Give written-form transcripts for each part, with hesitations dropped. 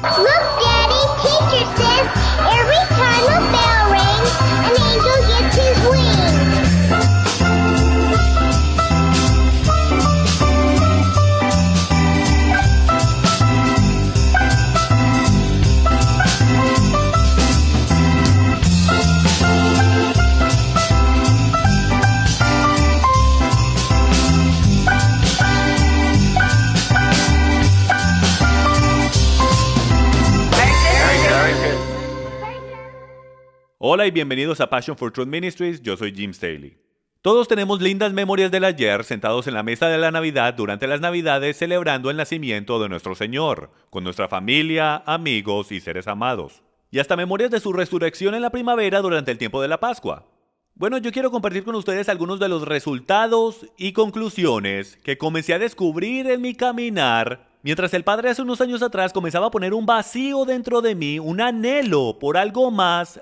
Look, Daddy, teacher says every time a bell rings, an angel gets his wings. Hola y bienvenidos a Passion for Truth Ministries, yo soy Jim Staley. Todos tenemos lindas memorias del ayer sentados en la mesa de la Navidad durante las Navidades celebrando el nacimiento de nuestro Señor, con nuestra familia, amigos y seres amados. Y hasta memorias de su resurrección en la primavera durante el tiempo de la Pascua. Bueno, yo quiero compartir con ustedes algunos de los resultados y conclusiones que comencé a descubrir en mi caminar mientras el Padre hace unos años atrás comenzaba a poner un vacío dentro de mí, un anhelo por algo más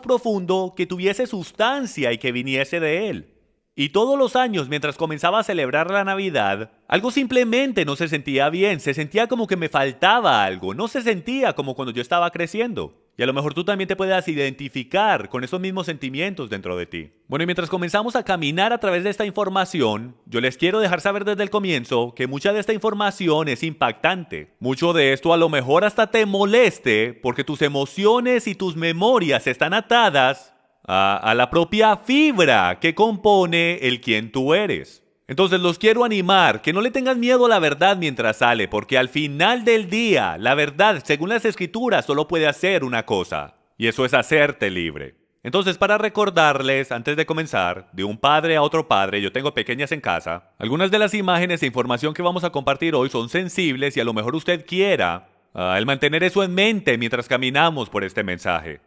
profundo que tuviese sustancia y que viniese de Él. Y todos los años, mientras comenzaba a celebrar la Navidad, algo simplemente no se sentía bien, se sentía como que me faltaba algo, no se sentía como cuando yo estaba creciendo. Y a lo mejor tú también te puedas identificar con esos mismos sentimientos dentro de ti. Bueno, y mientras comenzamos a caminar a través de esta información, yo les quiero dejar saber desde el comienzo que mucha de esta información es impactante. Mucho de esto a lo mejor hasta te moleste porque tus emociones y tus memorias están atadas a la propia fibra que compone el quien tú eres. Entonces los quiero animar, que no le tengan miedo a la verdad mientras sale, porque al final del día, la verdad, según las Escrituras, solo puede hacer una cosa, y eso es hacerte libre. Entonces, para recordarles, antes de comenzar, de un padre a otro padre, yo tengo pequeñas en casa, algunas de las imágenes e información que vamos a compartir hoy son sensibles y a lo mejor usted quiera el mantener eso en mente mientras caminamos por este mensaje.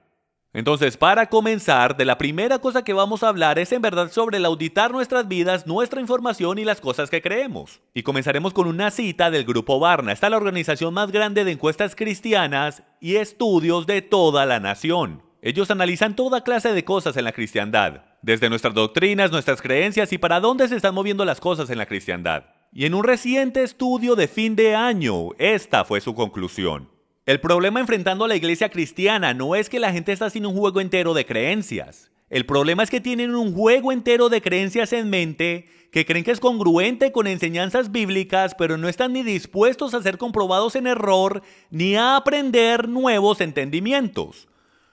Entonces, para comenzar, de la primera cosa que vamos a hablar es en verdad sobre el auditar nuestras vidas, nuestra información y las cosas que creemos. Y comenzaremos con una cita del Grupo Barna. Esta es la organización más grande de encuestas cristianas y estudios de toda la nación. Ellos analizan toda clase de cosas en la cristiandad, desde nuestras doctrinas, nuestras creencias y para dónde se están moviendo las cosas en la cristiandad. Y en un reciente estudio de fin de año, esta fue su conclusión. El problema enfrentando a la iglesia cristiana no es que la gente está haciendo un juego entero de creencias. El problema es que tienen un juego entero de creencias en mente que creen que es congruente con enseñanzas bíblicas, pero no están ni dispuestos a ser comprobados en error ni a aprender nuevos entendimientos.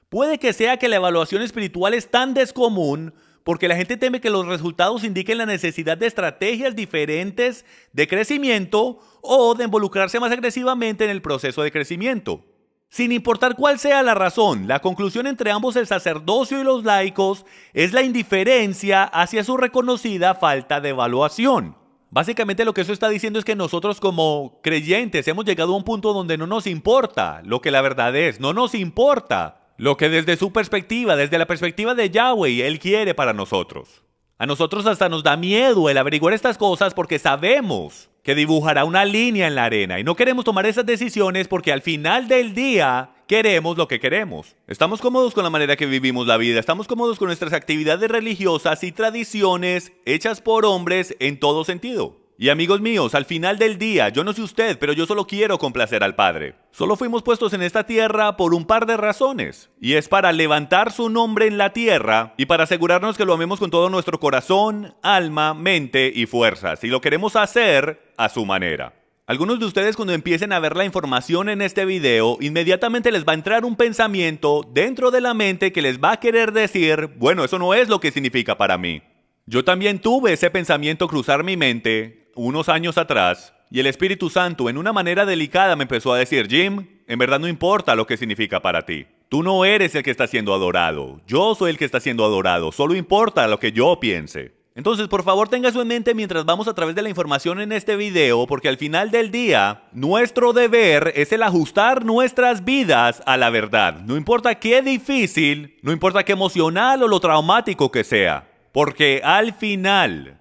Puede que sea que la evaluación espiritual es tan descomún porque la gente teme que los resultados indiquen la necesidad de estrategias diferentes de crecimiento o de involucrarse más agresivamente en el proceso de crecimiento. Sin importar cuál sea la razón, la conclusión entre ambos, el sacerdocio y los laicos, es la indiferencia hacia su reconocida falta de evaluación. Básicamente lo que eso está diciendo es que nosotros como creyentes hemos llegado a un punto donde no nos importa lo que la verdad es, no nos importa lo que desde su perspectiva, desde la perspectiva de Yahweh, Él quiere para nosotros. A nosotros hasta nos da miedo el averiguar estas cosas porque sabemos que dibujará una línea en la arena y no queremos tomar esas decisiones porque al final del día queremos lo que queremos. Estamos cómodos con la manera que vivimos la vida, estamos cómodos con nuestras actividades religiosas y tradiciones hechas por hombres en todo sentido. Y amigos míos, al final del día, yo no sé usted, pero yo solo quiero complacer al Padre. Solo fuimos puestos en esta tierra por un par de razones. Y es para levantar su nombre en la tierra y para asegurarnos que lo amemos con todo nuestro corazón, alma, mente y fuerzas. Y lo queremos hacer a su manera. Algunos de ustedes cuando empiecen a ver la información en este video, inmediatamente les va a entrar un pensamiento dentro de la mente que les va a querer decir, bueno, eso no es lo que significa para mí. Yo también tuve ese pensamiento cruzar mi mente unos años atrás, y el Espíritu Santo en una manera delicada me empezó a decir, Jim, en verdad no importa lo que significa para ti. Tú no eres el que está siendo adorado, yo soy el que está siendo adorado, solo importa lo que yo piense. Entonces, por favor, tenga eso en mente mientras vamos a través de la información en este video, porque al final del día, nuestro deber es el ajustar nuestras vidas a la verdad. No importa qué difícil, no importa qué emocional o lo traumático que sea, porque al final,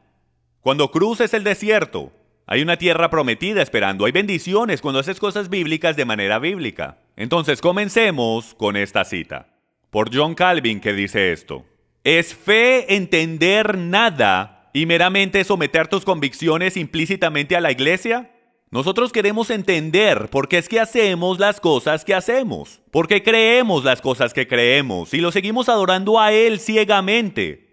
cuando cruces el desierto, hay una tierra prometida esperando. Hay bendiciones cuando haces cosas bíblicas de manera bíblica. Entonces comencemos con esta cita. Por John Calvin, que dice esto. ¿Es fe entender nada y meramente someter tus convicciones implícitamente a la iglesia? Nosotros queremos entender por qué es que hacemos las cosas que hacemos, por qué creemos las cosas que creemos y lo seguimos adorando a Él ciegamente,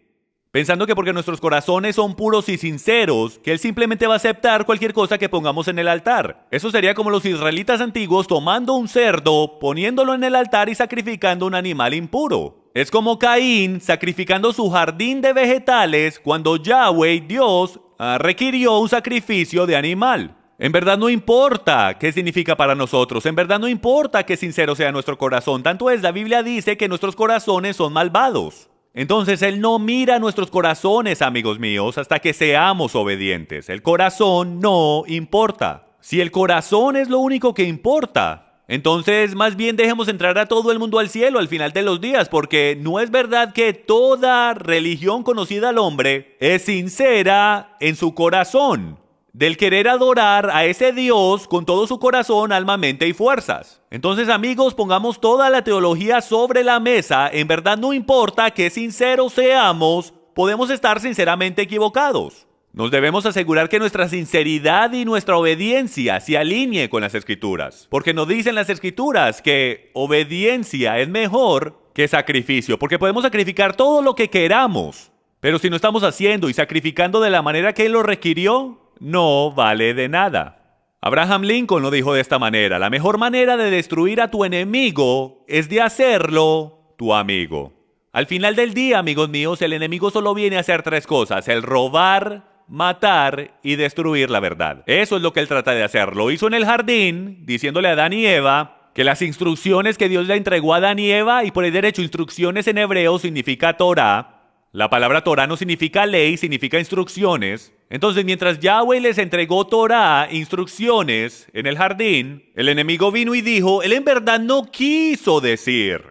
pensando que porque nuestros corazones son puros y sinceros, que Él simplemente va a aceptar cualquier cosa que pongamos en el altar. Eso sería como los israelitas antiguos tomando un cerdo, poniéndolo en el altar y sacrificando un animal impuro. Es como Caín sacrificando su jardín de vegetales cuando Yahweh, Dios, requirió un sacrificio de animal. En verdad no importa qué significa para nosotros, en verdad no importa qué sincero sea nuestro corazón, tanto es, la Biblia dice que nuestros corazones son malvados. Entonces Él no mira nuestros corazones, amigos míos, hasta que seamos obedientes. El corazón no importa. Si el corazón es lo único que importa, entonces más bien dejemos entrar a todo el mundo al cielo al final de los días, porque no es verdad que toda religión conocida al hombre es sincera en su corazón, del querer adorar a ese Dios con todo su corazón, alma, mente y fuerzas. Entonces, amigos, pongamos toda la teología sobre la mesa. En verdad no importa qué sinceros seamos, podemos estar sinceramente equivocados. Nos debemos asegurar que nuestra sinceridad y nuestra obediencia se alinee con las Escrituras, porque nos dicen las Escrituras que obediencia es mejor que sacrificio, porque podemos sacrificar todo lo que queramos, pero si no estamos haciendo y sacrificando de la manera que Él lo requirió, no vale de nada. Abraham Lincoln lo dijo de esta manera: la mejor manera de destruir a tu enemigo es de hacerlo tu amigo. Al final del día, amigos míos, el enemigo solo viene a hacer tres cosas: el robar, matar y destruir la verdad. Eso es lo que él trata de hacer. Lo hizo en el jardín, diciéndole a Adán y Eva que las instrucciones que Dios le entregó a Adán y Eva, y por el derecho instrucciones en hebreo significa Torah. La palabra Torah no significa ley, significa instrucciones. Entonces, mientras Yahweh les entregó Torah, instrucciones, en el jardín, el enemigo vino y dijo: él en verdad no quiso decir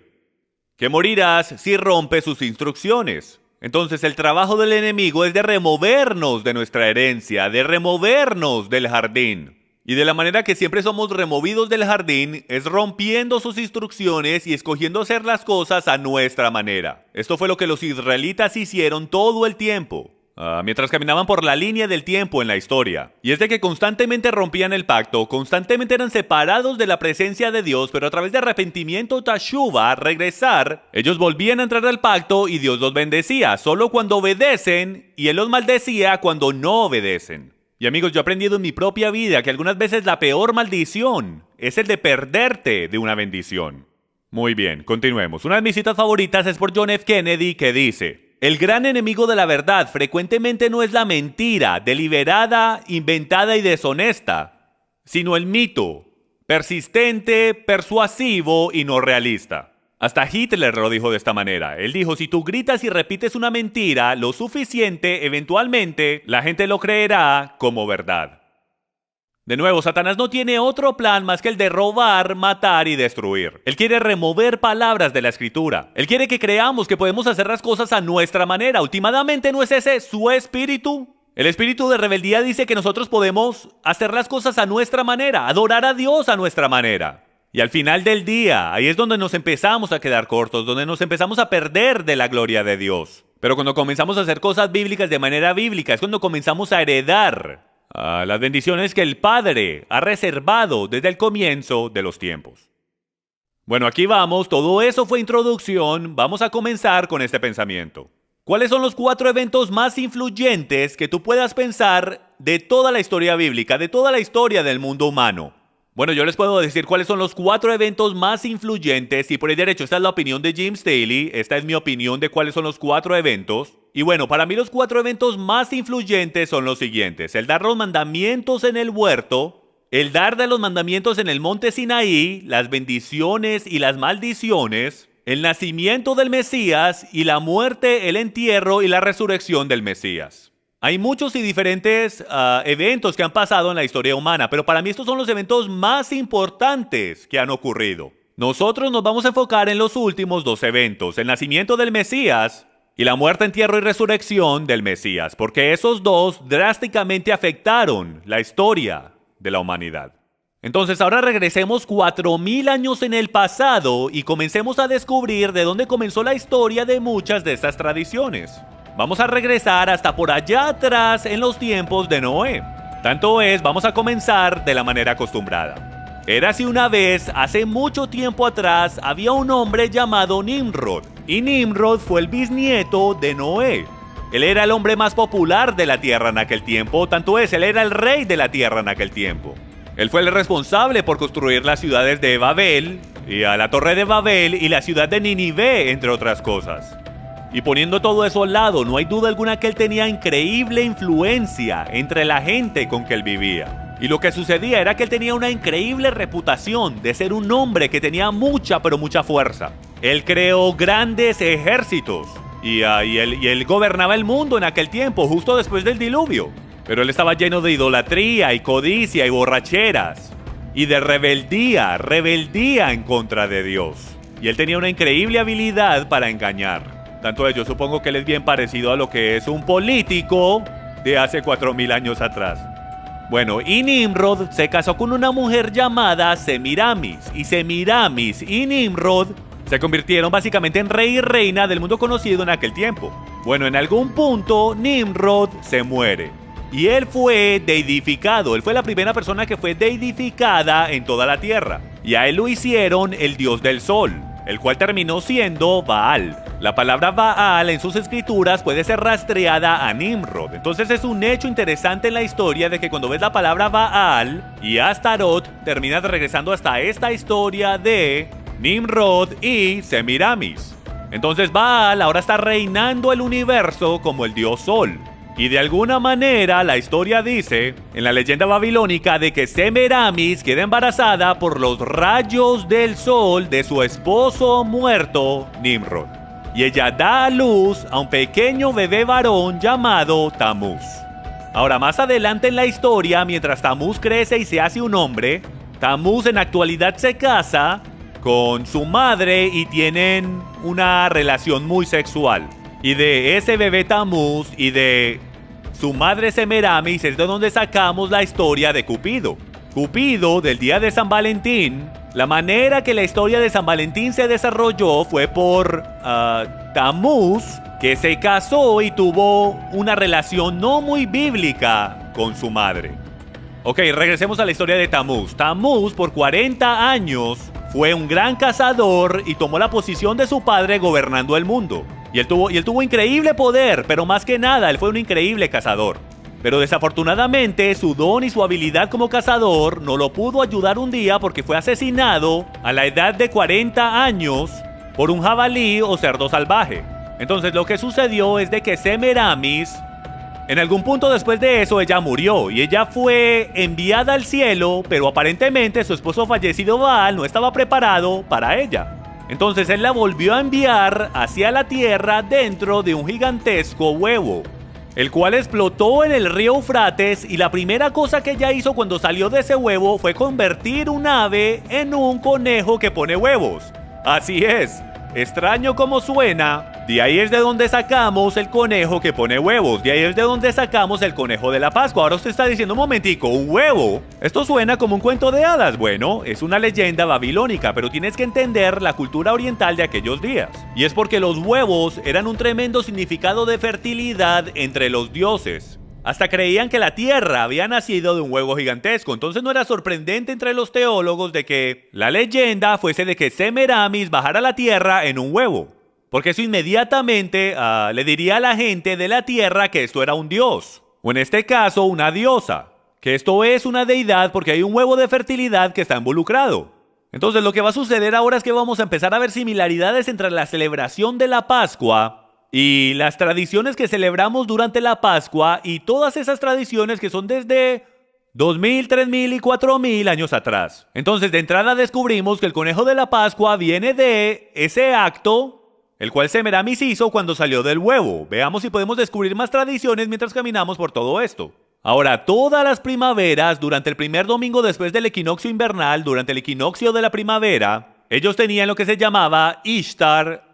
que morirás si rompes sus instrucciones. Entonces, el trabajo del enemigo es de removernos de nuestra herencia, de removernos del jardín. Y de la manera que siempre somos removidos del jardín es rompiendo sus instrucciones y escogiendo hacer las cosas a nuestra manera. Esto fue lo que los israelitas hicieron todo el tiempo, mientras caminaban por la línea del tiempo en la historia. Y es de que constantemente rompían el pacto, constantemente eran separados de la presencia de Dios, pero a través de arrepentimiento, tashuva, regresar, ellos volvían a entrar al pacto y Dios los bendecía, solo cuando obedecen, y Él los maldecía cuando no obedecen. Y amigos, yo he aprendido en mi propia vida que algunas veces la peor maldición es el de perderte de una bendición. Muy bien, continuemos. Una de mis citas favoritas es por John F. Kennedy, que dice: el gran enemigo de la verdad frecuentemente no es la mentira deliberada, inventada y deshonesta, sino el mito, persistente, persuasivo y no realista. Hasta Hitler lo dijo de esta manera. Él dijo: si tú gritas y repites una mentira lo suficiente, eventualmente la gente lo creerá como verdad. De nuevo, Satanás no tiene otro plan más que el de robar, matar y destruir. Él quiere remover palabras de la Escritura. Él quiere que creamos que podemos hacer las cosas a nuestra manera. Últimamente, ¿no es ese su espíritu? El espíritu de rebeldía dice que nosotros podemos hacer las cosas a nuestra manera, adorar a Dios a nuestra manera. Y al final del día, ahí es donde nos empezamos a quedar cortos, donde nos empezamos a perder de la gloria de Dios. Pero cuando comenzamos a hacer cosas bíblicas de manera bíblica, es cuando comenzamos a heredar las bendiciones que el Padre ha reservado desde el comienzo de los tiempos. Bueno, aquí vamos, todo eso fue introducción, vamos a comenzar con este pensamiento. ¿Cuáles son los 4 eventos más influyentes que tú puedas pensar de toda la historia bíblica, de toda la historia del mundo humano? Bueno, yo les puedo decir cuáles son los 4 eventos más influyentes, y por el derecho esta es la opinión de Jim Staley, esta es mi opinión de cuáles son los 4 eventos. Y bueno, para mí los 4 eventos más influyentes son los siguientes: el dar los mandamientos en el huerto, el dar de los mandamientos en el monte Sinaí, las bendiciones y las maldiciones, el nacimiento del Mesías y la muerte, el entierro y la resurrección del Mesías. Hay muchos y diferentes eventos que han pasado en la historia humana, pero para mí estos son los eventos más importantes que han ocurrido. Nosotros nos vamos a enfocar en los últimos 2 eventos, el nacimiento del Mesías y la muerte, entierro y resurrección del Mesías, porque esos 2 drásticamente afectaron la historia de la humanidad. Entonces ahora regresemos 4000 años en el pasado y comencemos a descubrir de dónde comenzó la historia de muchas de estas tradiciones. Vamos a regresar hasta por allá atrás en los tiempos de Noé. Tanto es, vamos a comenzar de la manera acostumbrada. Érase una vez, hace mucho tiempo atrás, había un hombre llamado Nimrod. Y Nimrod fue el bisnieto de Noé. Él era el hombre más popular de la tierra en aquel tiempo, tanto es, él era el rey de la tierra en aquel tiempo. Él fue el responsable por construir las ciudades de Babel, y a la torre de Babel y la ciudad de Nínive, entre otras cosas. Y poniendo todo eso al lado, no hay duda alguna que él tenía increíble influencia entre la gente con que él vivía. Y lo que sucedía era que él tenía una increíble reputación de ser un hombre que tenía mucha, pero mucha fuerza. Él creó grandes ejércitos y él gobernaba el mundo en aquel tiempo, justo después del diluvio. Pero él estaba lleno de idolatría y codicia y borracheras y de rebeldía en contra de Dios. Y él tenía una increíble habilidad para engañar. Tanto yo supongo que él es bien parecido a lo que es un político de hace 4000 años atrás. Bueno, y Nimrod se casó con una mujer llamada Semiramis. Y Semiramis y Nimrod se convirtieron básicamente en rey y reina del mundo conocido en aquel tiempo. Bueno, en algún punto Nimrod se muere. Y él fue deidificado. Él fue la primera persona que fue deidificada en toda la tierra. Y a él lo hicieron el dios del sol, el cual terminó siendo Baal. La palabra Baal en sus escrituras puede ser rastreada a Nimrod. Entonces es un hecho interesante en la historia de que cuando ves la palabra Baal y Astarot, terminas regresando hasta esta historia de Nimrod y Semiramis. Entonces Baal ahora está reinando el universo como el dios sol. Y de alguna manera la historia dice, en la leyenda babilónica, de que Semiramis queda embarazada por los rayos del sol de su esposo muerto, Nimrod. Y ella da a luz a un pequeño bebé varón llamado Tamuz. Ahora, más adelante en la historia, mientras Tamuz crece y se hace un hombre, Tamuz en la actualidad se casa con su madre y tienen una relación muy sexual. Y de ese bebé Tamuz y de su madre Semiramis es de donde sacamos la historia de Cupido. Cupido, del día de San Valentín, la manera que la historia de San Valentín se desarrolló fue por Tamuz, que se casó y tuvo una relación no muy bíblica con su madre. Ok, regresemos a la historia de Tamuz. Tamuz, por 40 años, fue un gran cazador y tomó la posición de su padre gobernando el mundo. Y él tuvo increíble poder, pero más que nada, él fue un increíble cazador. Pero desafortunadamente, su don y su habilidad como cazador no lo pudo ayudar un día porque fue asesinado a la edad de 40 años por un jabalí o cerdo salvaje. Entonces lo que sucedió es de que Semiramis, en algún punto después de eso, ella murió y ella fue enviada al cielo, pero aparentemente su esposo fallecido Baal no estaba preparado para ella. Entonces él la volvió a enviar hacia la tierra dentro de un gigantesco huevo, el cual explotó en el río Eufrates, y la primera cosa que ella hizo cuando salió de ese huevo fue convertir un ave en un conejo que pone huevos. Así es, extraño como suena, de ahí es de donde sacamos el conejo que pone huevos, de ahí es de donde sacamos el conejo de la Pascua. Ahora usted está diciendo, un momentico, ¿un huevo? Esto suena como un cuento de hadas. Bueno, es una leyenda babilónica, pero tienes que entender la cultura oriental de aquellos días. Y es porque los huevos eran un tremendo significado de fertilidad entre los dioses. Hasta creían que la tierra había nacido de un huevo gigantesco. Entonces no era sorprendente entre los teólogos de que la leyenda fuese de que Semiramis bajara a la tierra en un huevo. Porque eso inmediatamente le diría a la gente de la tierra que esto era un dios. O en este caso, una diosa. Que esto es una deidad porque hay un huevo de fertilidad que está involucrado. Entonces lo que va a suceder ahora es que vamos a empezar a ver similaridades entre la celebración de la Pascua y las tradiciones que celebramos durante la Pascua, y todas esas tradiciones que son desde 2000, 3000 y 4000 años atrás. Entonces de entrada descubrimos que el conejo de la Pascua viene de ese acto el cual Semiramis hizo cuando salió del huevo. Veamos si podemos descubrir más tradiciones mientras caminamos por todo esto. Ahora, todas las primaveras, durante el primer domingo después del equinoccio invernal, durante el equinoccio de la primavera, ellos tenían lo que se llamaba Ishtar,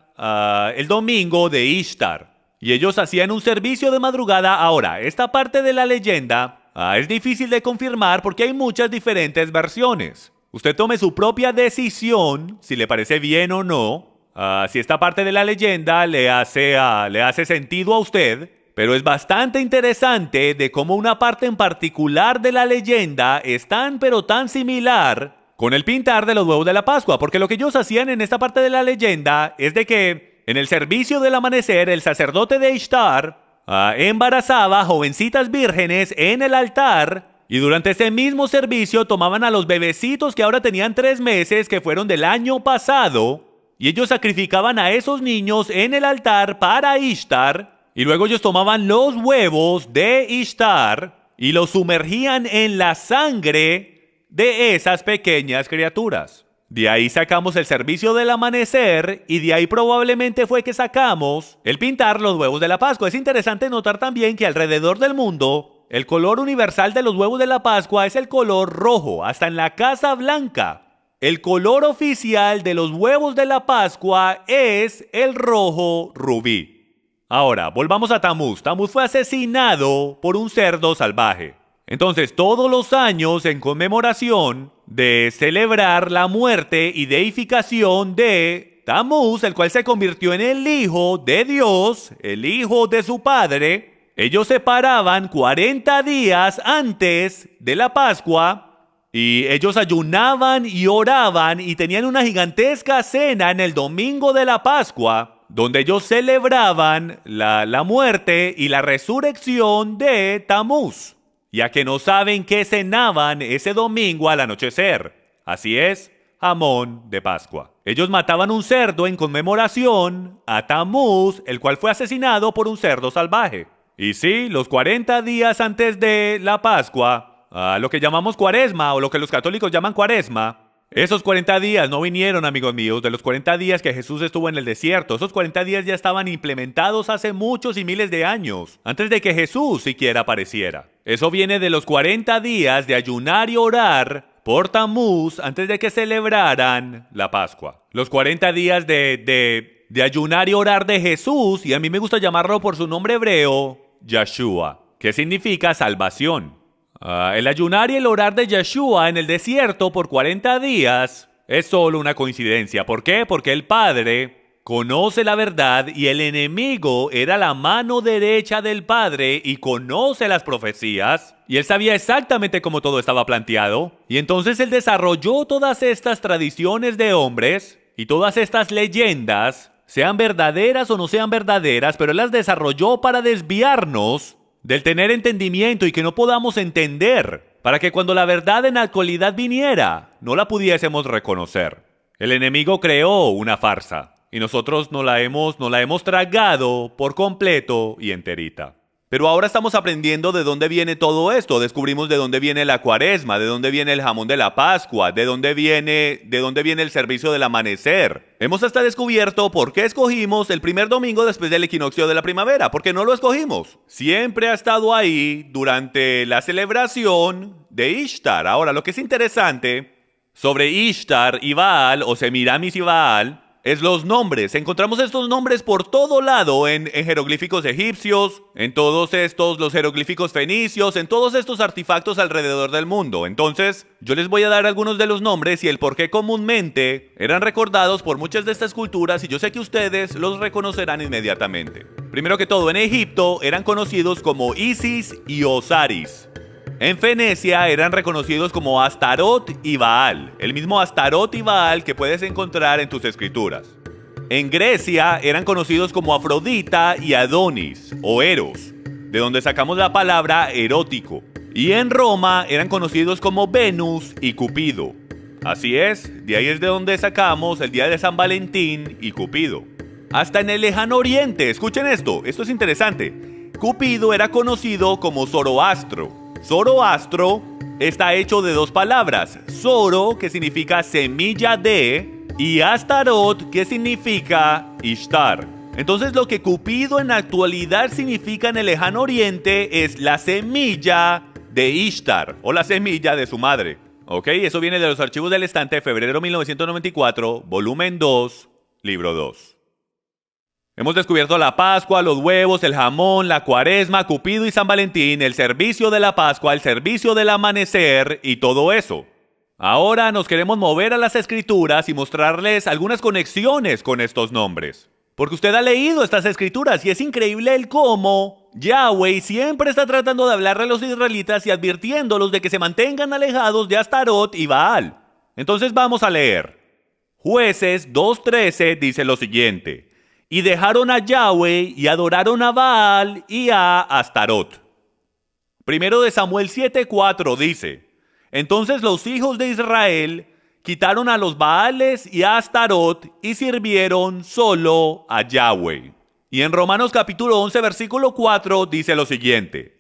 el domingo de Ishtar. Y ellos hacían un servicio de madrugada. Ahora, esta parte de la leyenda es difícil de confirmar porque hay muchas diferentes versiones. Usted tome su propia decisión, si le parece bien o no. Si esta parte de la leyenda le hace sentido a usted. pero es bastante interesante de cómo una parte en particular de la leyenda es tan pero tan similar con el pintar de los huevos de la Pascua, porque lo que ellos hacían en esta parte de la leyenda es de que en el servicio del amanecer el sacerdote de Ishtar embarazaba jovencitas vírgenes en el altar y durante ese mismo servicio tomaban a los bebecitos que ahora tenían 3 meses que fueron del año pasado y ellos sacrificaban a esos niños en el altar para Ishtar. Y luego ellos tomaban los huevos de Ishtar y los sumergían en la sangre de esas pequeñas criaturas. De ahí sacamos el servicio del amanecer y de ahí probablemente fue que sacamos el pintar los huevos de la Pascua. Es interesante notar también que alrededor del mundo el color universal de los huevos de la Pascua es el color rojo, hasta en la Casa Blanca. El color oficial de los huevos de la Pascua es el rojo rubí. Ahora, volvamos a Tamuz. Tamuz fue asesinado por un cerdo salvaje. Entonces, todos los años, en conmemoración de celebrar la muerte y deificación de Tamuz, el cual se convirtió en el hijo de Dios, el hijo de su padre, ellos se paraban 40 días antes de la Pascua y ellos ayunaban y oraban y tenían una gigantesca cena en el domingo de la Pascua, donde ellos celebraban la muerte y la resurrección de Tamuz, ya que no saben qué cenaban ese domingo al anochecer. Así es, jamón de Pascua. Ellos mataban un cerdo en conmemoración a Tamuz, el cual fue asesinado por un cerdo salvaje. Y sí, los 40 días antes de la Pascua, lo que llamamos Cuaresma o lo que los católicos llaman Cuaresma, esos 40 días no vinieron, amigos míos, de los 40 días que Jesús estuvo en el desierto. Esos 40 días ya estaban implementados hace muchos y miles de años, antes de que Jesús siquiera apareciera. Eso viene de los 40 días de ayunar y orar por Tamuz antes de que celebraran la Pascua. Los 40 días de ayunar y orar de Jesús, y a mí me gusta llamarlo por su nombre hebreo, Yeshua, que significa salvación. El ayunar y el orar de Yeshua en el desierto por 40 días es solo una coincidencia. ¿Por qué? Porque el Padre conoce la verdad y el enemigo era la mano derecha del Padre y conoce las profecías. Y él sabía exactamente cómo todo estaba planteado. Y entonces él desarrolló todas estas tradiciones de hombres y todas estas leyendas, sean verdaderas o no sean verdaderas, pero él las desarrolló para desviarnos del tener entendimiento y que no podamos entender, para que cuando la verdad en la actualidad viniera, no la pudiésemos reconocer. El enemigo creó una farsa y nosotros no la hemos tragado por completo y enterita. Pero ahora estamos aprendiendo de dónde viene todo esto. Descubrimos de dónde viene la Cuaresma, de dónde viene el jamón de la Pascua, de dónde viene el servicio del amanecer. Hemos hasta descubierto por qué escogimos el primer domingo después del equinoccio de la primavera. Porque no lo escogimos. Siempre ha estado ahí durante la celebración de Ishtar. Ahora, lo que es interesante sobre Ishtar y Baal, o Semiramis y Baal, es los nombres. Encontramos estos nombres por todo lado en jeroglíficos egipcios, en todos estos, los jeroglíficos fenicios, en todos estos artefactos alrededor del mundo. Entonces, yo les voy a dar algunos de los nombres y el por qué comúnmente eran recordados por muchas de estas culturas y yo sé que ustedes los reconocerán inmediatamente. Primero que todo, en Egipto eran conocidos como Isis y Osiris. En Venecia eran reconocidos como Astarot y Baal, el mismo Astarot y Baal que puedes encontrar en tus escrituras. En Grecia eran conocidos como Afrodita y Adonis, o Eros, de donde sacamos la palabra erótico. Y en Roma eran conocidos como Venus y Cupido. Así es, de ahí es de donde sacamos el día de San Valentín y Cupido. Hasta en el lejano oriente, escuchen esto es interesante. Cupido era conocido como Zoroastro. Zoroastro está hecho de 2 palabras, Zoro, que significa semilla de, y Astarot, que significa Ishtar. Entonces lo que Cupido en la actualidad significa en el lejano oriente es la semilla de Ishtar, o la semilla de su madre. Ok, eso viene de los archivos del estante, febrero 1994, volumen 2, libro 2. Hemos descubierto la Pascua, los huevos, el jamón, la Cuaresma, Cupido y San Valentín, el servicio de la Pascua, el servicio del amanecer y todo eso. Ahora nos queremos mover a las escrituras y mostrarles algunas conexiones con estos nombres. Porque usted ha leído estas escrituras y es increíble el cómo Yahweh siempre está tratando de hablarle a los israelitas y advirtiéndolos de que se mantengan alejados de Astarot y Baal. Entonces vamos a leer. Jueces 2:13 dice lo siguiente: y dejaron a Yahweh y adoraron a Baal y a Astarot. Primero de Samuel 7:4 dice: entonces los hijos de Israel quitaron a los Baales y a Astarot y sirvieron solo a Yahweh. Y en Romanos capítulo 11 versículo 4 dice lo siguiente: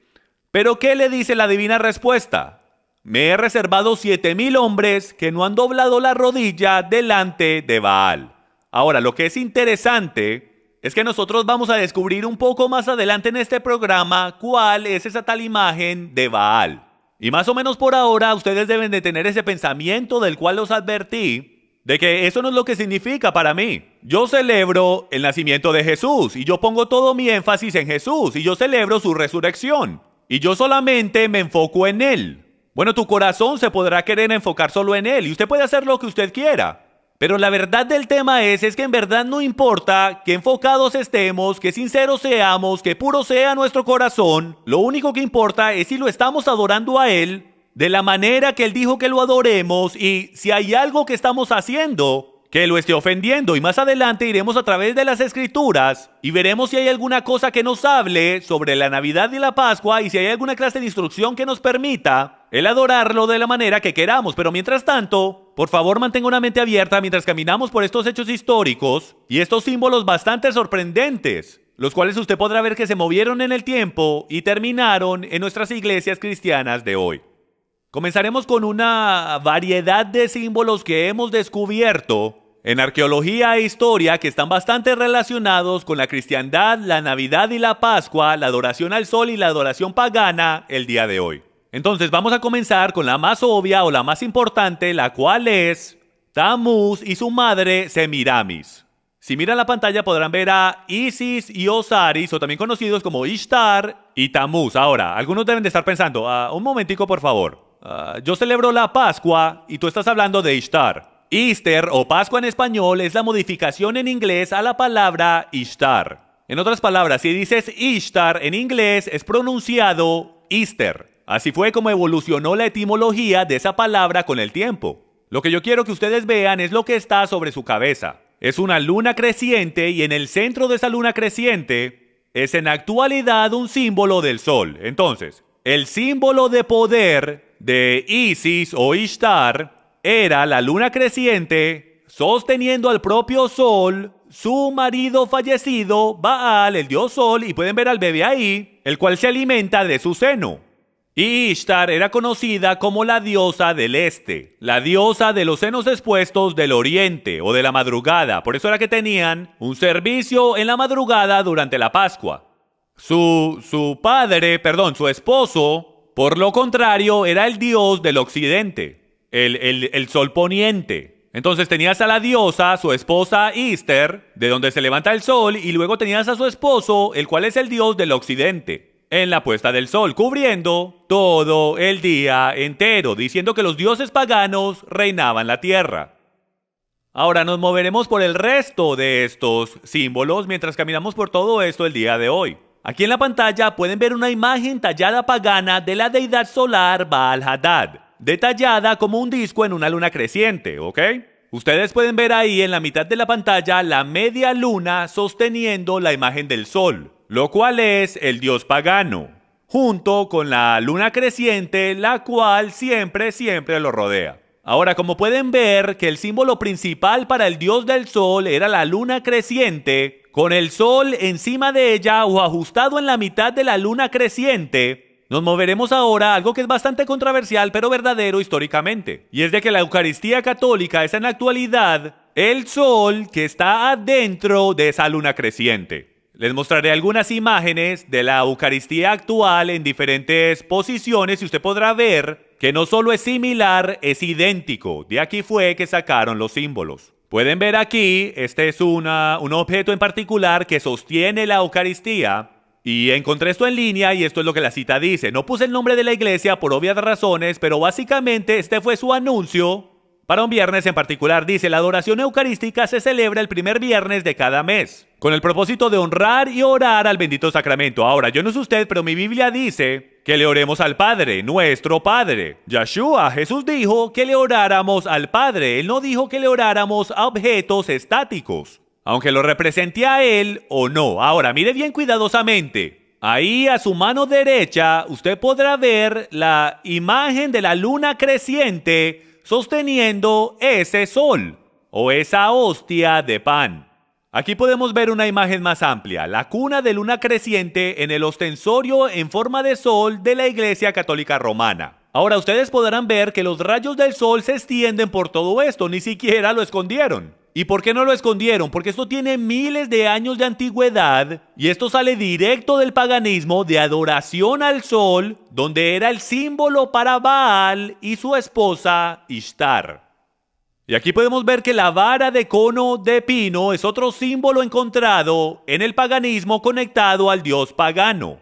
¿pero qué le dice la divina respuesta? Me he reservado 7,000 hombres que no han doblado la rodilla delante de Baal. Ahora, lo que es interesante es que nosotros vamos a descubrir un poco más adelante en este programa cuál es esa tal imagen de Baal. Y más o menos por ahora ustedes deben de tener ese pensamiento del cual los advertí, de que eso no es lo que significa para mí. Yo celebro el nacimiento de Jesús y yo pongo todo mi énfasis en Jesús y yo celebro su resurrección. Y yo solamente me enfoco en Él. Bueno, tu corazón se podrá querer enfocar solo en Él y usted puede hacer lo que usted quiera. Pero la verdad del tema es que en verdad no importa qué enfocados estemos, qué sinceros seamos, qué puro sea nuestro corazón. Lo único que importa es si lo estamos adorando a Él de la manera que Él dijo que lo adoremos y si hay algo que estamos haciendo que lo esté ofendiendo. Y más adelante iremos a través de las escrituras y veremos si hay alguna cosa que nos hable sobre la Navidad y la Pascua y si hay alguna clase de instrucción que nos permita el adorarlo de la manera que queramos. Pero mientras tanto, por favor mantenga una mente abierta mientras caminamos por estos hechos históricos y estos símbolos bastante sorprendentes, los cuales usted podrá ver que se movieron en el tiempo y terminaron en nuestras iglesias cristianas de hoy. Comenzaremos con una variedad de símbolos que hemos descubierto en arqueología e historia que están bastante relacionados con la cristiandad, la Navidad y la Pascua, la adoración al sol y la adoración pagana el día de hoy. Entonces vamos a comenzar con la más obvia o la más importante, la cual es Tammuz y su madre Semiramis. Si miran la pantalla podrán ver a Isis y Osiris, o también conocidos como Ishtar y Tammuz. Ahora, algunos deben de estar pensando, un momentico por favor. Yo celebro la Pascua y tú estás hablando de Ishtar. Easter o Pascua en español es la modificación en inglés a la palabra Ishtar. En otras palabras, si dices Ishtar en inglés es pronunciado Easter. Así fue como evolucionó la etimología de esa palabra con el tiempo. Lo que yo quiero que ustedes vean es lo que está sobre su cabeza. Es una luna creciente y en el centro de esa luna creciente es en actualidad un símbolo del sol. Entonces, el símbolo de poder de Isis o Ishtar era la luna creciente sosteniendo al propio sol, su marido fallecido, Baal, el dios sol, y pueden ver al bebé ahí, el cual se alimenta de su seno. Y Ishtar era conocida como la diosa del este, la diosa de los senos expuestos del oriente o de la madrugada. Por eso era que tenían un servicio en la madrugada durante la Pascua. Su esposo, por lo contrario, era el dios del occidente, el sol poniente. Entonces tenías a la diosa, su esposa Ishtar, de donde se levanta el sol, y luego tenías a su esposo, el cual es el dios del occidente, en la puesta del sol, cubriendo todo el día entero, diciendo que los dioses paganos reinaban la tierra. Ahora nos moveremos por el resto de estos símbolos mientras caminamos por todo esto el día de hoy. Aquí en la pantalla pueden ver una imagen tallada pagana de la deidad solar Baal-Hadad, detallada como un disco en una luna creciente, ¿ok? Ustedes pueden ver ahí en la mitad de la pantalla la media luna sosteniendo la imagen del sol, lo cual es el dios pagano, junto con la luna creciente, la cual siempre lo rodea. Ahora, como pueden ver que el símbolo principal para el dios del sol era la luna creciente, con el sol encima de ella o ajustado en la mitad de la luna creciente, nos moveremos ahora a algo que es bastante controversial pero verdadero históricamente. Y es de que la Eucaristía católica es en la actualidad el sol que está adentro de esa luna creciente. Les mostraré algunas imágenes de la Eucaristía actual en diferentes posiciones y usted podrá ver que no solo es similar, es idéntico. De aquí fue que sacaron los símbolos. Pueden ver aquí, este es un objeto en particular que sostiene la Eucaristía. Y encontré esto en línea y esto es lo que la cita dice. No puse el nombre de la iglesia por obvias razones, pero básicamente este fue su anuncio Para un viernes en particular, dice, la adoración eucarística se celebra el primer viernes de cada mes, con el propósito de honrar y orar al bendito sacramento. Ahora, yo no sé usted, pero mi Biblia dice que le oremos al Padre, nuestro Padre. Yeshua, Jesús dijo que le oráramos al Padre. Él no dijo que le oráramos a objetos estáticos, aunque lo represente a Él o no. Ahora, mire bien cuidadosamente. Ahí a su mano derecha usted podrá ver la imagen de la luna creciente sosteniendo ese sol o esa hostia de pan. Aquí podemos ver una imagen más amplia, la cuna de luna creciente en el ostensorio en forma de sol de la Iglesia Católica Romana. Ahora ustedes podrán ver que los rayos del sol se extienden por todo esto, ni siquiera lo escondieron. ¿Y por qué no lo escondieron? Porque esto tiene miles de años de antigüedad y esto sale directo del paganismo de adoración al sol, donde era el símbolo para Baal y su esposa Ishtar. Y aquí podemos ver que la vara de cono de pino es otro símbolo encontrado en el paganismo conectado al dios pagano,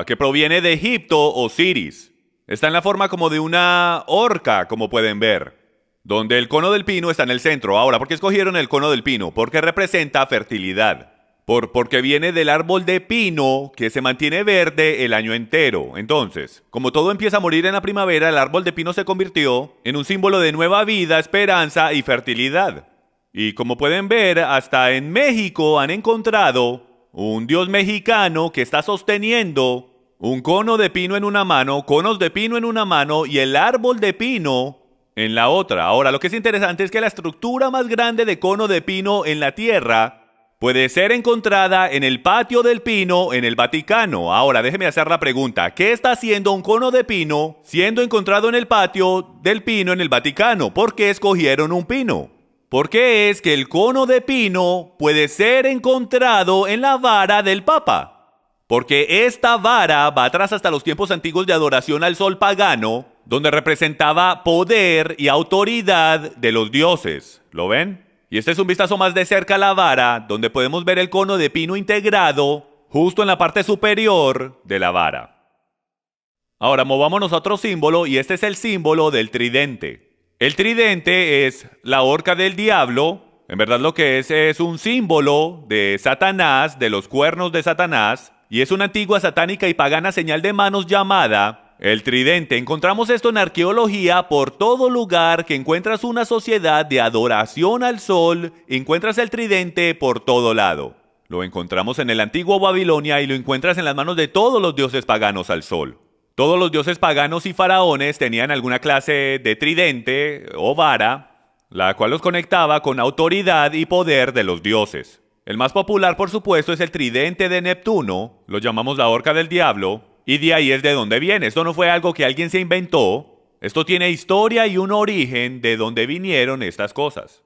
que proviene de Egipto, Osiris. Está en la forma como de una horca, como pueden ver, donde el cono del pino está en el centro. Ahora, ¿por qué escogieron el cono del pino? Porque representa fertilidad. Porque viene del árbol de pino que se mantiene verde el año entero. Entonces, como todo empieza a morir en la primavera, el árbol de pino se convirtió en un símbolo de nueva vida, esperanza y fertilidad. Y como pueden ver, hasta en México han encontrado un dios mexicano que está sosteniendo un cono de pino en una mano, conos de pino en una mano y el árbol de pino en la otra. Ahora, lo que es interesante es que la estructura más grande de cono de pino en la Tierra puede ser encontrada en el patio del pino en el Vaticano. Ahora, déjeme hacer la pregunta. ¿Qué está haciendo un cono de pino siendo encontrado en el patio del pino en el Vaticano? ¿Por qué escogieron un pino? ¿Por qué es que el cono de pino puede ser encontrado en la vara del Papa? Porque esta vara va atrás hasta los tiempos antiguos de adoración al sol pagano, donde representaba poder y autoridad de los dioses. ¿Lo ven? Y este es un vistazo más de cerca a la vara, donde podemos ver el cono de pino integrado justo en la parte superior de la vara. Ahora movámonos a otro símbolo, y este es el símbolo del tridente. El tridente es la horca del diablo. En verdad lo que es un símbolo de Satanás, de los cuernos de Satanás, y es una antigua satánica y pagana señal de manos llamada el tridente. Encontramos esto en arqueología por todo lugar que encuentras una sociedad de adoración al sol, encuentras el tridente por todo lado. Lo encontramos en el antiguo Babilonia y lo encuentras en las manos de todos los dioses paganos al sol. Todos los dioses paganos y faraones tenían alguna clase de tridente o vara, la cual los conectaba con autoridad y poder de los dioses. El más popular, por supuesto, es el tridente de Neptuno, lo llamamos la horca del diablo, y de ahí es de donde viene. Esto no fue algo que alguien se inventó, esto tiene historia y un origen de donde vinieron estas cosas.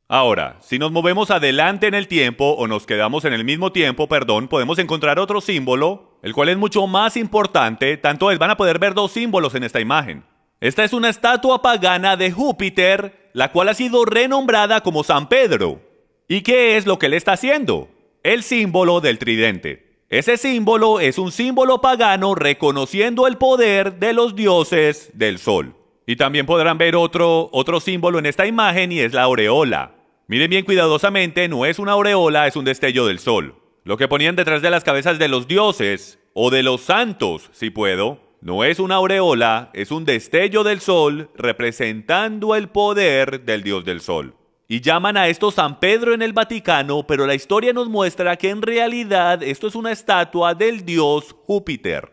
Ahora, si nos movemos adelante en el tiempo, o nos quedamos en el mismo tiempo, podemos encontrar otro símbolo, el cual es mucho más importante, tanto van a poder ver dos símbolos en esta imagen. Esta es una estatua pagana de Júpiter, la cual ha sido renombrada como San Pedro. ¿Y qué es lo que él está haciendo? El símbolo del tridente. Ese símbolo es un símbolo pagano reconociendo el poder de los dioses del sol. Y también podrán ver otro símbolo en esta imagen, y es la aureola. Miren bien cuidadosamente, no es una aureola, es un destello del sol. Lo que ponían detrás de las cabezas de los dioses, o de los santos, si puedo, no es una aureola, es un destello del sol representando el poder del dios del sol. Y llaman a esto San Pedro en el Vaticano, pero la historia nos muestra que en realidad esto es una estatua del dios Júpiter.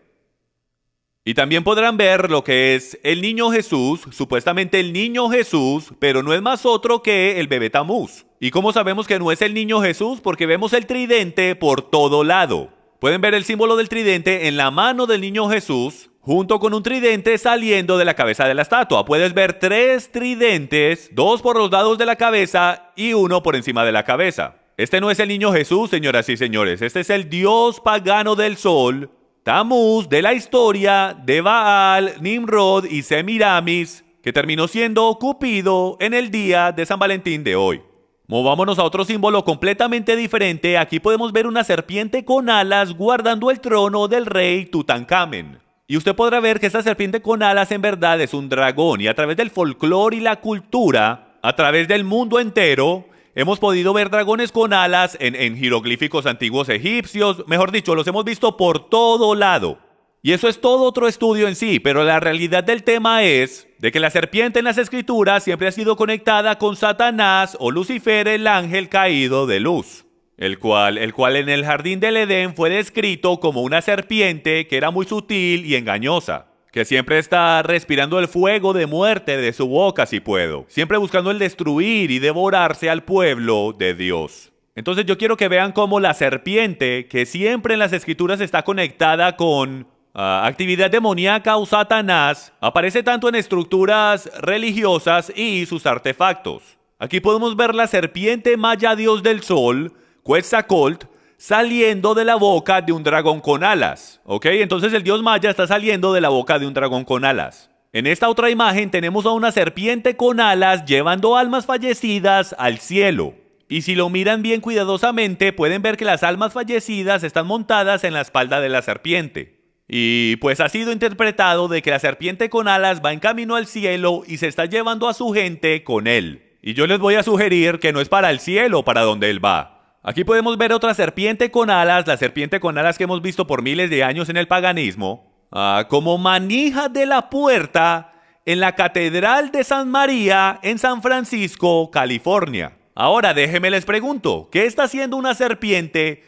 Y también podrán ver lo que es el niño Jesús, supuestamente el niño Jesús, pero no es más otro que el bebé Tamuz. ¿Y cómo sabemos que no es el niño Jesús? Porque vemos el tridente por todo lado. Pueden ver el símbolo del tridente en la mano del niño Jesús, junto con un tridente saliendo de la cabeza de la estatua. Puedes ver 3 tridentes, 2 por los lados de la cabeza y 1 por encima de la cabeza. Este no es el niño Jesús, señoras y señores. Este es el dios pagano del sol, Tamuz, de la historia de Baal, Nimrod y Semiramis, que terminó siendo Cupido en el día de San Valentín de hoy. Movámonos a otro símbolo completamente diferente. Aquí podemos ver una serpiente con alas guardando el trono del rey Tutankamen. Y usted podrá ver que esta serpiente con alas en verdad es un dragón, y a través del folclore y la cultura, a través del mundo entero, hemos podido ver dragones con alas en jeroglíficos antiguos egipcios, mejor dicho, los hemos visto por todo lado. Y eso es todo otro estudio en sí, pero la realidad del tema es de que la serpiente en las escrituras siempre ha sido conectada con Satanás o Lucifer, el ángel caído de luz, el cual en el jardín del Edén fue descrito como una serpiente que era muy sutil y engañosa, que siempre está respirando el fuego de muerte de su boca si puedo, siempre buscando el destruir y devorarse al pueblo de Dios. Entonces yo quiero que vean cómo la serpiente, que siempre en las escrituras está conectada con actividad demoníaca o Satanás, aparece tanto en estructuras religiosas y sus artefactos. Aquí podemos ver la serpiente maya dios del sol, Quetzalcóatl, saliendo de la boca de un dragón con alas. ¿Ok? Entonces el dios maya está saliendo de la boca de un dragón con alas. En esta otra imagen tenemos a una serpiente con alas llevando almas fallecidas al cielo. Y si lo miran bien cuidadosamente, pueden ver que las almas fallecidas están montadas en la espalda de la serpiente. Y pues ha sido interpretado de que la serpiente con alas va en camino al cielo y se está llevando a su gente con él. Y yo les voy a sugerir que no es para el cielo para donde él va. Aquí podemos ver otra serpiente con alas, la serpiente con alas que hemos visto por miles de años en el paganismo, como manija de la puerta en la Catedral de San María en San Francisco, California. Ahora déjenme les pregunto, ¿qué está haciendo una serpiente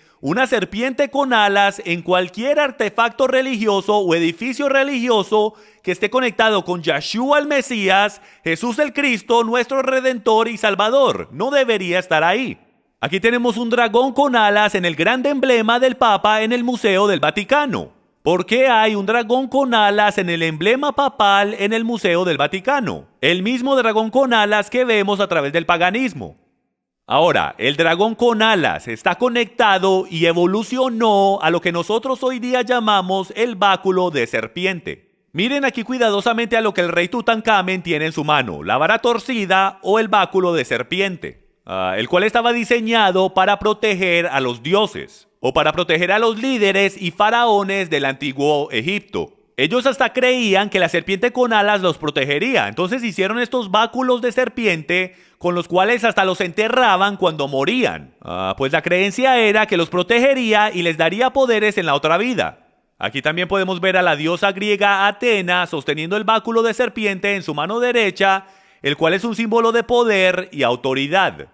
con alas en cualquier artefacto religioso o edificio religioso que esté conectado con Yeshua el Mesías, Jesús el Cristo, nuestro Redentor y Salvador? No debería estar ahí. Aquí tenemos un dragón con alas en el gran emblema del Papa en el Museo del Vaticano. ¿Por qué hay un dragón con alas en el emblema papal en el Museo del Vaticano? El mismo dragón con alas que vemos a través del paganismo. Ahora, el dragón con alas está conectado y evolucionó a lo que nosotros hoy día llamamos el báculo de serpiente. Miren aquí cuidadosamente a lo que el rey Tutankamen tiene en su mano, la vara torcida o el báculo de serpiente, el cual estaba diseñado para proteger a los dioses o para proteger a los líderes y faraones del antiguo Egipto. Ellos hasta creían que la serpiente con alas los protegería, entonces hicieron estos báculos de serpiente con los cuales hasta los enterraban cuando morían. Pues la creencia era que los protegería y les daría poderes en la otra vida. Aquí también podemos ver a la diosa griega Atena sosteniendo el báculo de serpiente en su mano derecha, el cual es un símbolo de poder y autoridad.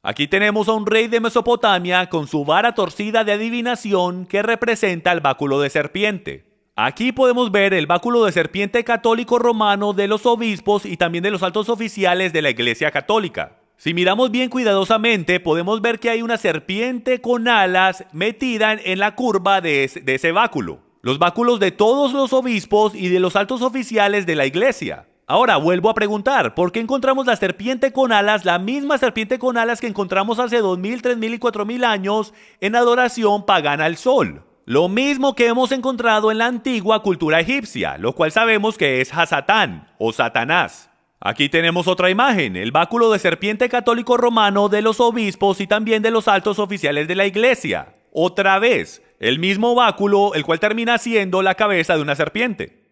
Aquí tenemos a un rey de Mesopotamia con su vara torcida de adivinación que representa el báculo de serpiente. Aquí podemos ver el báculo de serpiente católico romano de los obispos y también de los altos oficiales de la Iglesia Católica. Si miramos bien cuidadosamente, podemos ver que hay una serpiente con alas metida en la curva de ese báculo. Los báculos de todos los obispos y de los altos oficiales de la Iglesia. Ahora, vuelvo a preguntar, ¿por qué encontramos la serpiente con alas, la misma serpiente con alas que encontramos hace 2000, 3000 y 4000 años en adoración pagana al sol? Lo mismo que hemos encontrado en la antigua cultura egipcia, lo cual sabemos que es Hasatán o Satanás. Aquí tenemos otra imagen, el báculo de serpiente católico romano de los obispos y también de los altos oficiales de la iglesia. Otra vez, el mismo báculo, el cual termina siendo la cabeza de una serpiente.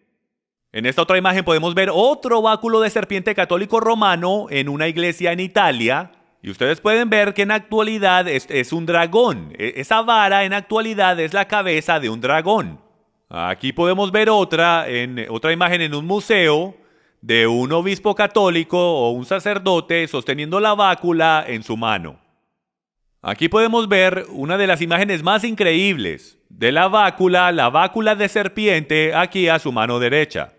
En esta otra imagen podemos ver otro báculo de serpiente católico romano en una iglesia en Italia. Y ustedes pueden ver que en actualidad es un dragón. Esa vara en actualidad es la cabeza de un dragón. Aquí podemos ver otra imagen en un museo de un obispo católico o un sacerdote sosteniendo la bácula en su mano. Aquí podemos ver una de las imágenes más increíbles de la bácula de serpiente aquí a su mano derecha.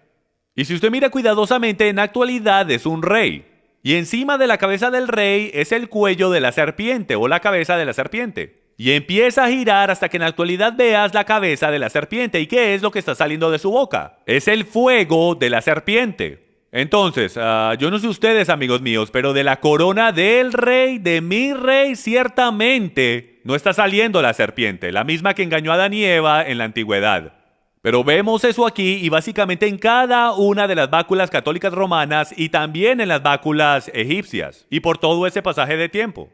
Y si usted mira cuidadosamente, en actualidad es un rey. Y encima de la cabeza del rey es el cuello de la serpiente o la cabeza de la serpiente. Y empieza a girar hasta que en la actualidad veas la cabeza de la serpiente. ¿Y qué es lo que está saliendo de su boca? Es el fuego de la serpiente. Entonces, yo no sé ustedes, amigos míos, pero de la corona del rey, de mi rey, ciertamente no está saliendo la serpiente, la misma que engañó a Adán y Eva en la antigüedad. Pero vemos eso aquí y básicamente en cada una de las báculas católicas romanas y también en las báculas egipcias y por todo ese pasaje de tiempo.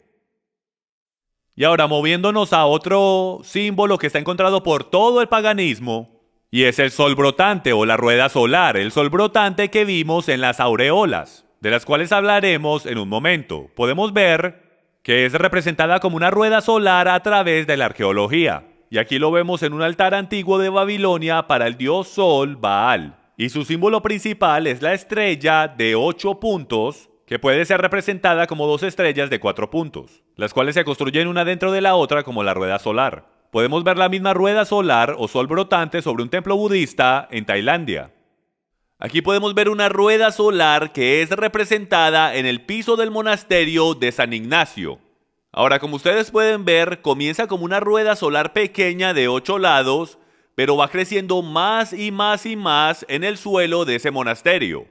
Y ahora moviéndonos a otro símbolo que está encontrado por todo el paganismo Y es el sol brotante o la rueda solar, el sol brotante que vimos en las aureolas, de las cuales hablaremos en un momento. Podemos ver que es representada como una rueda solar a través de la arqueología. Y aquí lo vemos en un altar antiguo de Babilonia para el dios Sol, Baal. Y su símbolo principal es la estrella de 8 puntos, que puede ser representada como 2 estrellas de 4 puntos, las cuales se construyen una dentro de la otra como la rueda solar. Podemos ver la misma rueda solar o sol brotante sobre un templo budista en Tailandia. Aquí podemos ver una rueda solar que es representada en el piso del monasterio de San Ignacio. Ahora, como ustedes pueden ver, comienza como una rueda solar pequeña de 8 lados, pero va creciendo más y más y más en el suelo de ese monasterio.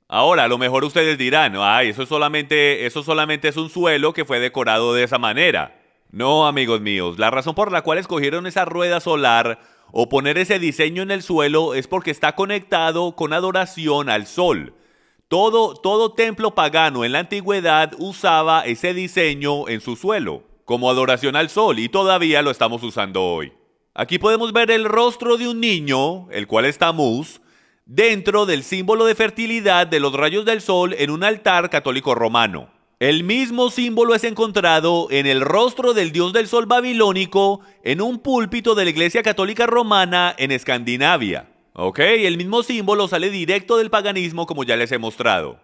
Ahora, a lo mejor ustedes dirán, eso solamente es un suelo que fue decorado de esa manera. No, amigos míos, la razón por la cual escogieron esa rueda solar o poner ese diseño en el suelo es porque está conectado con adoración al sol. Todo templo pagano en la antigüedad usaba ese diseño en su suelo, como adoración al sol, y todavía lo estamos usando hoy. Aquí podemos ver el rostro de un niño, el cual es Tamuz, dentro del símbolo de fertilidad de los rayos del sol en un altar católico romano. El mismo símbolo es encontrado en el rostro del dios del sol babilónico en un púlpito de la Iglesia Católica Romana en Escandinavia. El mismo símbolo sale directo del paganismo, como ya les he mostrado.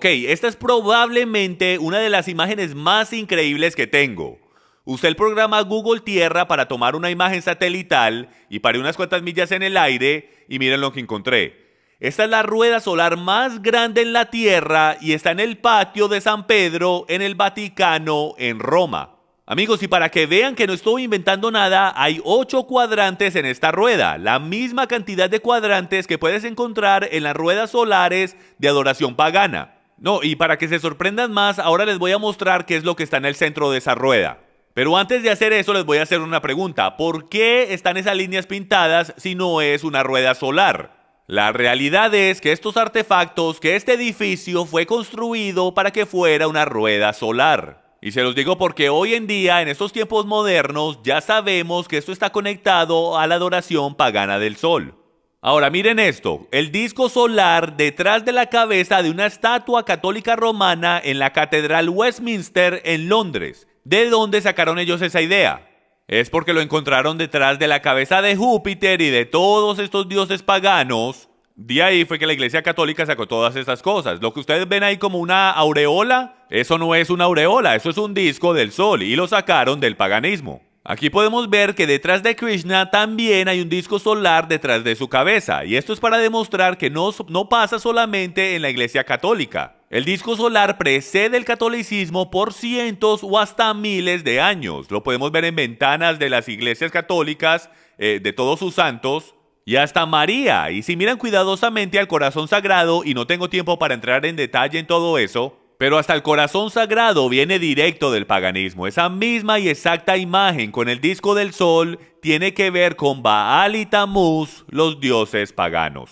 Esta es probablemente una de las imágenes más increíbles que tengo. Usé el programa Google Tierra para tomar una imagen satelital y paré unas cuantas millas en el aire y miren lo que encontré. Esta es la rueda solar más grande en la Tierra y está en el patio de San Pedro en el Vaticano en Roma. Amigos, y para que vean que no estoy inventando nada, hay 8 cuadrantes en esta rueda, la misma cantidad de cuadrantes que puedes encontrar en las ruedas solares de adoración pagana. No, y para que se sorprendan más, ahora les voy a mostrar qué es lo que está en el centro de esa rueda. Pero antes de hacer eso les voy a hacer una pregunta. ¿Por qué están esas líneas pintadas si no es una rueda solar? La realidad es que estos artefactos, que este edificio fue construido para que fuera una rueda solar. Y se los digo porque hoy en día, en estos tiempos modernos, ya sabemos que esto está conectado a la adoración pagana del sol. Ahora miren esto, el disco solar detrás de la cabeza de una estatua católica romana en la Catedral Westminster en Londres. ¿De dónde sacaron ellos esa idea? Es porque lo encontraron detrás de la cabeza de Júpiter y de todos estos dioses paganos. De ahí fue que la Iglesia Católica sacó todas estas cosas. Lo que ustedes ven ahí como una aureola, eso no es una aureola, eso es un disco del sol y lo sacaron del paganismo. Aquí podemos ver que detrás de Krishna también hay un disco solar detrás de su cabeza, y esto es para demostrar que no pasa solamente en la Iglesia Católica. El disco solar precede el catolicismo por cientos o hasta miles de años. Lo podemos ver en ventanas de las iglesias católicas, de todos sus santos, y hasta María. Y si miran cuidadosamente al corazón sagrado, y no tengo tiempo para entrar en detalle en todo eso, pero hasta el corazón sagrado viene directo del paganismo. Esa misma y exacta imagen con el disco del sol tiene que ver con Baal y Tamuz, los dioses paganos.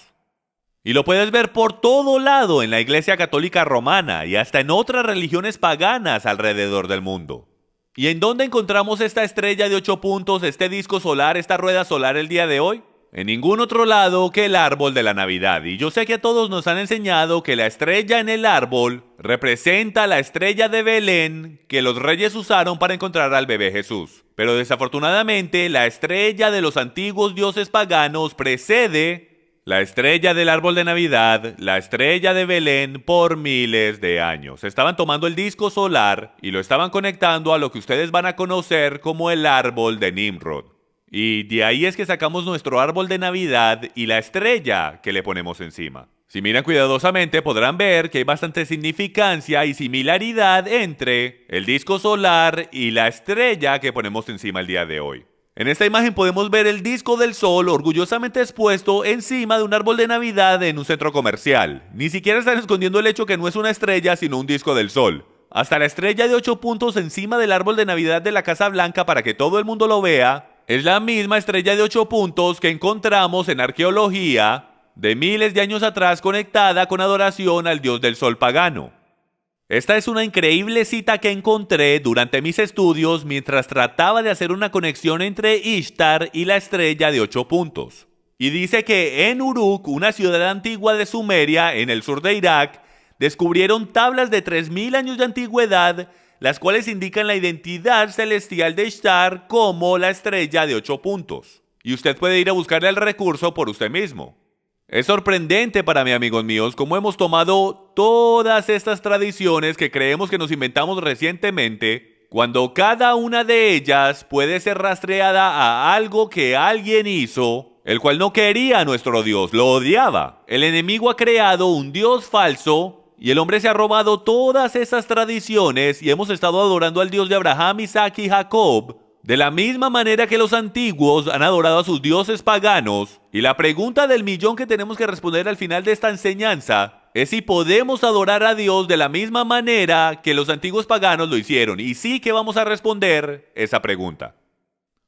Y lo puedes ver por todo lado en la Iglesia Católica Romana y hasta en otras religiones paganas alrededor del mundo. ¿Y en dónde encontramos esta estrella de 8 puntos, este disco solar, esta rueda solar el día de hoy? En ningún otro lado que el árbol de la Navidad. Y yo sé que a todos nos han enseñado que la estrella en el árbol representa la estrella de Belén que los reyes usaron para encontrar al bebé Jesús. Pero desafortunadamente la estrella de los antiguos dioses paganos precede la estrella del árbol de Navidad, la estrella de Belén, por miles de años. Estaban tomando el disco solar y lo estaban conectando a lo que ustedes van a conocer como el árbol de Nimrod. Y de ahí es que sacamos nuestro árbol de Navidad y la estrella que le ponemos encima. Si miran cuidadosamente podrán ver que hay bastante significancia y similaridad entre el disco solar y la estrella que ponemos encima el día de hoy. En esta imagen podemos ver el disco del sol orgullosamente expuesto encima de un árbol de Navidad en un centro comercial. Ni siquiera están escondiendo el hecho que no es una estrella sino un disco del sol. Hasta la estrella de 8 puntos encima del árbol de Navidad de la Casa Blanca para que todo el mundo lo vea es la misma estrella de 8 puntos que encontramos en arqueología de miles de años atrás conectada con adoración al dios del sol pagano. Esta es una increíble cita que encontré durante mis estudios mientras trataba de hacer una conexión entre Ishtar y la estrella de 8 puntos. Y dice que en Uruk, una ciudad antigua de Sumeria, en el sur de Irak, descubrieron tablas de 3000 años de antigüedad, las cuales indican la identidad celestial de Ishtar como la estrella de 8 puntos. Y usted puede ir a buscarle el recurso por usted mismo. Es sorprendente para mí, amigos míos, cómo hemos tomado todas estas tradiciones que creemos que nos inventamos recientemente, cuando cada una de ellas puede ser rastreada a algo que alguien hizo, el cual no quería a nuestro Dios, lo odiaba. El enemigo ha creado un Dios falso y el hombre se ha robado todas esas tradiciones y hemos estado adorando al Dios de Abraham, Isaac y Jacob, de la misma manera que los antiguos han adorado a sus dioses paganos. Y la pregunta del millón que tenemos que responder al final de esta enseñanza es si podemos adorar a Dios de la misma manera que los antiguos paganos lo hicieron. Y sí que vamos a responder esa pregunta.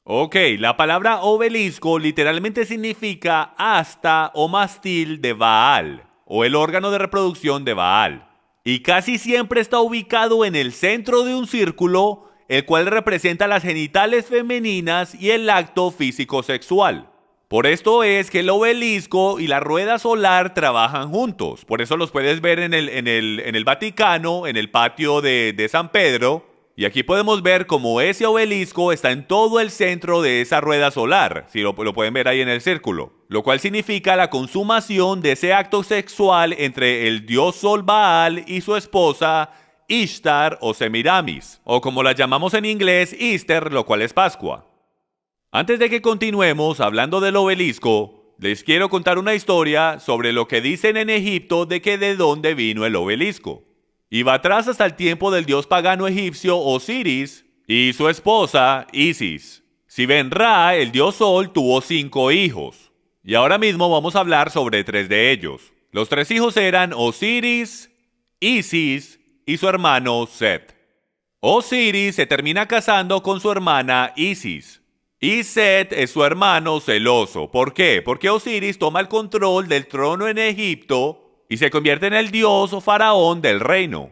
Ok, la palabra obelisco literalmente significa asta o mástil de Baal, o el órgano de reproducción de Baal. Y casi siempre está ubicado en el centro de un círculo, el cual representa las genitales femeninas y el acto físico sexual. Por esto es que el obelisco y la rueda solar trabajan juntos. Por eso los puedes ver en el Vaticano, en el patio de San Pedro. Y aquí podemos ver cómo ese obelisco está en todo el centro de esa rueda solar, si lo pueden ver ahí en el círculo, lo cual significa la consumación de ese acto sexual entre el dios Sol Baal y su esposa Ishtar o Semiramis, o como la llamamos en inglés, Easter, lo cual es Pascua. Antes de que continuemos hablando del obelisco, les quiero contar una historia sobre lo que dicen en Egipto de dónde vino el obelisco. Y va atrás hasta el tiempo del dios pagano egipcio Osiris y su esposa Isis. Si ven Ra, el dios Sol, tuvo 5 hijos. Y ahora mismo vamos a hablar sobre 3 de ellos. Los 3 hijos eran Osiris, Isis y su hermano Set. Osiris se termina casando con su hermana Isis. Y Set es su hermano celoso. ¿Por qué? Porque Osiris toma el control del trono en Egipto y se convierte en el dios o faraón del reino.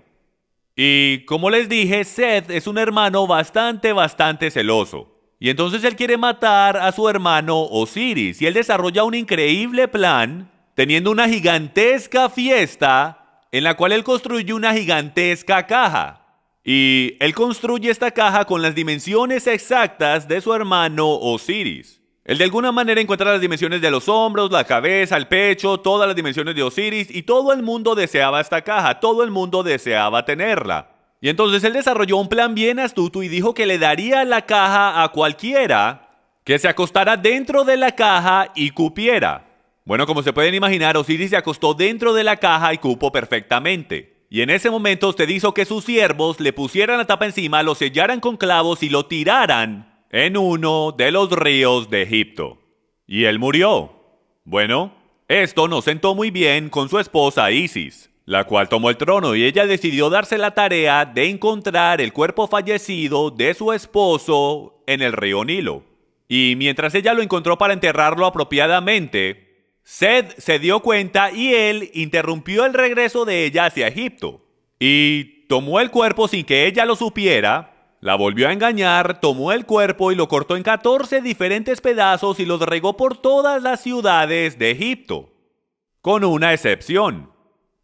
Y como les dije, Set es un hermano bastante celoso. Y entonces él quiere matar a su hermano Osiris. Y él desarrolla un increíble plan, teniendo una gigantesca fiesta, en la cual él construye una gigantesca caja. Y él construye esta caja con las dimensiones exactas de su hermano Osiris. Él de alguna manera encuentra las dimensiones de los hombros, la cabeza, el pecho, todas las dimensiones de Osiris, y todo el mundo deseaba esta caja, todo el mundo deseaba tenerla. Y entonces él desarrolló un plan bien astuto y dijo que le daría la caja a cualquiera que se acostara dentro de la caja y cupiera. Bueno, como se pueden imaginar, Osiris se acostó dentro de la caja y cupo perfectamente. Y en ese momento usted hizo que sus siervos le pusieran la tapa encima, lo sellaran con clavos y lo tiraran en uno de los ríos de Egipto. Y él murió. Bueno, esto no sentó muy bien con su esposa Isis, la cual tomó el trono y ella decidió darse la tarea de encontrar el cuerpo fallecido de su esposo en el río Nilo. Y mientras ella lo encontró para enterrarlo apropiadamente, Set se dio cuenta y él interrumpió el regreso de ella hacia Egipto. Y tomó el cuerpo sin que ella lo supiera, la volvió a engañar, tomó el cuerpo y lo cortó en 14 diferentes pedazos y los regó por todas las ciudades de Egipto. Con una excepción.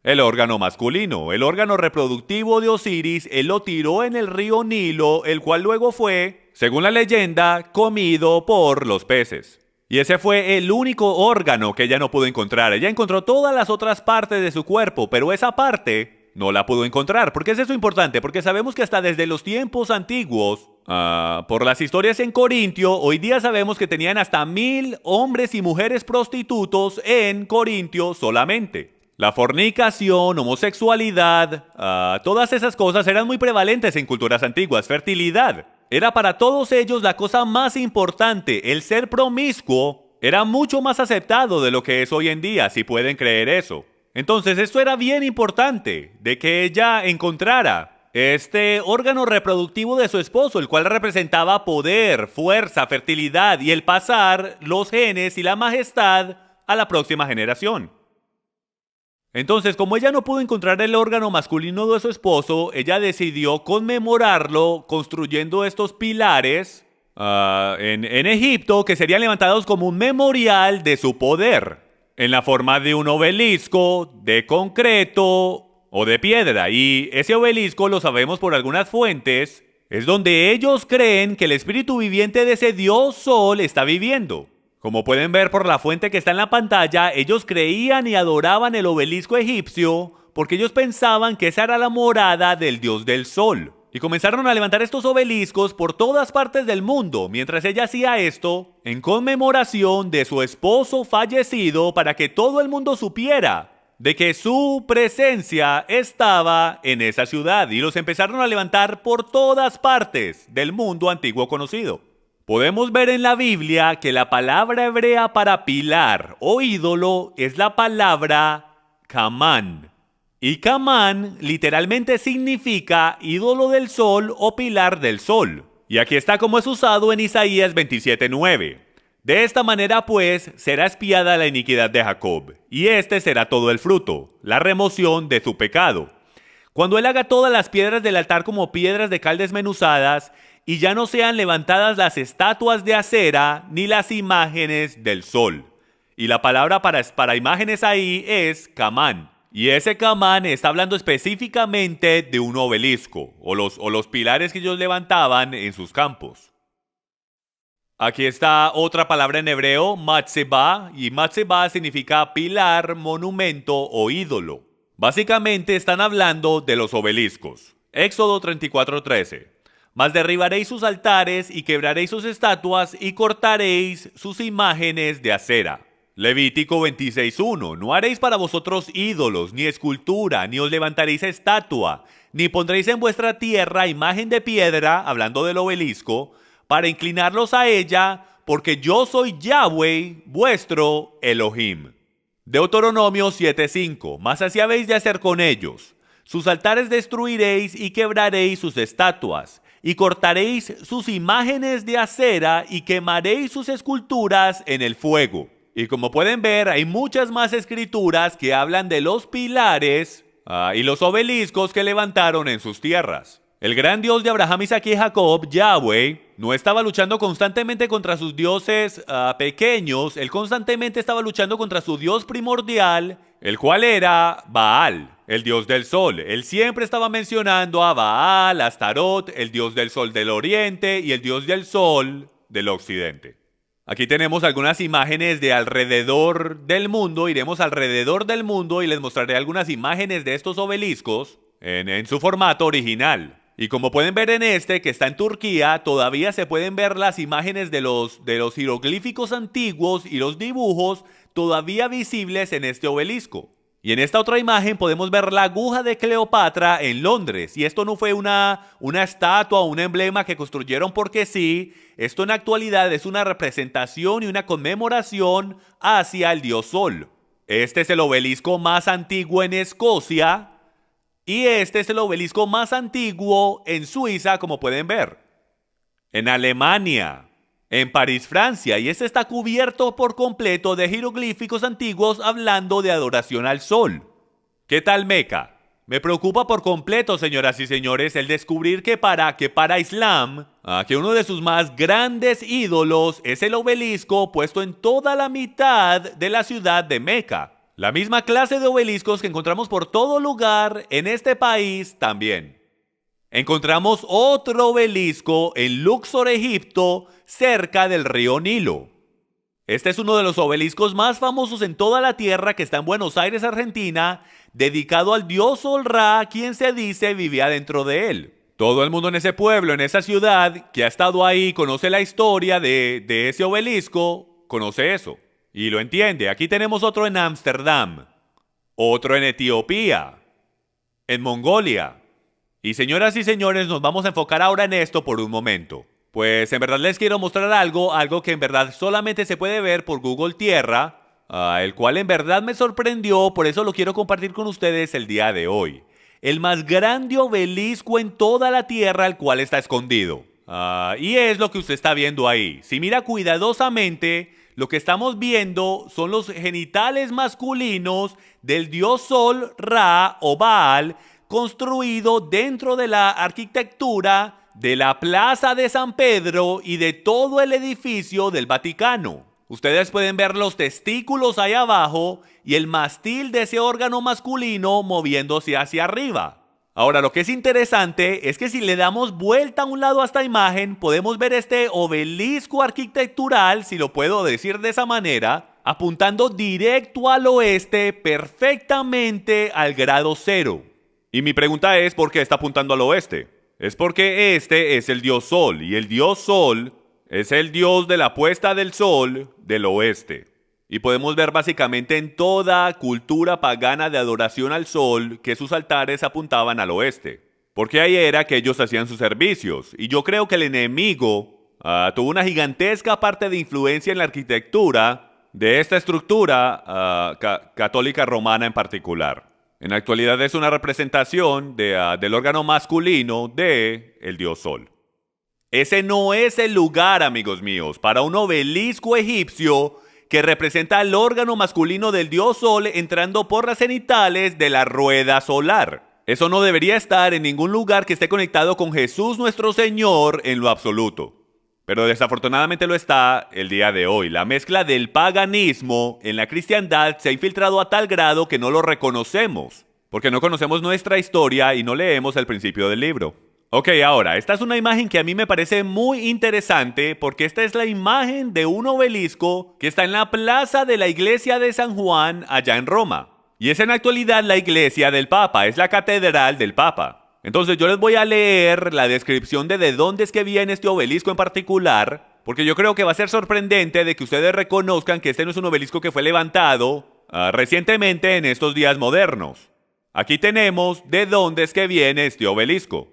El órgano masculino, el órgano reproductivo de Osiris, él lo tiró en el río Nilo, el cual luego fue, según la leyenda, comido por los peces. Y ese fue el único órgano que ella no pudo encontrar. Ella encontró todas las otras partes de su cuerpo, pero esa parte no la pudo encontrar. ¿Por qué es eso importante? Porque sabemos que hasta desde los tiempos antiguos, por las historias en Corintio, hoy día sabemos que tenían hasta 1000 hombres y mujeres prostitutos en Corintio solamente. La fornicación, homosexualidad, todas esas cosas eran muy prevalentes en culturas antiguas. Fertilidad era para todos ellos la cosa más importante. El ser promiscuo era mucho más aceptado de lo que es hoy en día, si pueden creer eso. Entonces esto era bien importante, de que ella encontrara este órgano reproductivo de su esposo, el cual representaba poder, fuerza, fertilidad y el pasar los genes y la majestad a la próxima generación. Entonces, como ella no pudo encontrar el órgano masculino de su esposo, ella decidió conmemorarlo construyendo estos pilares en Egipto, que serían levantados como un memorial de su poder, en la forma de un obelisco de concreto o de piedra. Y ese obelisco, lo sabemos por algunas fuentes, es donde ellos creen que el espíritu viviente de ese dios Sol está viviendo. Como pueden ver por la fuente que está en la pantalla, ellos creían y adoraban el obelisco egipcio porque ellos pensaban que esa era la morada del dios del Sol. Y comenzaron a levantar estos obeliscos por todas partes del mundo, mientras ella hacía esto en conmemoración de su esposo fallecido, para que todo el mundo supiera de que su presencia estaba en esa ciudad, y los empezaron a levantar por todas partes del mundo antiguo conocido. Podemos ver en la Biblia que la palabra hebrea para pilar o ídolo es la palabra Kamán. Y Kamán literalmente significa ídolo del sol o pilar del sol. Y aquí está como es usado en Isaías 27:9. De esta manera pues será expiada la iniquidad de Jacob, y este será todo el fruto, la remoción de su pecado. Cuando él haga todas las piedras del altar como piedras de cal desmenuzadas, y ya no sean levantadas las estatuas de acera ni las imágenes del sol. Y la palabra para imágenes ahí es Kamán. Y ese Kamán está hablando específicamente de un obelisco, o los pilares que ellos levantaban en sus campos. Aquí está otra palabra en hebreo, matzebah, y matzebah significa pilar, monumento o ídolo. Básicamente están hablando de los obeliscos. Éxodo 34:13. Mas derribaréis sus altares y quebraréis sus estatuas y cortaréis sus imágenes de acera. Levítico 26:1. No haréis para vosotros ídolos, ni escultura, ni os levantaréis estatua, ni pondréis en vuestra tierra imagen de piedra, hablando del obelisco, para inclinarlos a ella, porque yo soy Yahweh, vuestro Elohim. Deuteronomio 7:5. Mas así habéis de hacer con ellos. Sus altares destruiréis y quebraréis sus estatuas, y cortaréis sus imágenes de acera y quemaréis sus esculturas en el fuego. Y como pueden ver, hay muchas más escrituras que hablan de los pilares y los obeliscos que levantaron en sus tierras. El gran Dios de Abraham, Isaac y Jacob, Yahweh, no estaba luchando constantemente contra sus dioses pequeños. Él constantemente estaba luchando contra su Dios primordial, el cual era Baal, el dios del sol. Él siempre estaba mencionando a Baal, a Astarot, el dios del sol del oriente y el dios del sol del occidente. Aquí tenemos algunas imágenes de alrededor del mundo. Iremos alrededor del mundo y les mostraré algunas imágenes de estos obeliscos en su formato original. Y como pueden ver en este, que está en Turquía, todavía se pueden ver las imágenes de los jeroglíficos antiguos y los dibujos todavía visibles en este obelisco. Y en esta otra imagen podemos ver la aguja de Cleopatra en Londres. Y esto no fue una estatua o un emblema que construyeron porque sí. Esto en la actualidad es una representación y una conmemoración hacia el dios Sol. Este es el obelisco más antiguo en Escocia. Y este es el obelisco más antiguo en Suiza, como pueden ver. En Alemania, en París, Francia, y este está cubierto por completo de jeroglíficos antiguos hablando de adoración al sol. ¿Qué tal Meca? Me preocupa por completo, señoras y señores, el descubrir que para Islam, que uno de sus más grandes ídolos es el obelisco puesto en toda la mitad de la ciudad de Meca. La misma clase de obeliscos que encontramos por todo lugar en este país también. Encontramos otro obelisco en Luxor, Egipto, cerca del río Nilo. Este es uno de los obeliscos más famosos en toda la tierra, que está en Buenos Aires, Argentina, dedicado al dios Sol Ra, quien se dice vivía dentro de él. Todo el mundo en ese pueblo, en esa ciudad, que ha estado ahí, conoce la historia de ese obelisco, conoce eso. Y lo entiende. Aquí tenemos otro en Ámsterdam, otro en Etiopía, en Mongolia. Y señoras y señores, nos vamos a enfocar ahora en esto por un momento. Pues en verdad les quiero mostrar algo que en verdad solamente se puede ver por Google Tierra, el cual en verdad me sorprendió, por eso lo quiero compartir con ustedes el día de hoy. El más grande obelisco en toda la Tierra, el cual está escondido. Y es lo que usted está viendo ahí. Si mira cuidadosamente, lo que estamos viendo son los genitales masculinos del dios Sol, Ra o Baal, construido dentro de la arquitectura de la Plaza de San Pedro y de todo el edificio del Vaticano. Ustedes pueden ver los testículos ahí abajo y el mástil de ese órgano masculino moviéndose hacia arriba. Ahora, lo que es interesante es que si le damos vuelta a un lado a esta imagen, podemos ver este obelisco arquitectural, si lo puedo decir de esa manera, apuntando directo al oeste, perfectamente al grado cero. Y mi pregunta es, ¿por qué está apuntando al oeste? Es porque este es el dios Sol, y el dios Sol es el dios de la puesta del sol del oeste. Y podemos ver básicamente en toda cultura pagana de adoración al sol que sus altares apuntaban al oeste. Porque ahí era que ellos hacían sus servicios. Y yo creo que el enemigo tuvo una gigantesca parte de influencia en la arquitectura de esta estructura católica romana en particular. En la actualidad es una representación del órgano masculino del dios Sol. Ese no es el lugar, amigos míos, para un obelisco egipcio que representa el órgano masculino del dios Sol entrando por las cenitales de la rueda solar. Eso no debería estar en ningún lugar que esté conectado con Jesús nuestro Señor en lo absoluto. Pero desafortunadamente lo está el día de hoy. La mezcla del paganismo en la cristiandad se ha infiltrado a tal grado que no lo reconocemos, porque no conocemos nuestra historia y no leemos el principio del libro. Ok, ahora, esta es una imagen que a mí me parece muy interesante porque esta es la imagen de un obelisco que está en la plaza de la iglesia de San Juan allá en Roma. Y es en la actualidad la iglesia del Papa, es la catedral del Papa. Entonces yo les voy a leer la descripción de dónde es que viene este obelisco en particular, porque yo creo que va a ser sorprendente de que ustedes reconozcan que este no es un obelisco que fue levantado recientemente en estos días modernos. Aquí tenemos de dónde es que viene este obelisco.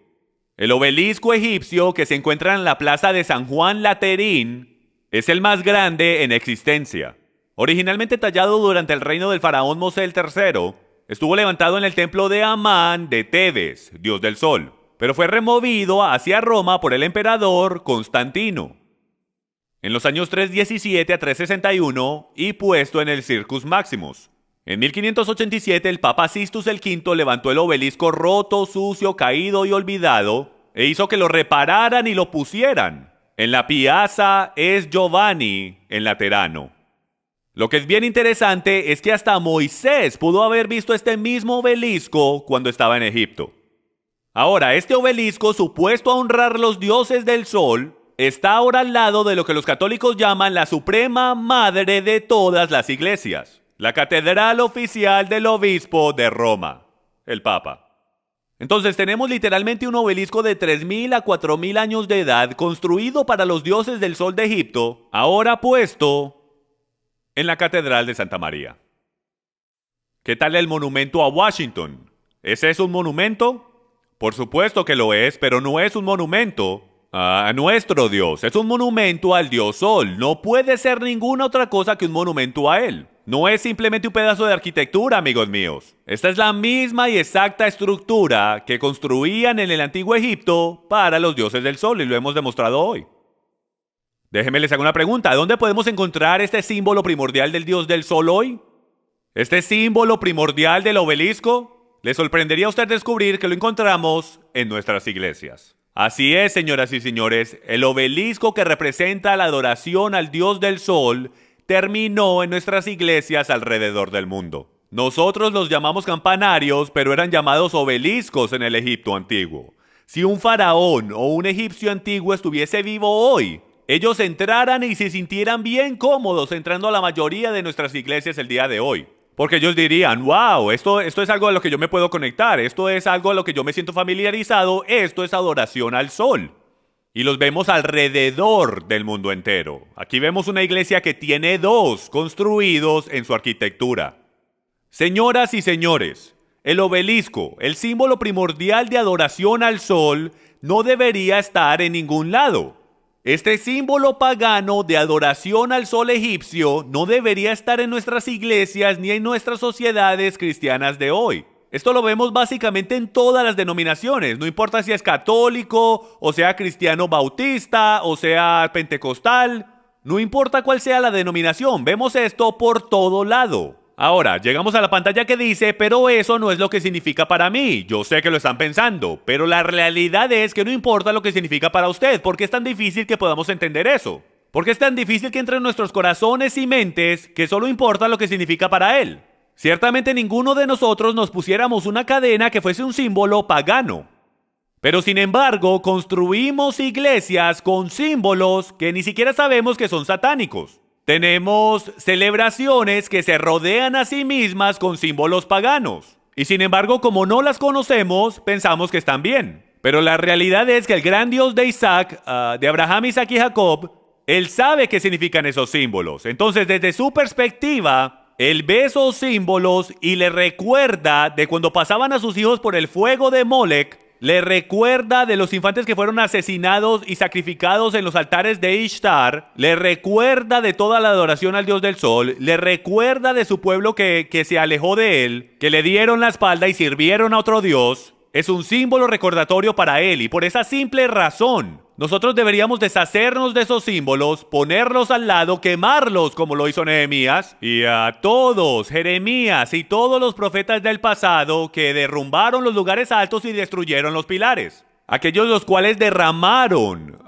El obelisco egipcio que se encuentra en la plaza de San Juan Laterín es el más grande en existencia. Originalmente tallado durante el reino del faraón Mosel III, estuvo levantado en el templo de Amán de Tebes, dios del sol, pero fue removido hacia Roma por el emperador Constantino en los años 317 a 361 y puesto en el Circus Maximus. En 1587 el Papa Sixtus V levantó el obelisco roto, sucio, caído y olvidado e hizo que lo repararan y lo pusieran en la Piazza S. Giovanni en Laterano. Lo que es bien interesante es que hasta Moisés pudo haber visto este mismo obelisco cuando estaba en Egipto. Ahora, este obelisco supuesto a honrar los dioses del sol está ahora al lado de lo que los católicos llaman la suprema madre de todas las iglesias. La catedral oficial del obispo de Roma, el Papa. Entonces tenemos literalmente un obelisco de 3.000 a 4.000 años de edad construido para los dioses del sol de Egipto, ahora puesto en la catedral de Santa María. ¿Qué tal el monumento a Washington? ¿Ese es un monumento? Por supuesto que lo es, pero no es un monumento a nuestro Dios. Es un monumento al Dios Sol. No puede ser ninguna otra cosa que un monumento a él. No es simplemente un pedazo de arquitectura, amigos míos. Esta es la misma y exacta estructura que construían en el antiguo Egipto para los dioses del sol y lo hemos demostrado hoy. Déjenme les hago una pregunta. ¿Dónde podemos encontrar este símbolo primordial del dios del sol hoy? ¿Este símbolo primordial del obelisco? Le sorprendería a usted descubrir que lo encontramos en nuestras iglesias. Así es, señoras y señores, el obelisco que representa la adoración al dios del sol terminó en nuestras iglesias alrededor del mundo. Nosotros los llamamos campanarios, pero eran llamados obeliscos en el Egipto antiguo. Si un faraón o un egipcio antiguo estuviese vivo hoy, ellos entraran y se sintieran bien cómodos entrando a la mayoría de nuestras iglesias el día de hoy. Porque ellos dirían, wow, esto es algo a lo que yo me puedo conectar, esto es algo a lo que yo me siento familiarizado, esto es adoración al sol. Y los vemos alrededor del mundo entero. Aquí vemos una iglesia que tiene dos construidos en su arquitectura. Señoras y señores, el obelisco, el símbolo primordial de adoración al sol, no debería estar en ningún lado. Este símbolo pagano de adoración al sol egipcio no debería estar en nuestras iglesias ni en nuestras sociedades cristianas de hoy. Esto lo vemos básicamente en todas las denominaciones, no importa si es católico, o sea cristiano bautista, o sea pentecostal, no importa cuál sea la denominación, vemos esto por todo lado. Ahora, llegamos a la pantalla que dice, pero eso no es lo que significa para mí. Yo sé que lo están pensando, pero la realidad es que no importa lo que significa para usted. ¿Por qué es tan difícil que podamos entender eso? ¿Por qué es tan difícil que entre en nuestros corazones y mentes que solo importa lo que significa para él? Ciertamente ninguno de nosotros nos pusiéramos una cadena que fuese un símbolo pagano. Pero sin embargo, construimos iglesias con símbolos que ni siquiera sabemos que son satánicos. Tenemos celebraciones que se rodean a sí mismas con símbolos paganos. Y sin embargo, como no las conocemos, pensamos que están bien. Pero la realidad es que el gran Dios de Isaac, de Abraham, Isaac y Jacob, él sabe qué significan esos símbolos. Entonces, desde su perspectiva, él ve esos símbolos y le recuerda de cuando pasaban a sus hijos por el fuego de Molec. Le recuerda de los infantes que fueron asesinados y sacrificados en los altares de Ishtar. Le recuerda de toda la adoración al Dios del Sol. Le recuerda de su pueblo que se alejó de él, que le dieron la espalda y sirvieron a otro Dios. Es un símbolo recordatorio para él y por esa simple razón nosotros deberíamos deshacernos de esos símbolos, ponerlos al lado, quemarlos como lo hizo Nehemías, y a todos, Jeremías y todos los profetas del pasado que derrumbaron los lugares altos y destruyeron los pilares. Aquellos los cuales derramaron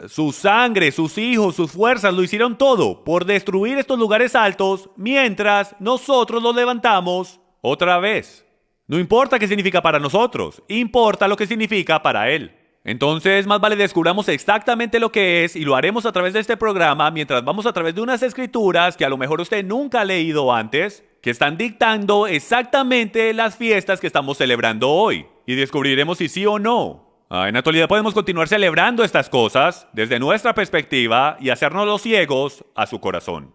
su sangre, sus hijos, sus fuerzas, lo hicieron todo por destruir estos lugares altos mientras nosotros los levantamos otra vez. No importa qué significa para nosotros, importa lo que significa para él. Entonces, más vale descubramos exactamente lo que es y lo haremos a través de este programa mientras vamos a través de unas escrituras que a lo mejor usted nunca ha leído antes, que están dictando exactamente las fiestas que estamos celebrando hoy y descubriremos si sí o no. En la actualidad podemos continuar celebrando estas cosas desde nuestra perspectiva y hacernos los ciegos a su corazón.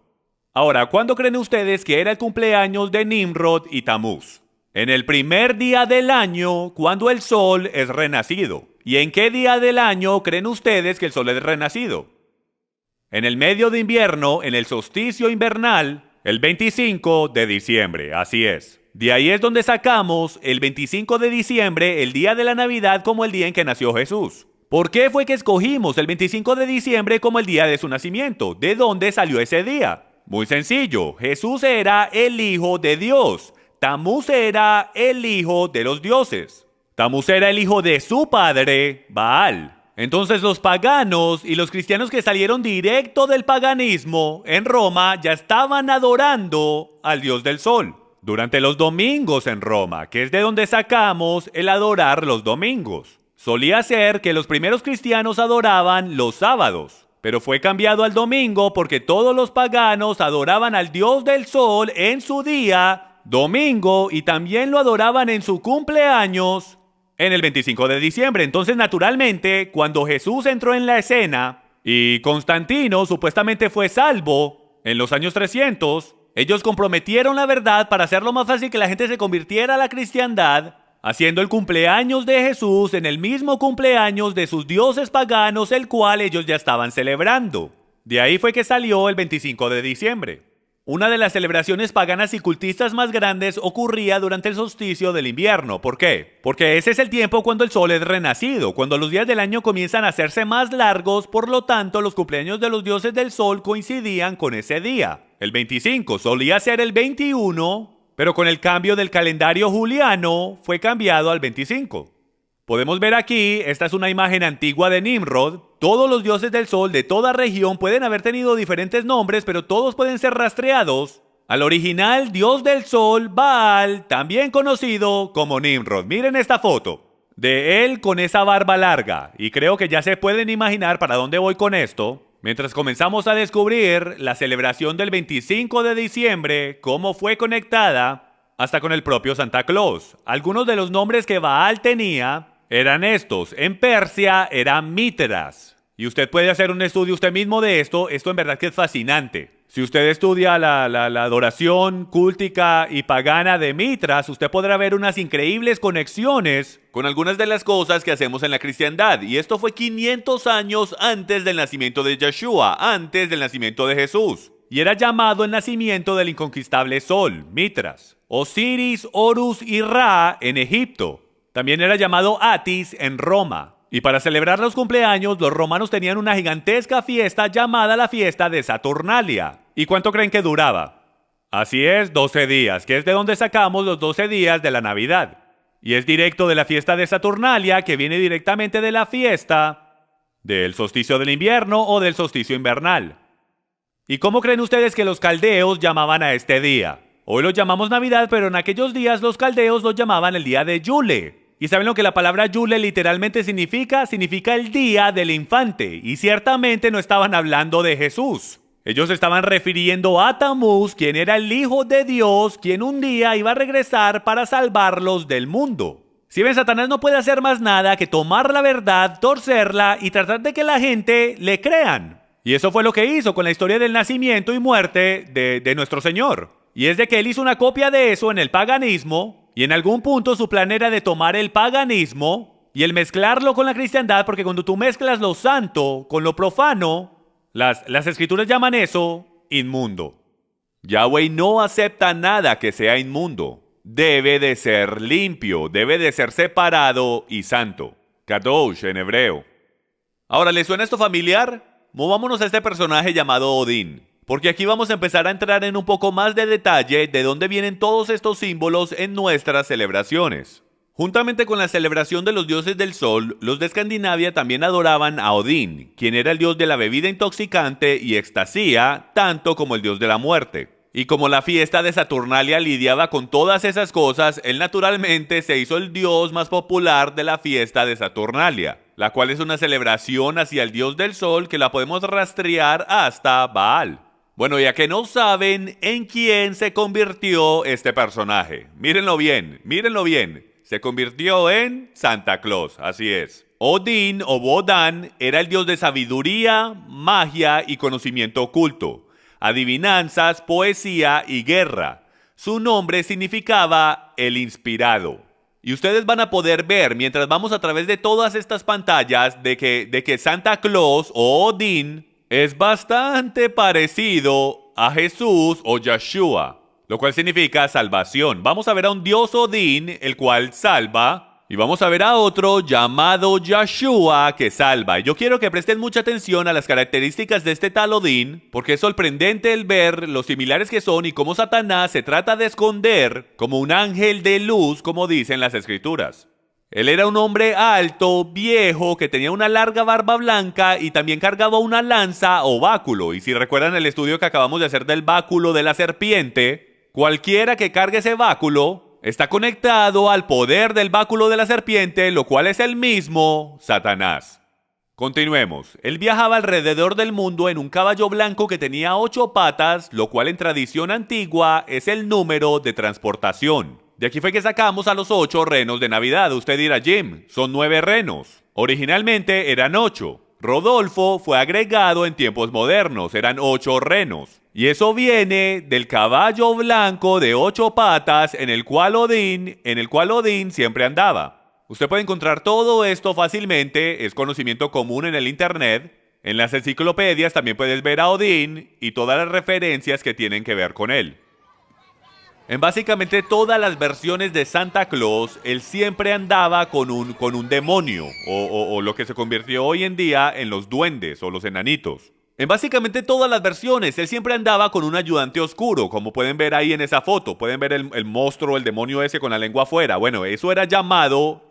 Ahora, ¿cuándo creen ustedes que era el cumpleaños de Nimrod y Tamuz? En el primer día del año, cuando el sol es renacido. ¿Y en qué día del año creen ustedes que el sol es renacido? En el medio de invierno, en el solsticio invernal, el 25 de diciembre, así es. De ahí es donde sacamos el 25 de diciembre, el día de la Navidad, como el día en que nació Jesús. ¿Por qué fue que escogimos el 25 de diciembre como el día de su nacimiento? ¿De dónde salió ese día? Muy sencillo, Jesús era el Hijo de Dios. Tamuz era el hijo de los dioses. Tamuz era el hijo de su padre, Baal. Entonces los paganos y los cristianos que salieron directo del paganismo en Roma ya estaban adorando al Dios del Sol. Durante los domingos en Roma, que es de donde sacamos el adorar los domingos. Solía ser que los primeros cristianos adoraban los sábados, pero fue cambiado al domingo porque todos los paganos adoraban al Dios del Sol en su día domingo y también lo adoraban en su cumpleaños en el 25 de diciembre. Entonces, naturalmente, cuando Jesús entró en la escena y Constantino supuestamente fue salvo en los años 300, ellos comprometieron la verdad para hacerlo más fácil que la gente se convirtiera a la cristiandad, haciendo el cumpleaños de Jesús en el mismo cumpleaños de sus dioses paganos, el cual ellos ya estaban celebrando. De ahí fue que salió el 25 de diciembre. Una de las celebraciones paganas y cultistas más grandes ocurría durante el solsticio del invierno. ¿Por qué? Porque ese es el tiempo cuando el sol es renacido, cuando los días del año comienzan a hacerse más largos, por lo tanto los cumpleaños de los dioses del sol coincidían con ese día. El 25 solía ser el 21, pero con el cambio del calendario juliano fue cambiado al 25. Podemos ver aquí, esta es una imagen antigua de Nimrod. Todos los dioses del sol de toda región pueden haber tenido diferentes nombres, pero todos pueden ser rastreados al original dios del sol, Baal, también conocido como Nimrod. Miren esta foto de él con esa barba larga, y creo que ya se pueden imaginar para dónde voy con esto. Mientras comenzamos a descubrir la celebración del 25 de diciembre, cómo fue conectada hasta con el propio Santa Claus. Algunos de los nombres que Baal tenía eran estos. En Persia era Mitras. Y usted puede hacer un estudio usted mismo de esto. Esto en verdad que es fascinante. Si usted estudia la adoración cúltica y pagana de Mitras, usted podrá ver unas increíbles conexiones con algunas de las cosas que hacemos en la cristiandad. Y esto fue 500 años antes del nacimiento de Yeshua, antes del nacimiento de Jesús. Y era llamado el nacimiento del inconquistable sol, Mitras. Osiris, Horus y Ra en Egipto. También era llamado Atis en Roma. Y para celebrar los cumpleaños, los romanos tenían una gigantesca fiesta llamada la fiesta de Saturnalia. ¿Y cuánto creen que duraba? Así es, 12 días, que es de donde sacamos los 12 días de la Navidad. Y es directo de la fiesta de Saturnalia, que viene directamente de la fiesta del solsticio del invierno o del solsticio invernal. ¿Y cómo creen ustedes que los caldeos llamaban a este día? Hoy lo llamamos Navidad, pero en aquellos días los caldeos lo llamaban el día de Yule. ¿Y saben lo que la palabra Yule literalmente significa? Significa el día del infante. Y ciertamente no estaban hablando de Jesús. Ellos estaban refiriendo a Tamuz, quien era el Hijo de Dios, quien un día iba a regresar para salvarlos del mundo. Si ven, Satanás no puede hacer más nada que tomar la verdad, torcerla y tratar de que la gente le crean. Y eso fue lo que hizo con la historia del nacimiento y muerte de nuestro Señor. Y es de que él hizo una copia de eso en el paganismo, y en algún punto su plan era de tomar el paganismo y el mezclarlo con la cristiandad, porque cuando tú mezclas lo santo con lo profano, las escrituras llaman eso inmundo. Yahweh no acepta nada que sea inmundo. Debe de ser limpio, debe de ser separado y santo. Kadosh en hebreo. Ahora, ¿le suena esto familiar? Movámonos a este personaje llamado Odín, porque aquí vamos a empezar a entrar en un poco más de detalle de dónde vienen todos estos símbolos en nuestras celebraciones. Juntamente con la celebración de los dioses del sol, los de Escandinavia también adoraban a Odín, quien era el dios de la bebida intoxicante y extasía, tanto como el dios de la muerte. Y como la fiesta de Saturnalia lidiaba con todas esas cosas, él naturalmente se hizo el dios más popular de la fiesta de Saturnalia, la cual es una celebración hacia el dios del sol que la podemos rastrear hasta Baal. Bueno, ya que no saben en quién se convirtió este personaje, mírenlo bien, mírenlo bien. Se convirtió en Santa Claus, así es. Odín o Wodan era el dios de sabiduría, magia y conocimiento oculto, adivinanzas, poesía y guerra. Su nombre significaba el inspirado. Y ustedes van a poder ver, mientras vamos a través de todas estas pantallas, de que Santa Claus o Odín es bastante parecido a Jesús o Yeshua, lo cual significa salvación. Vamos a ver a un dios Odín, el cual salva, y vamos a ver a otro llamado Yeshua que salva. Y yo quiero que presten mucha atención a las características de este tal Odín, porque es sorprendente el ver lo similares que son y cómo Satanás se trata de esconder como un ángel de luz, como dicen las escrituras. Él era un hombre alto, viejo, que tenía una larga barba blanca y también cargaba una lanza o báculo. Y si recuerdan el estudio que acabamos de hacer del báculo de la serpiente, cualquiera que cargue ese báculo está conectado al poder del báculo de la serpiente, lo cual es el mismo Satanás. Continuemos. Él viajaba alrededor del mundo en un caballo blanco que tenía 8 patas, lo cual en tradición antigua es el número de transportación. De aquí fue que sacamos a los 8 renos de Navidad. Usted dirá, Jim, son 9 renos. Originalmente eran 8. Rodolfo fue agregado en tiempos modernos, eran 8 renos. Y eso viene del caballo blanco de 8 patas en el cual Odín siempre andaba. Usted puede encontrar todo esto fácilmente, es conocimiento común en el internet. En las enciclopedias también puedes ver a Odín y todas las referencias que tienen que ver con él. En básicamente todas las versiones de Santa Claus, él siempre andaba con un demonio, o lo que se convirtió hoy en día en los duendes o los enanitos. En básicamente todas las versiones, él siempre andaba con un ayudante oscuro, como pueden ver ahí en esa foto. Pueden ver el monstruo, el demonio ese con la lengua afuera. Bueno, eso era llamado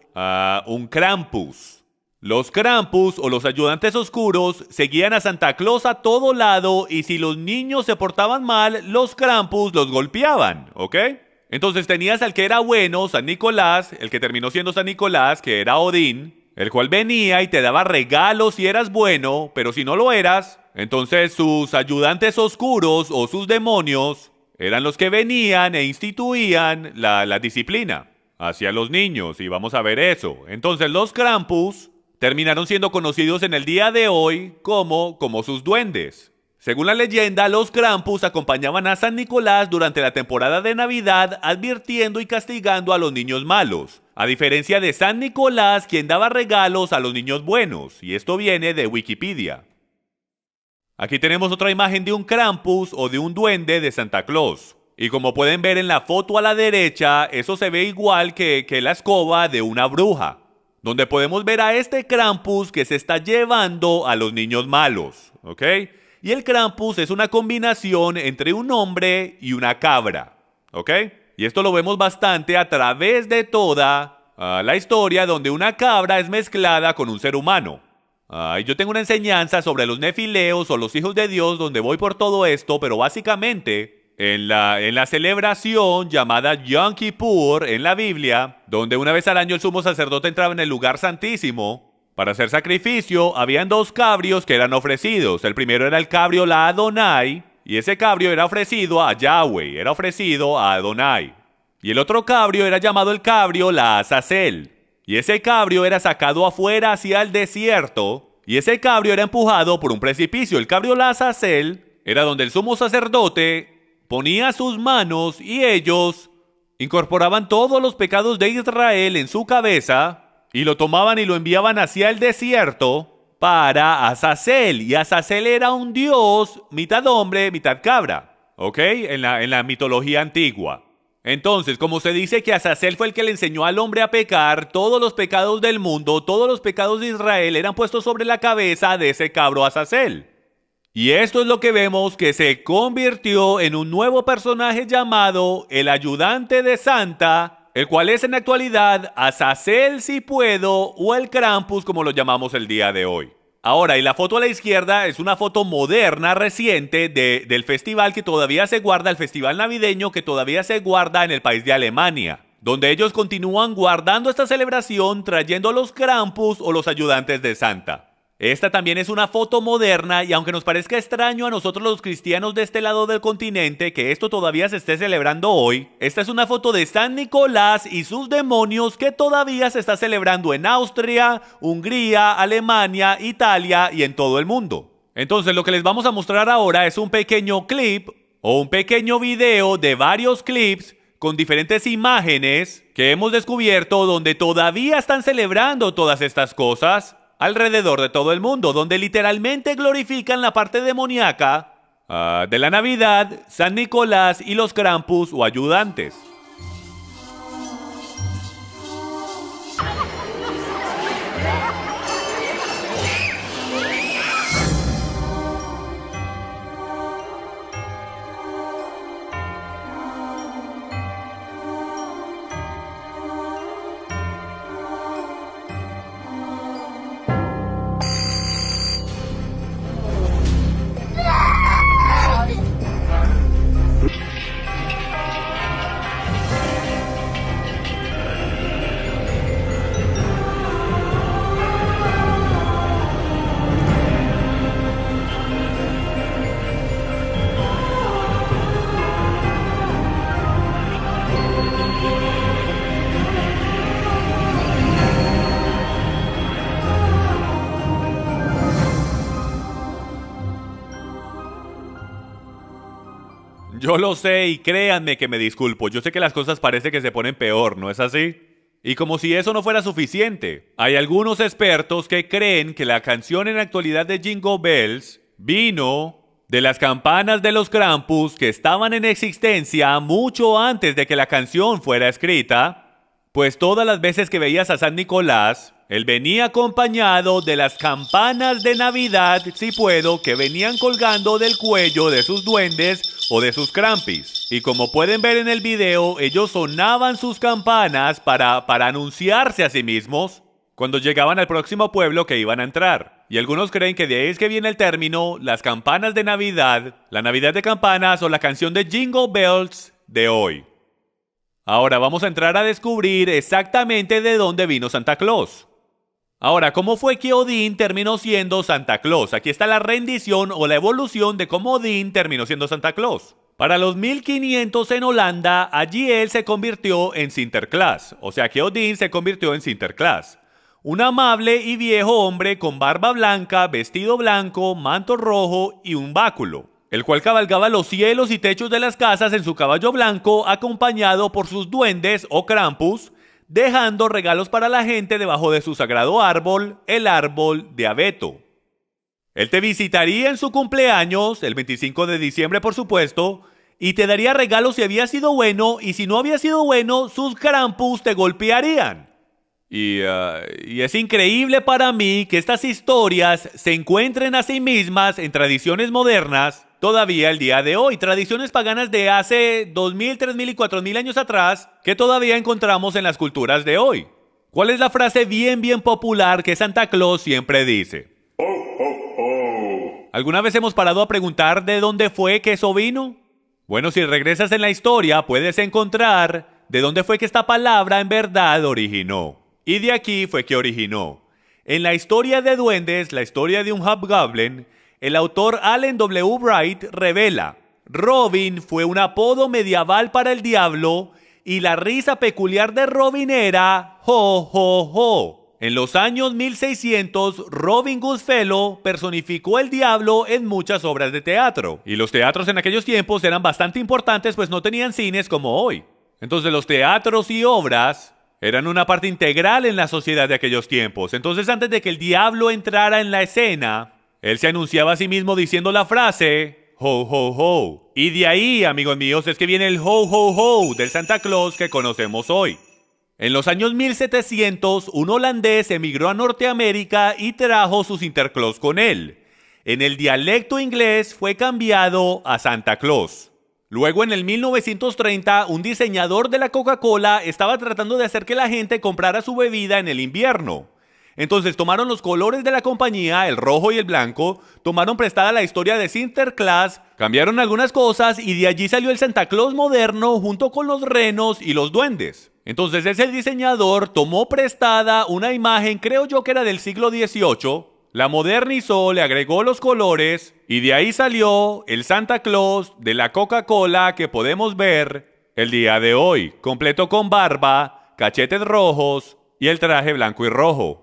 un Krampus. Los Krampus o los ayudantes oscuros seguían a Santa Claus a todo lado y si los niños se portaban mal, los Krampus los golpeaban, ¿ok? Entonces tenías al que era bueno, San Nicolás, el que terminó siendo San Nicolás, que era Odín, el cual venía y te daba regalos si eras bueno, pero si no lo eras, entonces sus ayudantes oscuros o sus demonios eran los que venían e instituían la disciplina hacia los niños, y vamos a ver eso. Entonces los Krampus terminaron siendo conocidos en el día de hoy como sus duendes. Según la leyenda, los Krampus acompañaban a San Nicolás durante la temporada de Navidad, advirtiendo y castigando a los niños malos, a diferencia de San Nicolás, quien daba regalos a los niños buenos, y esto viene de Wikipedia. Aquí tenemos otra imagen de un Krampus o de un duende de Santa Claus. Y como pueden ver en la foto a la derecha, eso se ve igual que la escoba de una bruja, donde podemos ver a este Krampus que se está llevando a los niños malos, ¿ok? y el Krampus es una combinación entre un hombre y una cabra, ¿ok? Y esto lo vemos bastante a través de toda la historia donde una cabra es mezclada con un ser humano. Yo tengo una enseñanza sobre los nefileos o los hijos de Dios donde voy por todo esto, pero básicamente en la celebración llamada Yom Kippur en la Biblia, donde una vez al año el sumo sacerdote entraba en el lugar santísimo para hacer sacrificio, habían 2 cabrios que eran ofrecidos. El primero era el cabrio la Adonai, y ese cabrio era ofrecido a Yahweh, era ofrecido a Adonai. Y el otro cabrio era llamado el cabrio la Azazel. Y ese cabrio era sacado afuera hacia el desierto, y ese cabrio era empujado por un precipicio. El cabrio la Azazel era donde el sumo sacerdote ponía sus manos y ellos incorporaban todos los pecados de Israel en su cabeza y lo tomaban y lo enviaban hacia el desierto para Azazel. Y Azazel era un dios mitad hombre, mitad cabra, ¿ok? En la mitología antigua. Entonces, como se dice que Azazel fue el que le enseñó al hombre a pecar, todos los pecados del mundo, todos los pecados de Israel eran puestos sobre la cabeza de ese cabro Azazel. Y esto es lo que vemos que se convirtió en un nuevo personaje llamado el ayudante de Santa, el cual es en la actualidad Azazel si puedo o el Krampus como lo llamamos el día de hoy. Ahora, y la foto a la izquierda es una foto moderna, reciente, del festival que todavía se guarda, el festival navideño que todavía se guarda en el país de Alemania, donde ellos continúan guardando esta celebración trayendo los Krampus o los ayudantes de Santa. Esta también es una foto moderna y aunque nos parezca extraño a nosotros los cristianos de este lado del continente que esto todavía se esté celebrando hoy, esta es una foto de San Nicolás y sus demonios que todavía se está celebrando en Austria, Hungría, Alemania, Italia y en todo el mundo. Entonces lo que les vamos a mostrar ahora es un pequeño clip o un pequeño video de varios clips con diferentes imágenes que hemos descubierto donde todavía están celebrando todas estas cosas alrededor de todo el mundo, donde literalmente glorifican la parte demoníaca de la Navidad, San Nicolás y los Krampus o ayudantes. Yo lo sé y créanme que me disculpo. Yo sé que las cosas parece que se ponen peor, ¿no es así? Y como si eso no fuera suficiente, hay algunos expertos que creen que la canción en la actualidad de Jingle Bells vino de las campanas de los Krampus que estaban en existencia mucho antes de que la canción fuera escrita, pues todas las veces que veías a San Nicolás, él venía acompañado de las campanas de Navidad, si puedo, que venían colgando del cuello de sus duendes o de sus Krampis. Y como pueden ver en el video, ellos sonaban sus campanas para anunciarse a sí mismos cuando llegaban al próximo pueblo que iban a entrar. Y algunos creen que de ahí es que viene el término, las campanas de Navidad, la Navidad de campanas o la canción de Jingle Bells de hoy. Ahora vamos a entrar a descubrir exactamente de dónde vino Santa Claus. Ahora, ¿cómo fue que Odín terminó siendo Santa Claus? Aquí está la rendición o la evolución de cómo Odín terminó siendo Santa Claus. Para los 1500 en Holanda, allí él se convirtió en Sinterklaas. O sea que Odín se convirtió en Sinterklaas. Un amable y viejo hombre con barba blanca, vestido blanco, manto rojo y un báculo, el cual cabalgaba los cielos y techos de las casas en su caballo blanco, acompañado por sus duendes o Krampus, dejando regalos para la gente debajo de su sagrado árbol, el árbol de abeto. Él te visitaría en su cumpleaños, el 25 de diciembre por supuesto, y te daría regalos si había sido bueno, y si no había sido bueno, sus Krampus te golpearían. Y es increíble para mí que estas historias se encuentren a sí mismas en tradiciones modernas todavía el día de hoy. Tradiciones paganas de hace 2000, 3000 y 4000 años atrás que todavía encontramos en las culturas de hoy. ¿Cuál es la frase bien popular que Santa Claus siempre dice? Ho, ho, ho. ¿Alguna vez hemos parado a preguntar de dónde fue que eso vino? Bueno, si regresas en la historia puedes encontrar de dónde fue que esta palabra en verdad originó. Y de aquí fue que originó. En la historia de duendes, la historia de un hobgoblin, el autor Allen W. Wright revela: Robin fue un apodo medieval para el diablo y la risa peculiar de Robin era ho, ho, ho. En los años 1600, Robin Goodfellow personificó el diablo en muchas obras de teatro. Y los teatros en aquellos tiempos eran bastante importantes, pues no tenían cines como hoy. Entonces los teatros y obras eran una parte integral en la sociedad de aquellos tiempos. Entonces, antes de que el diablo entrara en la escena, él se anunciaba a sí mismo diciendo la frase ho, ho, ho. Y de ahí, amigos míos, es que viene el ho, ho, ho del Santa Claus que conocemos hoy. En los años 1700, un holandés emigró a Norteamérica y trajo sus Sinterklaas con él. En el dialecto inglés fue cambiado a Santa Claus. Luego, en el 1930, un diseñador de la Coca-Cola estaba tratando de hacer que la gente comprara su bebida en el invierno. Entonces tomaron los colores de la compañía, el rojo y el blanco, tomaron prestada la historia de Sinterklaas, cambiaron algunas cosas y de allí salió el Santa Claus moderno junto con los renos y los duendes. Entonces ese diseñador tomó prestada una imagen, creo yo que era del siglo XVIII, la modernizó, le agregó los colores y de ahí salió el Santa Claus de la Coca-Cola que podemos ver el día de hoy, completo con barba, cachetes rojos y el traje blanco y rojo.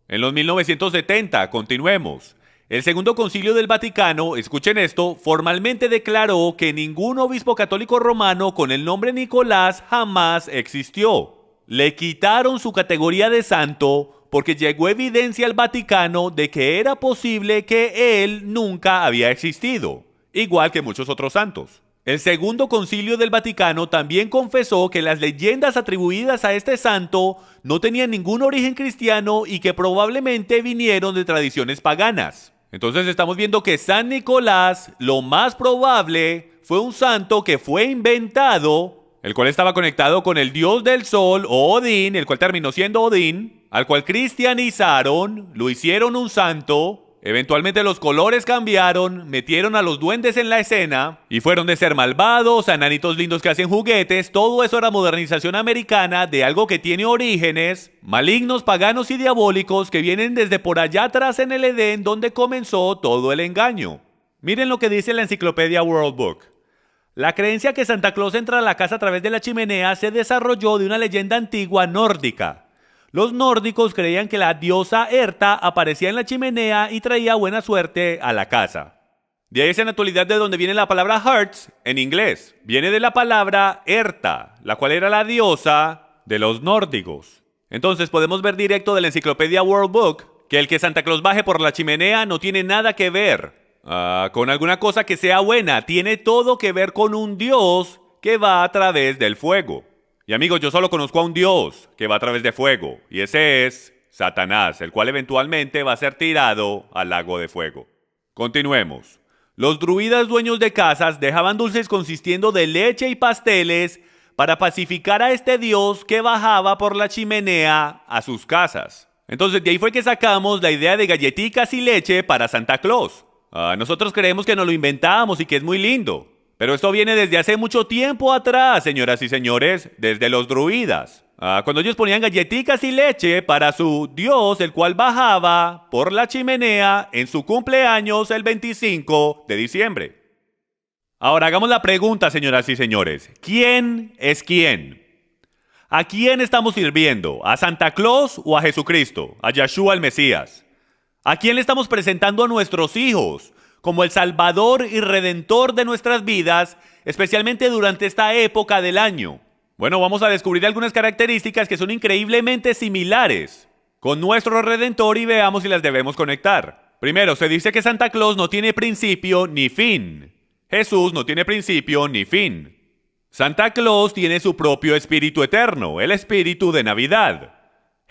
En los 1970, continuemos. El Segundo Concilio del Vaticano, escuchen esto, formalmente declaró que ningún obispo católico romano con el nombre Nicolás jamás existió. Le quitaron su categoría de santo porque llegó evidencia al Vaticano de que era posible que él nunca había existido, igual que muchos otros santos. El Segundo Concilio del Vaticano también confesó que las leyendas atribuidas a este santo no tenían ningún origen cristiano y que probablemente vinieron de tradiciones paganas. Entonces estamos viendo que San Nicolás, lo más probable, fue un santo que fue inventado, el cual estaba conectado con el dios del sol, o Odín, el cual terminó siendo Odín, al cual cristianizaron, lo hicieron un santo. Eventualmente los colores cambiaron, metieron a los duendes en la escena y fueron de ser malvados a enanitos lindos que hacen juguetes. Todo eso era modernización americana de algo que tiene orígenes malignos, paganos y diabólicos que vienen desde por allá atrás en el Edén donde comenzó todo el engaño. Miren lo que dice la enciclopedia World Book. La creencia que Santa Claus entra a la casa a través de la chimenea se desarrolló de una leyenda antigua nórdica. Los nórdicos creían que la diosa Herta aparecía en la chimenea y traía buena suerte a la casa. De ahí es en la actualidad de donde viene la palabra Hearts en inglés. Viene de la palabra Herta, la cual era la diosa de los nórdicos. Entonces podemos ver directo de la enciclopedia World Book que el que Santa Claus baje por la chimenea no tiene nada que ver con alguna cosa que sea buena. Tiene todo que ver con un dios que va a través del fuego. Y amigos, yo solo conozco a un dios que va a través de fuego, y ese es Satanás, el cual eventualmente va a ser tirado al lago de fuego. Continuemos. Los druidas dueños de casas dejaban dulces consistiendo de leche y pasteles para pacificar a este dios que bajaba por la chimenea a sus casas. Entonces de ahí fue que sacamos la idea de galletitas y leche para Santa Claus. Nosotros creemos que nos lo inventamos y que es muy lindo. Pero esto viene desde hace mucho tiempo atrás, señoras y señores, desde los druidas. Cuando ellos ponían galletitas y leche para su dios, el cual bajaba por la chimenea en su cumpleaños el 25 de diciembre. Ahora hagamos la pregunta, señoras y señores. ¿Quién es quién? ¿A quién estamos sirviendo? ¿A Santa Claus o a Jesucristo? ¿A Yeshua el Mesías? ¿A quién le estamos presentando a nuestros hijos como el Salvador y Redentor de nuestras vidas, especialmente durante esta época del año? Bueno, vamos a descubrir algunas características que son increíblemente similares con nuestro Redentor y veamos si las debemos conectar. Primero, se dice que Santa Claus no tiene principio ni fin. Jesús no tiene principio ni fin. Santa Claus tiene su propio espíritu eterno, el espíritu de Navidad.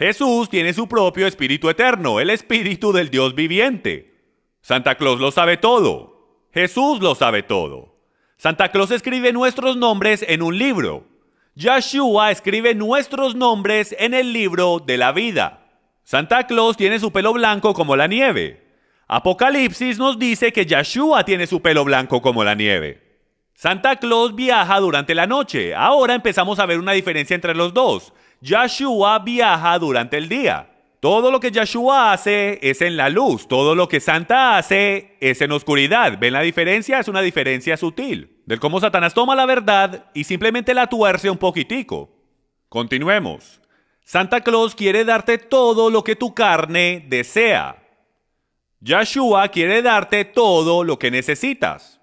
Jesús tiene su propio espíritu eterno, el espíritu del Dios viviente. Santa Claus lo sabe todo. Jesús lo sabe todo. Santa Claus escribe nuestros nombres en un libro. Yeshua escribe nuestros nombres en el libro de la vida. Santa Claus tiene su pelo blanco como la nieve. Apocalipsis nos dice que Yeshua tiene su pelo blanco como la nieve. Santa Claus viaja durante la noche. Ahora empezamos a ver una diferencia entre los dos. Yeshua viaja durante el día. Todo lo que Yeshua hace es en la luz. Todo lo que Santa hace es en oscuridad. ¿Ven la diferencia? Es una diferencia sutil. Del cómo Satanás toma la verdad y simplemente la tuerce un poquitico. Continuemos. Santa Claus quiere darte todo lo que tu carne desea. Yeshua quiere darte todo lo que necesitas.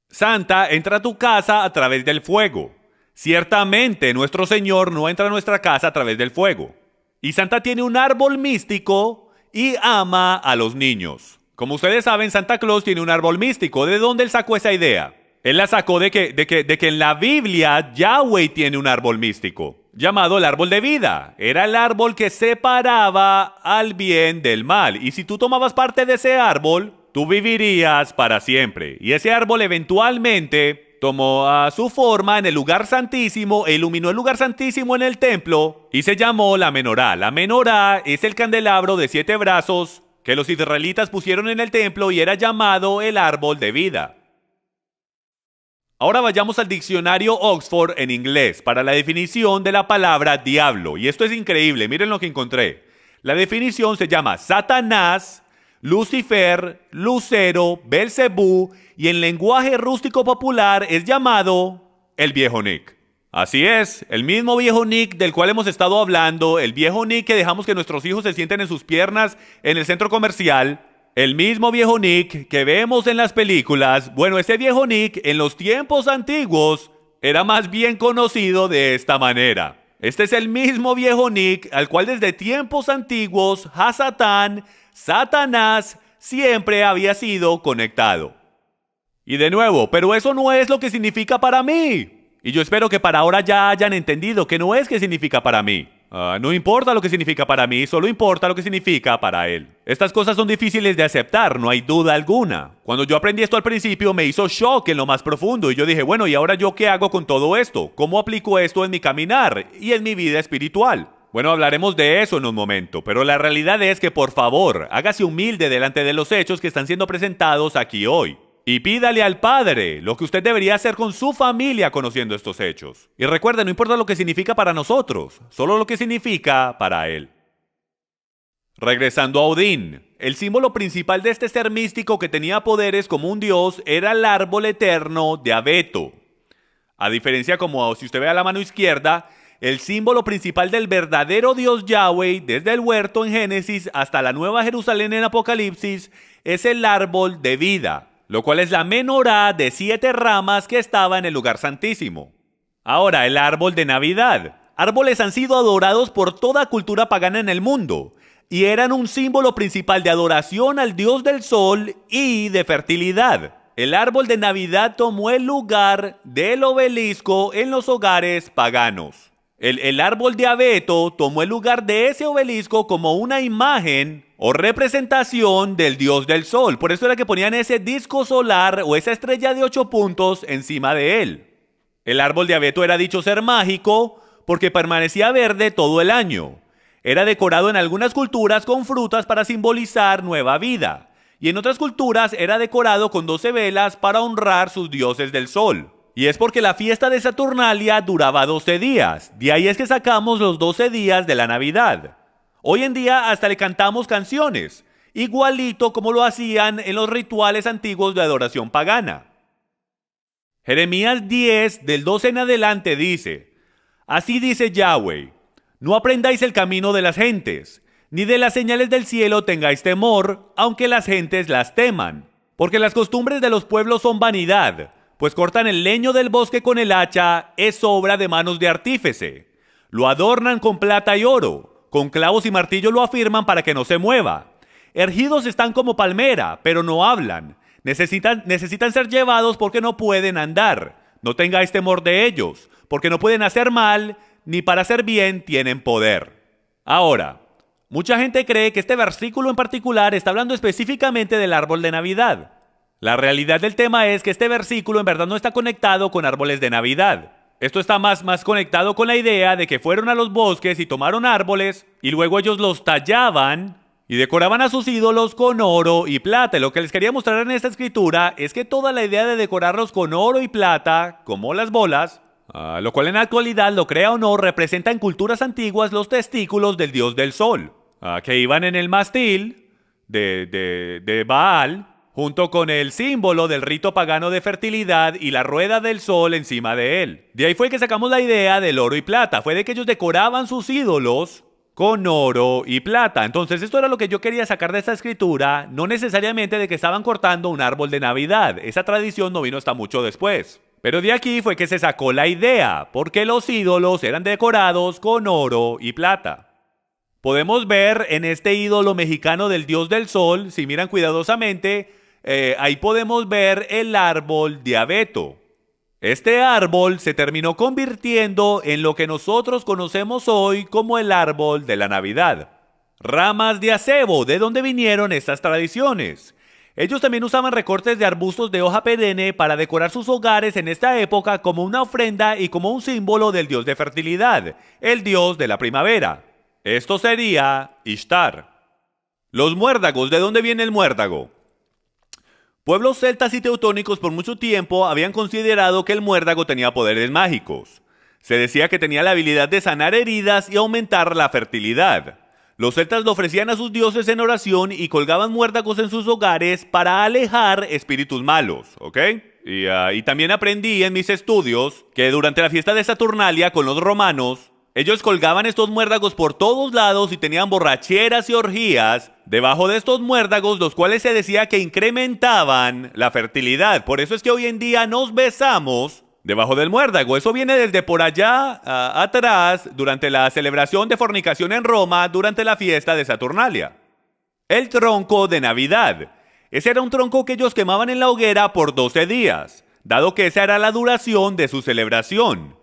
Santa entra a tu casa a través del fuego. Ciertamente nuestro Señor no entra a nuestra casa a través del fuego. Y Santa tiene un árbol místico y ama a los niños. Como ustedes saben, Santa Claus tiene un árbol místico. ¿De dónde él sacó esa idea? Él la sacó de que en la Biblia Yahweh tiene un árbol místico llamado el árbol de vida. Era el árbol que separaba al bien del mal. Y si tú tomabas parte de ese árbol, tú vivirías para siempre. Y ese árbol eventualmente tomó su forma en el lugar santísimo e iluminó el lugar santísimo en el templo y se llamó la menorá. La menorá es el candelabro de 7 brazos que los israelitas pusieron en el templo y era llamado el árbol de vida. Ahora vayamos al diccionario Oxford en inglés para la definición de la palabra diablo. Y esto es increíble, miren lo que encontré. La definición se llama Satanás, Lucifer, Lucero, Belcebú y en lenguaje rústico popular es llamado el viejo Nick. Así es, el mismo viejo Nick del cual hemos estado hablando, el viejo Nick que dejamos que nuestros hijos se sienten en sus piernas en el centro comercial, el mismo viejo Nick que vemos en las películas. Bueno, ese viejo Nick en los tiempos antiguos era más bien conocido de esta manera. Este es el mismo viejo Nick al cual desde tiempos antiguos Hasatán, Satanás, siempre había sido conectado. Y de nuevo, pero eso no es lo que significa para mí. Y yo espero que para ahora ya hayan entendido que no es que significa para mí. No importa lo que significa para mí, solo importa lo que significa para él. Estas cosas son difíciles de aceptar, no hay duda alguna. Cuando yo aprendí esto al principio me hizo shock en lo más profundo y yo dije, bueno, ¿y ahora yo qué hago con todo esto? ¿Cómo aplico esto en mi caminar y en mi vida espiritual? Bueno, hablaremos de eso en un momento, pero la realidad es que por favor, hágase humilde delante de los hechos que están siendo presentados aquí hoy. Y pídale al Padre lo que usted debería hacer con su familia conociendo estos hechos. Y recuerde, no importa lo que significa para nosotros, solo lo que significa para Él. Regresando a Odín, el símbolo principal de este ser místico que tenía poderes como un dios era el árbol eterno de abeto. A diferencia, como si usted ve a la mano izquierda, el símbolo principal del verdadero Dios Yahweh, desde el huerto en Génesis hasta la Nueva Jerusalén en Apocalipsis, es el árbol de vida, lo cual es la menorá de 7 ramas que estaba en el lugar santísimo. Ahora, el árbol de Navidad. Árboles han sido adorados por toda cultura pagana en el mundo, y eran un símbolo principal de adoración al dios del sol y de fertilidad. El árbol de Navidad tomó el lugar del obelisco en los hogares paganos. El árbol de abeto tomó el lugar de ese obelisco como una imagen o representación del dios del sol. Por eso era que ponían ese disco solar o esa estrella de 8 puntos encima de él. El árbol de abeto era dicho ser mágico porque permanecía verde todo el año. Era decorado en algunas culturas con frutas para simbolizar nueva vida. Y en otras culturas era decorado con 12 velas para honrar sus dioses del sol. Y es porque la fiesta de Saturnalia duraba 12 días. De ahí es que sacamos los 12 días de la Navidad. Hoy en día hasta le cantamos canciones, igualito como lo hacían en los rituales antiguos de adoración pagana. Jeremías 10, del 12 en adelante dice: Así dice Yahweh, no aprendáis el camino de las gentes, ni de las señales del cielo tengáis temor, aunque las gentes las teman. Porque las costumbres de los pueblos son vanidad, pues cortan el leño del bosque con el hacha, es obra de manos de artífice. Lo adornan con plata y oro, con clavos y martillo lo afirman para que no se mueva. Erguidos están como palmera, pero no hablan. Necesitan ser llevados porque no pueden andar. No tengáis temor de ellos, porque no pueden hacer mal, ni para hacer bien tienen poder. Ahora, mucha gente cree que este versículo en particular está hablando específicamente del árbol de Navidad. La realidad del tema es que este versículo en verdad no está conectado con árboles de Navidad. Esto está más conectado con la idea de que fueron a los bosques y tomaron árboles y luego ellos los tallaban y decoraban a sus ídolos con oro y plata. Y lo que les quería mostrar en esta escritura es que toda la idea de decorarlos con oro y plata, como las bolas, lo cual en la actualidad, lo crea o no, representa en culturas antiguas los testículos del dios del sol, que iban en el mástil de Baal, junto con el símbolo del rito pagano de fertilidad y la rueda del sol encima de él. De ahí fue que sacamos la idea del oro y plata. Fue de que ellos decoraban sus ídolos con oro y plata. Entonces esto era lo que yo quería sacar de esta escritura, no necesariamente de que estaban cortando un árbol de Navidad. Esa tradición no vino hasta mucho después. Pero de aquí fue que se sacó la idea, porque los ídolos eran decorados con oro y plata. Podemos ver en este ídolo mexicano del dios del sol, si miran cuidadosamente, ahí podemos ver el árbol de abeto. Este árbol se terminó convirtiendo en lo que nosotros conocemos hoy como el árbol de la Navidad. Ramas de acebo, ¿de dónde vinieron estas tradiciones? Ellos también usaban recortes de arbustos de hoja perenne para decorar sus hogares en esta época como una ofrenda y como un símbolo del dios de fertilidad, el dios de la primavera. Esto sería Ishtar. Los muérdagos, ¿de dónde viene el muérdago? Pueblos celtas y teutónicos por mucho tiempo habían considerado que el muérdago tenía poderes mágicos. Se decía que tenía la habilidad de sanar heridas y aumentar la fertilidad. Los celtas lo ofrecían a sus dioses en oración y colgaban muérdagos en sus hogares para alejar espíritus malos, ¿ok? Y también aprendí en mis estudios que durante la fiesta de Saturnalia con los romanos, ellos colgaban estos muérdagos por todos lados y tenían borracheras y orgías debajo de estos muérdagos, los cuales se decía que incrementaban la fertilidad. Por eso es que hoy en día nos besamos debajo del muérdago. Eso viene desde por allá atrás, durante la celebración de fornicación en Roma, durante la fiesta de Saturnalia. El tronco de Navidad. Ese era un tronco que ellos quemaban en la hoguera por 12 días, dado que esa era la duración de su celebración.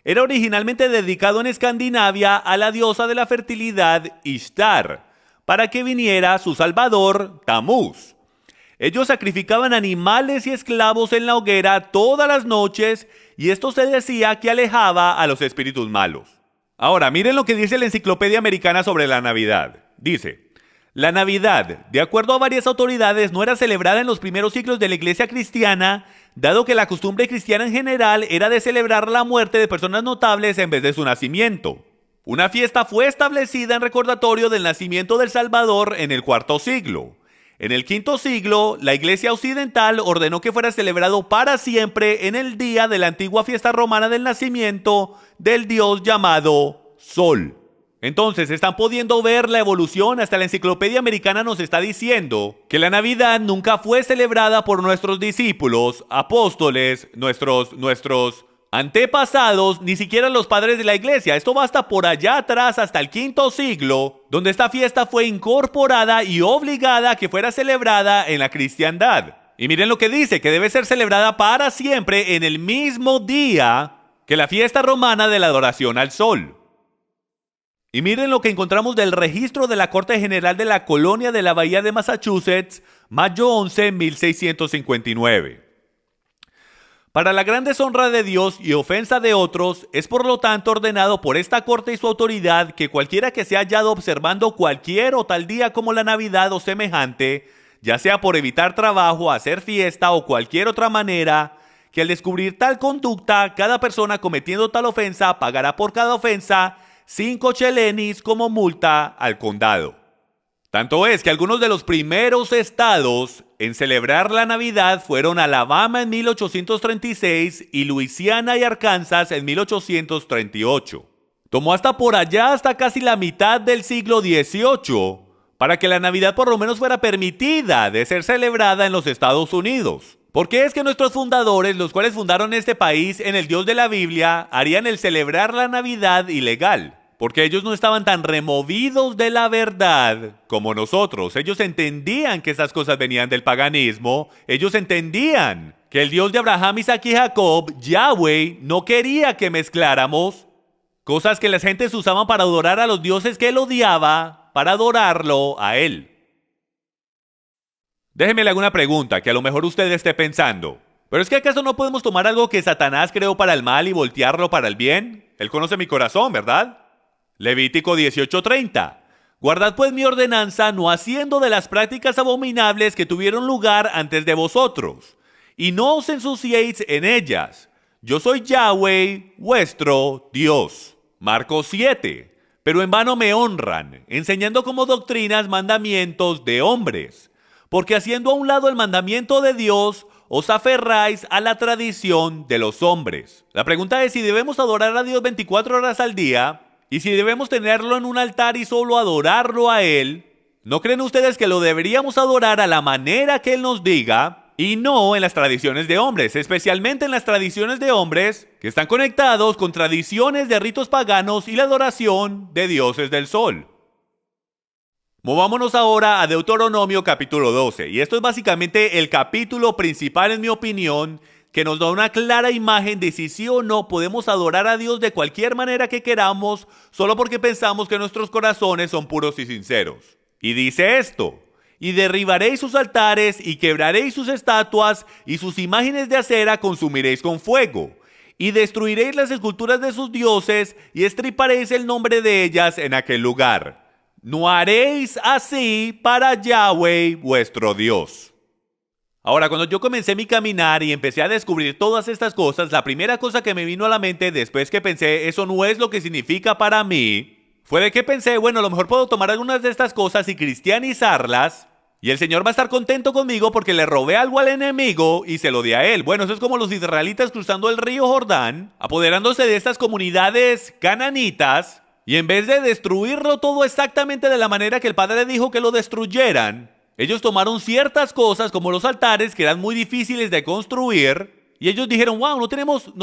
Era originalmente dedicado en Escandinavia a la diosa de la fertilidad Ishtar, para que viniera su salvador, Tamuz. Ellos sacrificaban animales y esclavos en la hoguera todas las noches y esto se decía que alejaba a los espíritus malos. Ahora, miren lo que dice la Enciclopedia Americana sobre la Navidad. Dice: la Navidad, de acuerdo a varias autoridades, no era celebrada en los primeros siglos de la Iglesia cristiana, dado que la costumbre cristiana en general era de celebrar la muerte de personas notables en vez de su nacimiento. Una fiesta fue establecida en recordatorio del nacimiento del Salvador en el IV siglo. En el V siglo, la Iglesia occidental ordenó que fuera celebrado para siempre en el día de la antigua fiesta romana del nacimiento del dios llamado Sol. Entonces, están pudiendo ver la evolución. Hasta la Enciclopedia Americana nos está diciendo que la Navidad nunca fue celebrada por nuestros discípulos, apóstoles, nuestros antepasados, ni siquiera los padres de la iglesia. Esto va hasta por allá atrás, hasta el V siglo, donde esta fiesta fue incorporada y obligada a que fuera celebrada en la cristiandad. Y miren lo que dice, que debe ser celebrada para siempre en el mismo día que la fiesta romana de la adoración al sol. Y miren lo que encontramos del registro de la Corte General de la Colonia de la Bahía de Massachusetts, mayo 11, 1659. Para la gran deshonra de Dios y ofensa de otros, es por lo tanto ordenado por esta corte y su autoridad que cualquiera que se haya hallado observando cualquier o tal día como la Navidad o semejante, ya sea por evitar trabajo, hacer fiesta o cualquier otra manera, que al descubrir tal conducta, cada persona cometiendo tal ofensa pagará por cada ofensa 5 chelenis como multa al condado. Tanto es que algunos de los primeros estados en celebrar la Navidad fueron Alabama en 1836 y Luisiana y Arkansas en 1838. Tomó hasta por allá, hasta casi la mitad del siglo XVIII, para que la Navidad por lo menos fuera permitida de ser celebrada en los Estados Unidos. ¿Por qué es que nuestros fundadores, los cuales fundaron este país en el Dios de la Biblia, harían el celebrar la Navidad ilegal? Porque ellos no estaban tan removidos de la verdad como nosotros. Ellos entendían que esas cosas venían del paganismo. Ellos entendían que el Dios de Abraham, Isaac y Jacob, Yahweh, no quería que mezcláramos Cosas que las gentes usaban para adorar a los dioses que él odiaba, para adorarlo a él. Déjeme le hago una pregunta que a lo mejor usted esté pensando. ¿Pero es que acaso no podemos tomar algo que Satanás creó para el mal y voltearlo para el bien? Él conoce mi corazón, ¿verdad? Levítico 18:30. Guardad pues mi ordenanza, no haciendo de las prácticas abominables que tuvieron lugar antes de vosotros, y no os ensuciéis en ellas. Yo soy Yahweh, vuestro Dios. Marcos 7. Pero en vano me honran, enseñando como doctrinas mandamientos de hombres. Porque haciendo a un lado el mandamiento de Dios, os aferráis a la tradición de los hombres. La pregunta es si debemos adorar a Dios 24 horas al día, y si debemos tenerlo en un altar y solo adorarlo a Él. ¿No creen ustedes que lo deberíamos adorar a la manera que Él nos diga y no en las tradiciones de hombres, especialmente en las tradiciones de hombres que están conectados con tradiciones de ritos paganos y la adoración de dioses del sol? Movámonos ahora a Deuteronomio capítulo 12, y esto es básicamente el capítulo principal en mi opinión, que nos da una clara imagen de si sí o no podemos adorar a Dios de cualquier manera que queramos, solo porque pensamos que nuestros corazones son puros y sinceros. Y dice esto: y derribaréis sus altares, y quebraréis sus estatuas, y sus imágenes de acera consumiréis con fuego, y destruiréis las esculturas de sus dioses, y estriparéis el nombre de ellas en aquel lugar. No haréis así para Yahweh vuestro Dios. Ahora, cuando yo comencé mi caminar y empecé a descubrir todas estas cosas, la primera cosa que me vino a la mente después que pensé, eso no es lo que significa para mí, fue de que pensé, bueno, a lo mejor puedo tomar algunas de estas cosas y cristianizarlas, y el Señor va a estar contento conmigo porque le robé algo al enemigo y se lo di a él. Bueno, eso es como los israelitas cruzando el río Jordán, apoderándose de estas comunidades cananitas, y en vez de destruirlo todo exactamente de la manera que el Padre dijo que lo destruyeran, ellos tomaron ciertas cosas como los altares que eran muy difíciles de construir y ellos dijeron, wow, no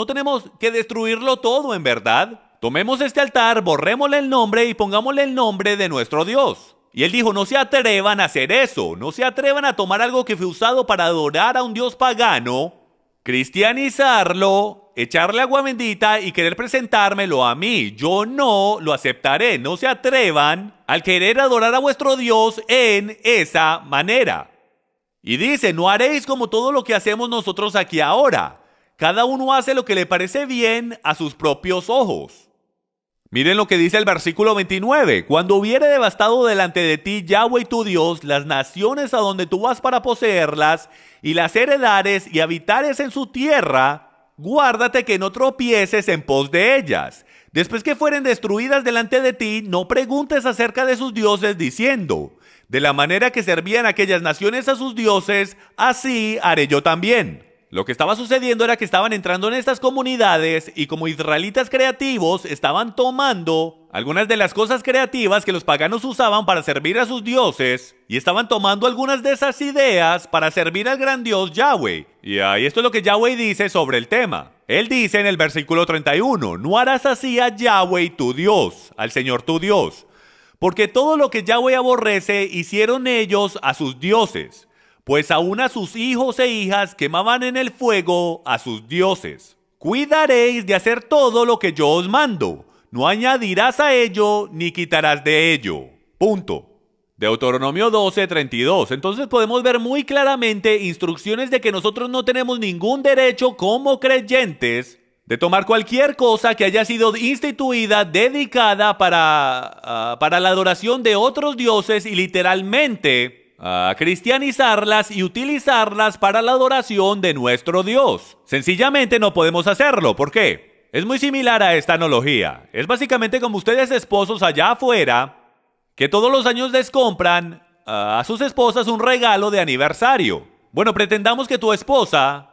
tenemos que destruirlo todo en verdad. Tomemos este altar, borrémosle el nombre y pongámosle el nombre de nuestro Dios. Y él dijo, no se atrevan a hacer eso, no se atrevan a tomar algo que fue usado para adorar a un Dios pagano, cristianizarlo, echarle agua bendita y querer presentármelo a mí. Yo no lo aceptaré. No se atrevan al querer adorar a vuestro Dios en esa manera. Y dice, no haréis como todo lo que hacemos nosotros aquí ahora. Cada uno hace lo que le parece bien a sus propios ojos. Miren lo que dice el versículo 29. Cuando hubiere devastado delante de ti Yahweh tu Dios las naciones a donde tú vas para poseerlas y las heredares y habitares en su tierra, guárdate que no tropieces en pos de ellas. Después que fueren destruidas delante de ti, no preguntes acerca de sus dioses diciendo, de la manera que servían aquellas naciones a sus dioses, así haré yo también. Lo que estaba sucediendo era que estaban entrando en estas comunidades y como israelitas creativos estaban tomando algunas de las cosas creativas que los paganos usaban para servir a sus dioses y estaban tomando algunas de esas ideas para servir al gran Dios Yahweh. Y ahí esto es lo que Yahweh dice sobre el tema. Él dice en el versículo 31, no harás así a Yahweh tu Dios, al Señor tu Dios, porque todo lo que Yahweh aborrece hicieron ellos a sus dioses. Pues aún a sus hijos e hijas quemaban en el fuego a sus dioses. Cuidaréis de hacer todo lo que yo os mando. No añadirás a ello ni quitarás de ello. Punto. Deuteronomio 12:32. Entonces podemos ver muy claramente instrucciones de que nosotros no tenemos ningún derecho como creyentes de tomar cualquier cosa que haya sido instituida, dedicada para la adoración de otros dioses y literalmente a cristianizarlas y utilizarlas para la adoración de nuestro Dios. Sencillamente no podemos hacerlo. ¿Por qué? Es muy similar a esta analogía. Es básicamente como ustedes esposos allá afuera que todos los años les compran a sus esposas un regalo de aniversario. Bueno, pretendamos que tu esposa,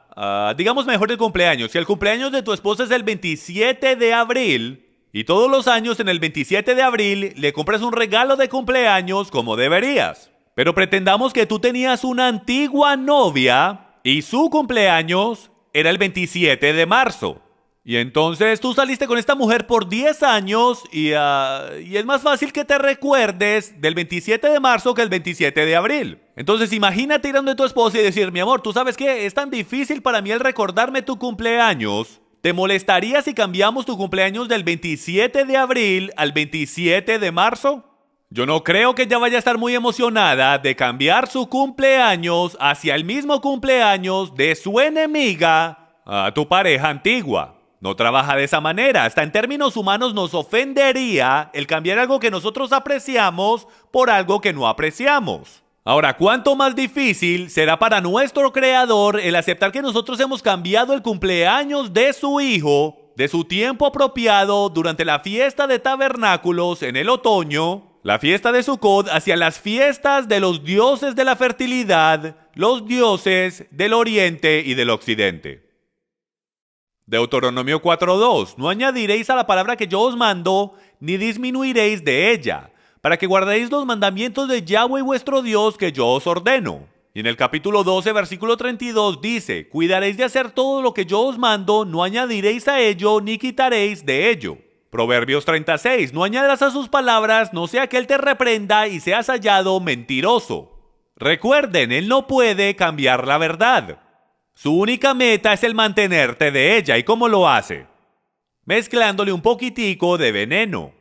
digamos mejor el cumpleaños. Si el cumpleaños de tu esposa es el 27 de abril y todos los años en el 27 de abril le compras un regalo de cumpleaños como deberías. Pero pretendamos que tú tenías una antigua novia y su cumpleaños era el 27 de marzo. Y entonces tú saliste con esta mujer por 10 años y es más fácil que te recuerdes del 27 de marzo que el 27 de abril. Entonces imagínate ir donde tu esposa y decir, mi amor, ¿tú sabes qué? Es tan difícil para mí el recordarme tu cumpleaños. ¿Te molestaría si cambiamos tu cumpleaños del 27 de abril al 27 de marzo? Yo no creo que ella vaya a estar muy emocionada de cambiar su cumpleaños hacia el mismo cumpleaños de su enemiga, a tu pareja antigua. No trabaja de esa manera. Hasta en términos humanos nos ofendería el cambiar algo que nosotros apreciamos por algo que no apreciamos. Ahora, ¿cuánto más difícil será para nuestro Creador el aceptar que nosotros hemos cambiado el cumpleaños de su hijo, de su tiempo apropiado durante la fiesta de tabernáculos en el otoño, la fiesta de Sukkot, hacia las fiestas de los dioses de la fertilidad, los dioses del oriente y del occidente? Deuteronomio 4:2. No añadiréis a la palabra que yo os mando, ni disminuiréis de ella, para que guardéis los mandamientos de Yahweh vuestro Dios que yo os ordeno. Y en el capítulo 12, versículo 32 dice, cuidaréis de hacer todo lo que yo os mando, no añadiréis a ello, ni quitaréis de ello. Proverbios 36. No añadas a sus palabras, no sea que él te reprenda y seas hallado mentiroso. Recuerden, él no puede cambiar la verdad. Su única meta es el mantenerte de ella. ¿Y cómo lo hace? Mezclándole un poquitico de veneno.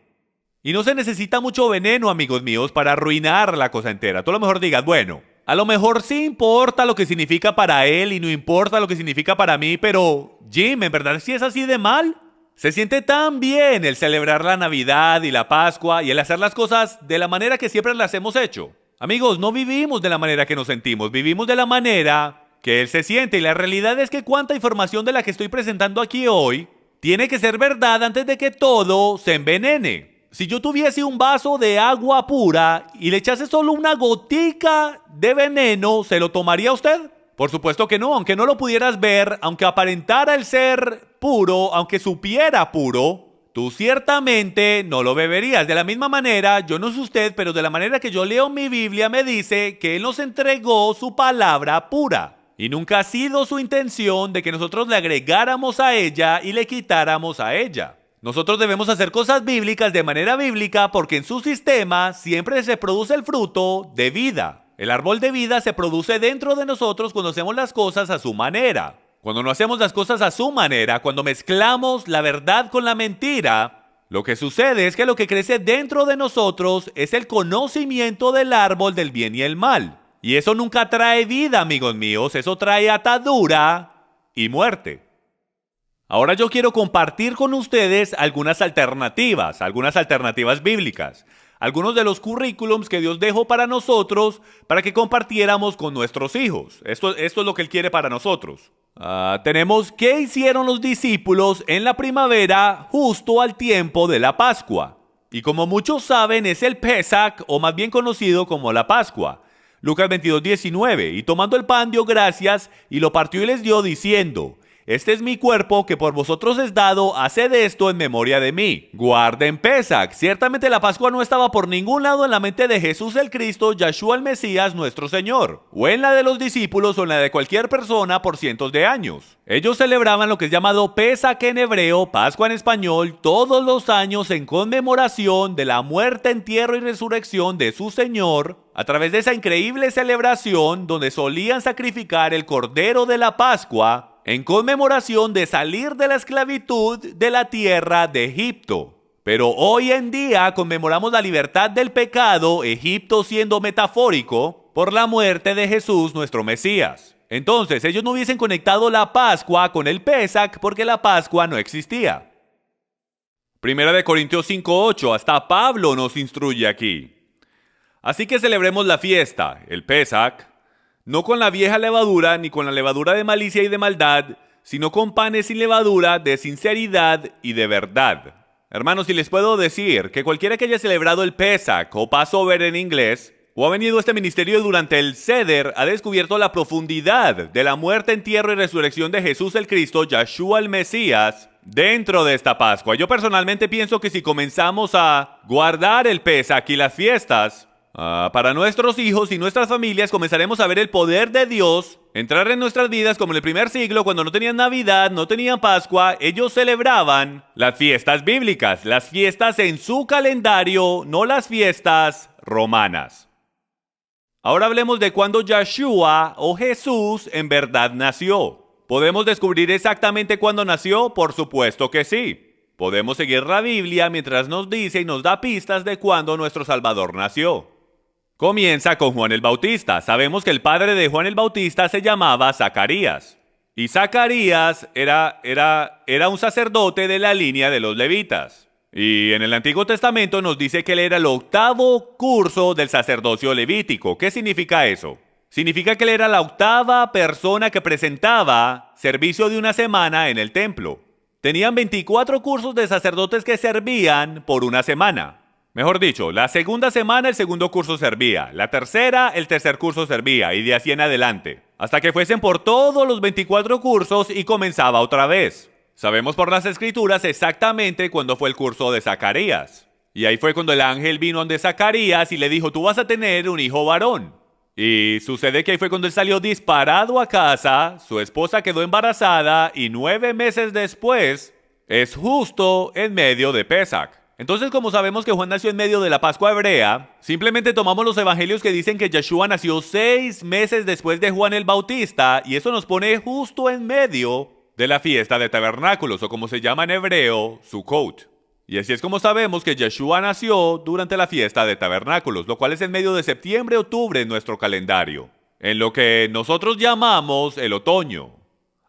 Y no se necesita mucho veneno, amigos míos, para arruinar la cosa entera. Tú a lo mejor digas, bueno, a lo mejor sí importa lo que significa para él y no importa lo que significa para mí, pero Jim, ¿en verdad sí es así de mal? Se siente tan bien el celebrar la Navidad y la Pascua y el hacer las cosas de la manera que siempre las hemos hecho. Amigos, no vivimos de la manera que nos sentimos, vivimos de la manera que él se siente, y la realidad es que cuánta información de la que estoy presentando aquí hoy tiene que ser verdad antes de que todo se envenene. Si yo tuviese un vaso de agua pura y le echase solo una gotica de veneno, ¿se lo tomaría usted? Por supuesto que no, aunque no lo pudieras ver, aunque aparentara el ser puro, aunque supiera puro, tú ciertamente no lo beberías. De la misma manera, yo no sé usted, pero de la manera que yo leo mi Biblia me dice que Él nos entregó su palabra pura. Y nunca ha sido su intención de que nosotros le agregáramos a ella y le quitáramos a ella. Nosotros debemos hacer cosas bíblicas de manera bíblica porque en su sistema siempre se produce el fruto de vida. El árbol de vida se produce dentro de nosotros cuando hacemos las cosas a su manera. Cuando no hacemos las cosas a su manera, cuando mezclamos la verdad con la mentira, lo que sucede es que lo que crece dentro de nosotros es el conocimiento del árbol del bien y el mal. Y eso nunca trae vida, amigos míos, eso trae atadura y muerte. Ahora yo quiero compartir con ustedes algunas alternativas bíblicas, algunos de los currículums que Dios dejó para nosotros para que compartiéramos con nuestros hijos. Esto es lo que Él quiere para nosotros. Tenemos qué hicieron los discípulos en la primavera justo al tiempo de la Pascua. Y como muchos saben es el Pesach, o más bien conocido como la Pascua. Lucas 22:19, y tomando el pan dio gracias y lo partió y les dio diciendo, este es mi cuerpo que por vosotros es dado, haced esto en memoria de mí. Guarden Pesach. Ciertamente la Pascua no estaba por ningún lado en la mente de Jesús el Cristo, Yahshua el Mesías, nuestro Señor, o en la de los discípulos o en la de cualquier persona por cientos de años. Ellos celebraban lo que es llamado Pesach en hebreo, Pascua en español, todos los años en conmemoración de la muerte, entierro y resurrección de su Señor, a través de esa increíble celebración donde solían sacrificar el cordero de la Pascua, en conmemoración de salir de la esclavitud de la tierra de Egipto. Pero hoy en día conmemoramos la libertad del pecado, Egipto siendo metafórico, por la muerte de Jesús nuestro Mesías. Entonces ellos no hubiesen conectado la Pascua con el Pesach porque la Pascua no existía. Primera de Corintios 5:8, hasta Pablo nos instruye aquí. Así que celebremos la fiesta, el Pesach, no con la vieja levadura ni con la levadura de malicia y de maldad, sino con panes sin levadura, de sinceridad y de verdad. Hermanos, si les puedo decir que cualquiera que haya celebrado el Pesach o Passover en inglés, o ha venido a este ministerio durante el Seder, ha descubierto la profundidad de la muerte, entierro y resurrección de Jesús el Cristo, Yahshua el Mesías, dentro de esta Pascua. Yo personalmente pienso que si comenzamos a guardar el Pesach y las fiestas, para nuestros hijos y nuestras familias, comenzaremos a ver el poder de Dios entrar en nuestras vidas como en el primer siglo, cuando no tenían Navidad, no tenían Pascua. Ellos celebraban las fiestas bíblicas, las fiestas en su calendario, no las fiestas romanas. Ahora hablemos de cuando Yahshua o Jesús en verdad nació. ¿Podemos descubrir exactamente cuándo nació? Por supuesto que sí. Podemos seguir la Biblia mientras nos dice y nos da pistas de cuándo nuestro Salvador nació. Comienza con Juan el Bautista. Sabemos que el padre de Juan el Bautista se llamaba Zacarías. Y Zacarías era un sacerdote de la línea de los levitas. Y en el Antiguo Testamento nos dice que él era el 8º curso del sacerdocio levítico. ¿Qué significa eso? Significa que él era la 8ª persona que presentaba servicio de una semana en el templo. Tenían 24 cursos de sacerdotes que servían por una semana. Mejor dicho, la segunda semana el segundo curso servía, la tercera el tercer curso servía y de así en adelante, hasta que fuesen por todos los 24 cursos y comenzaba otra vez. Sabemos por las escrituras exactamente cuándo fue el curso de Zacarías. Y ahí fue cuando el ángel vino donde Zacarías y le dijo, tú vas a tener un hijo varón. Y sucede que ahí fue cuando él salió disparado a casa, su esposa quedó embarazada y 9 meses después es justo en medio de Pesach. Entonces, como sabemos que Juan nació en medio de la Pascua hebrea, simplemente tomamos los evangelios que dicen que Yeshua nació 6 meses después de Juan el Bautista y eso nos pone justo en medio de la fiesta de tabernáculos o como se llama en hebreo, Sukkot. Y así es como sabemos que Yeshua nació durante la fiesta de tabernáculos, lo cual es en medio de septiembre-octubre en nuestro calendario, en lo que nosotros llamamos el otoño.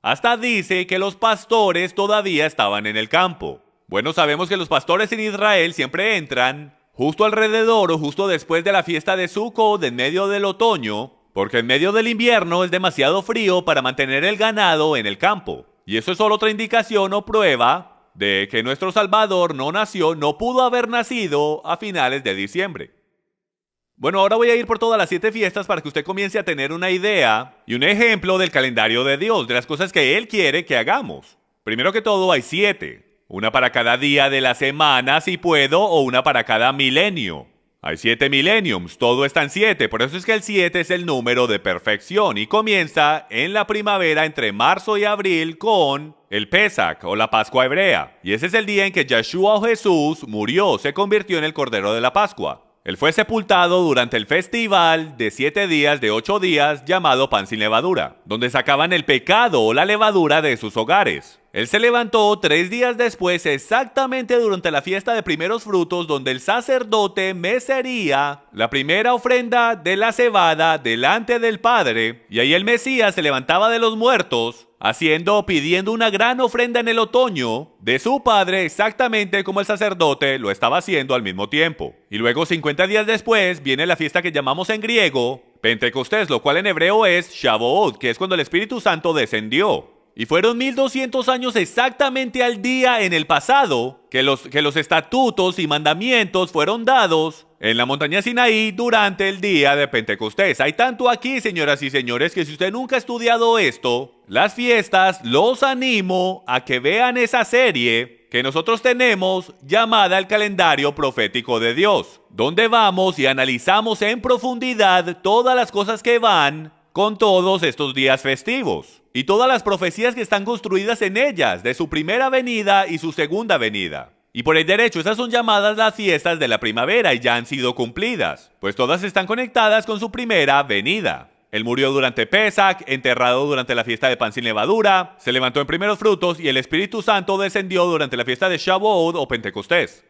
Hasta dice que los pastores todavía estaban en el campo. Bueno, sabemos que los pastores en Israel siempre entran justo alrededor o justo después de la fiesta de Sukkot, en medio del otoño, porque en medio del invierno es demasiado frío para mantener el ganado en el campo. Y eso es solo otra indicación o prueba de que nuestro Salvador no pudo haber nacido a finales de diciembre. Bueno, ahora voy a ir por todas las 7 fiestas para que usted comience a tener una idea y un ejemplo del calendario de Dios, de las cosas que Él quiere que hagamos. Primero que todo hay 7, una para cada día de la semana si puedo o una para cada milenio. Hay 7 millenniums, todo está en 7, por eso es que el 7 es el número de perfección y comienza en la primavera entre marzo y abril con el Pesach o la Pascua hebrea. Y ese es el día en que Yeshua o Jesús murió, se convirtió en el Cordero de la Pascua. Él fue sepultado durante el festival de 7 días de 8 días llamado Pan sin Levadura, donde sacaban el pecado o la levadura de sus hogares. Él se levantó 3 días después, exactamente durante la fiesta de primeros frutos, donde el sacerdote mecería la primera ofrenda de la cebada delante del Padre, y ahí el Mesías se levantaba de los muertos, pidiendo una gran ofrenda en el otoño de su Padre, exactamente como el sacerdote lo estaba haciendo al mismo tiempo. Y luego 50 días después viene la fiesta que llamamos en griego Pentecostés, lo cual en hebreo es Shavuot, que es cuando el Espíritu Santo descendió. Y fueron 1200 años exactamente al día en el pasado que los estatutos y mandamientos fueron dados en la montaña Sinaí durante el día de Pentecostés. Hay tanto aquí, señoras y señores, que si usted nunca ha estudiado esto, las fiestas, los animo a que vean esa serie que nosotros tenemos llamada El Calendario Profético de Dios, donde vamos y analizamos en profundidad todas las cosas que van con todos estos días festivos y todas las profecías que están construidas en ellas, de su primera venida y su segunda venida. Y por el derecho, esas son llamadas las fiestas de la primavera y ya han sido cumplidas, pues todas están conectadas con su primera venida. Él murió durante Pesach, enterrado durante la fiesta de Pan sin Levadura, se levantó en primeros frutos y el Espíritu Santo descendió durante la fiesta de Shavuot o Pentecostés.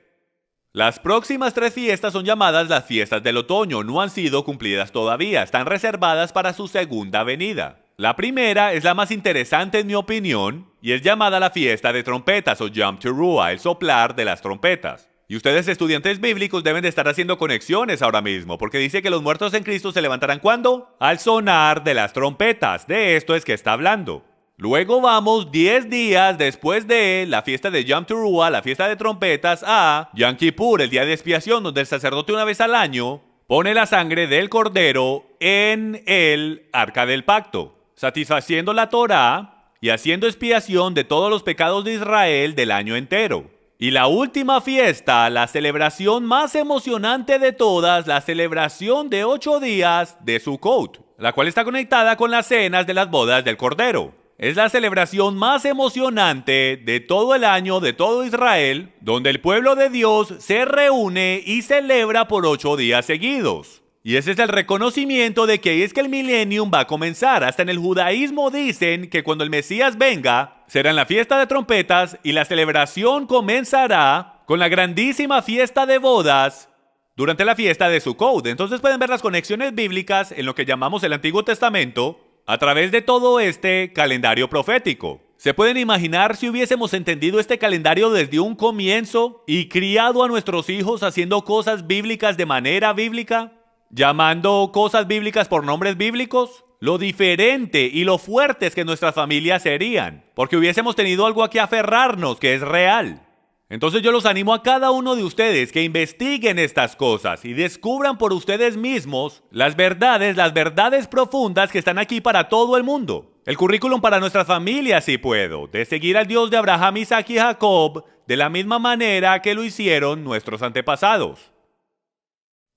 Las próximas 3 fiestas son llamadas las fiestas del otoño, no han sido cumplidas todavía, están reservadas para su segunda venida. La primera es la más interesante en mi opinión y es llamada la fiesta de trompetas o Yom Teruah, el soplar de las trompetas. Y ustedes estudiantes bíblicos deben de estar haciendo conexiones ahora mismo, porque dice que los muertos en Cristo se levantarán ¿cuándo? Al sonar de las trompetas, de esto es que está hablando. Luego vamos 10 días después de la fiesta de Yom Teruah, la fiesta de trompetas, a Yom Kippur, el día de expiación, donde el sacerdote una vez al año pone la sangre del cordero en el arca del pacto, satisfaciendo la Torá y haciendo expiación de todos los pecados de Israel del año entero. Y la última fiesta, la celebración más emocionante de todas, la celebración de 8 días de Sukkot, la cual está conectada con las cenas de las bodas del Cordero. Es la celebración más emocionante de todo el año, de todo Israel, donde el pueblo de Dios se reúne y celebra por 8 días seguidos. Y ese es el reconocimiento de que ahí es que el millennium va a comenzar. Hasta en el judaísmo dicen que cuando el Mesías venga, será en la fiesta de trompetas y la celebración comenzará con la grandísima fiesta de bodas durante la fiesta de Sukkot. Entonces pueden ver las conexiones bíblicas en lo que llamamos el Antiguo Testamento a través de todo este calendario profético. ¿Se pueden imaginar si hubiésemos entendido este calendario desde un comienzo y criado a nuestros hijos haciendo cosas bíblicas de manera bíblica? ¿Llamando cosas bíblicas por nombres bíblicos? Lo diferente y lo fuertes que nuestras familias serían, porque hubiésemos tenido algo a que aferrarnos que es real. Entonces yo los animo a cada uno de ustedes que investiguen estas cosas y descubran por ustedes mismos las verdades profundas que están aquí para todo el mundo. El currículum para nuestras familias, si puedo, de seguir al Dios de Abraham, Isaac y Jacob de la misma manera que lo hicieron nuestros antepasados.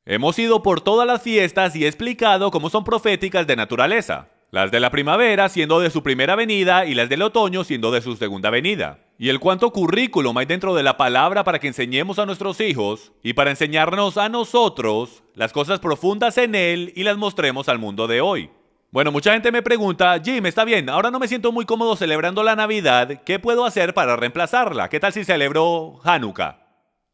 Hemos ido por todas las fiestas y he explicado cómo son proféticas de naturaleza. Las de la primavera siendo de su primera venida y las del otoño siendo de su segunda venida. Y el cuánto currículum hay dentro de la palabra para que enseñemos a nuestros hijos y para enseñarnos a nosotros las cosas profundas en él y las mostremos al mundo de hoy. Bueno, mucha gente me pregunta, Jim, está bien, ahora no me siento muy cómodo celebrando la Navidad, ¿qué puedo hacer para reemplazarla? ¿Qué tal si celebro Hanukkah?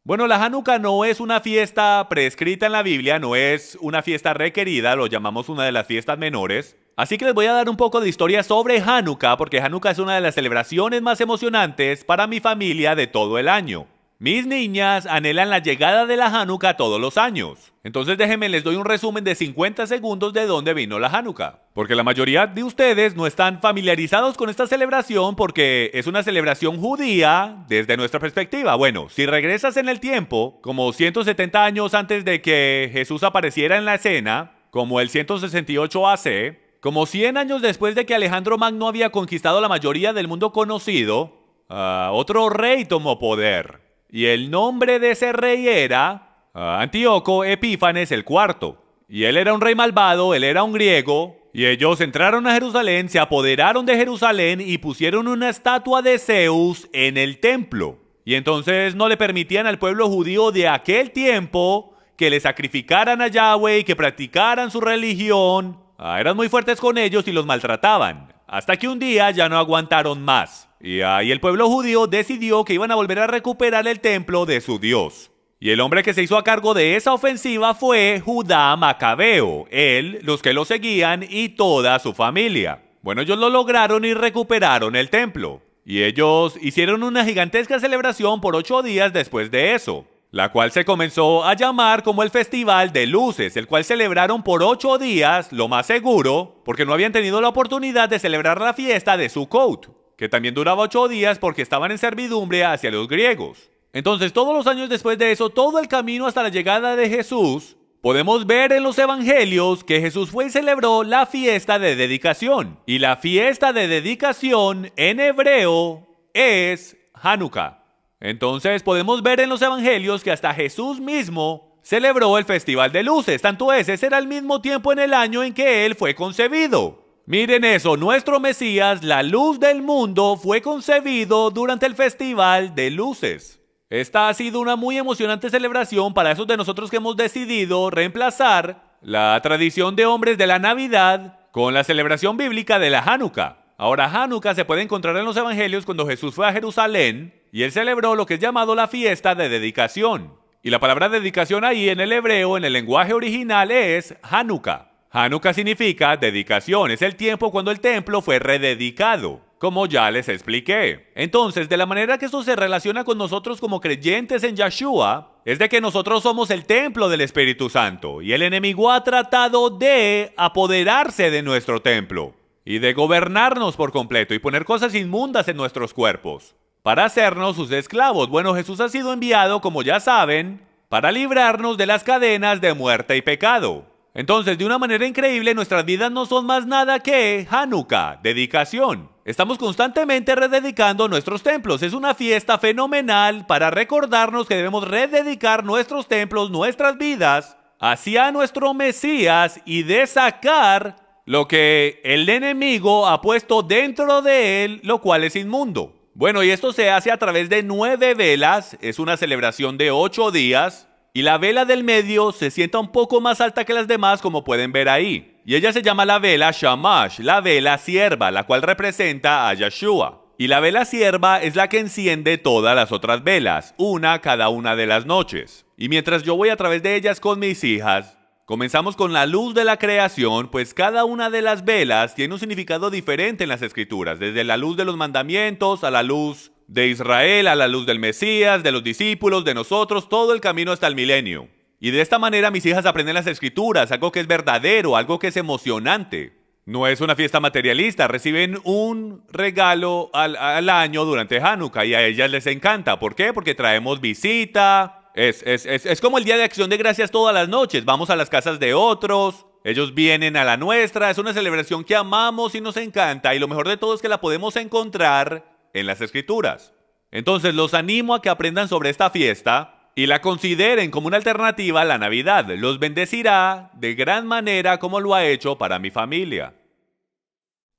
Bueno, la Hanukkah no es una fiesta prescrita en la Biblia, no es una fiesta requerida, lo llamamos una de las fiestas menores. Así que les voy a dar un poco de historia sobre Hanukkah, porque Hanukkah es una de las celebraciones más emocionantes para mi familia de todo el año. Mis niñas anhelan la llegada de la Hanukkah todos los años. Entonces déjenme, les doy un resumen de 50 segundos de dónde vino la Hanukkah. Porque la mayoría de ustedes no están familiarizados con esta celebración porque es una celebración judía desde nuestra perspectiva. Bueno, si regresas en el tiempo, como 170 años antes de que Jesús apareciera en la escena, como el 168 AC, como 100 años después de que Alejandro Magno había conquistado la mayoría del mundo conocido, otro rey tomó poder. Y el nombre de ese rey era Antíoco Epífanes IV. Y él era un rey malvado, él era un griego. Y ellos entraron a Jerusalén, se apoderaron de Jerusalén y pusieron una estatua de Zeus en el templo. Y entonces no le permitían al pueblo judío de aquel tiempo que le sacrificaran a Yahweh y que practicaran su religión. Eran muy fuertes con ellos y los maltrataban. Hasta que un día ya no aguantaron más. Y ahí el pueblo judío decidió que iban a volver a recuperar el templo de su Dios. Y el hombre que se hizo a cargo de esa ofensiva fue Judá Macabeo, él, los que lo seguían y toda su familia. Bueno, ellos lo lograron y recuperaron el templo. Y ellos hicieron una gigantesca celebración por 8 días después de eso, la cual se comenzó a llamar como el Festival de Luces, el cual celebraron por 8 días, lo más seguro, porque no habían tenido la oportunidad de celebrar la fiesta de Sukkot, que también duraba 8 días porque estaban en servidumbre hacia los griegos. Entonces, todos los años después de eso, todo el camino hasta la llegada de Jesús, podemos ver en los evangelios que Jesús fue y celebró la fiesta de dedicación. Y la fiesta de dedicación en hebreo es Hanukkah. Entonces, podemos ver en los evangelios que hasta Jesús mismo celebró el Festival de Luces. Tanto ese era el mismo tiempo en el año en que él fue concebido. Miren eso, nuestro Mesías, la luz del mundo, fue concebido durante el Festival de Luces. Esta ha sido una muy emocionante celebración para esos de nosotros que hemos decidido reemplazar la tradición de hombres de la Navidad con la celebración bíblica de la Hanukkah. Ahora, Hanukkah se puede encontrar en los evangelios cuando Jesús fue a Jerusalén y él celebró lo que es llamado la fiesta de dedicación. Y la palabra dedicación ahí en el hebreo, en el lenguaje original, es Hanukkah. Hanukkah significa dedicación, es el tiempo cuando el templo fue rededicado, como ya les expliqué. Entonces, de la manera que esto se relaciona con nosotros como creyentes en Yeshua, es de que nosotros somos el templo del Espíritu Santo, y el enemigo ha tratado de apoderarse de nuestro templo, y de gobernarnos por completo, y poner cosas inmundas en nuestros cuerpos, para hacernos sus esclavos. Bueno, Jesús ha sido enviado, como ya saben, para librarnos de las cadenas de muerte y pecado. Entonces, de una manera increíble, nuestras vidas no son más nada que Hanukkah, dedicación. Estamos constantemente rededicando nuestros templos. Es una fiesta fenomenal para recordarnos que debemos rededicar nuestros templos, nuestras vidas, hacia nuestro Mesías y de sacar lo que el enemigo ha puesto dentro de él, lo cual es inmundo. Bueno, y esto se hace a través de 9 velas. Es una celebración de 8 días. Y la vela del medio se sienta un poco más alta que las demás, como pueden ver ahí. Y ella se llama la vela Shamash, la vela sierva, la cual representa a Yeshua. Y la vela sierva es la que enciende todas las otras velas, una cada una de las noches. Y mientras yo voy a través de ellas con mis hijas, comenzamos con la luz de la creación, pues cada una de las velas tiene un significado diferente en las escrituras, desde la luz de los mandamientos a la luz de Israel, a la luz del Mesías, de los discípulos, de nosotros, todo el camino hasta el milenio. Y de esta manera mis hijas aprenden las escrituras, algo que es verdadero, algo que es emocionante. No es una fiesta materialista, reciben un regalo al año durante Hanukkah y a ellas les encanta. ¿Por qué? Porque traemos visita, es como el Día de Acción de Gracias todas las noches, vamos a las casas de otros, ellos vienen a la nuestra, es una celebración que amamos y nos encanta y lo mejor de todo es que la podemos encontrar en las escrituras. Entonces los animo a que aprendan sobre esta fiesta y la consideren como una alternativa a la Navidad. Los bendecirá de gran manera como lo ha hecho para mi familia.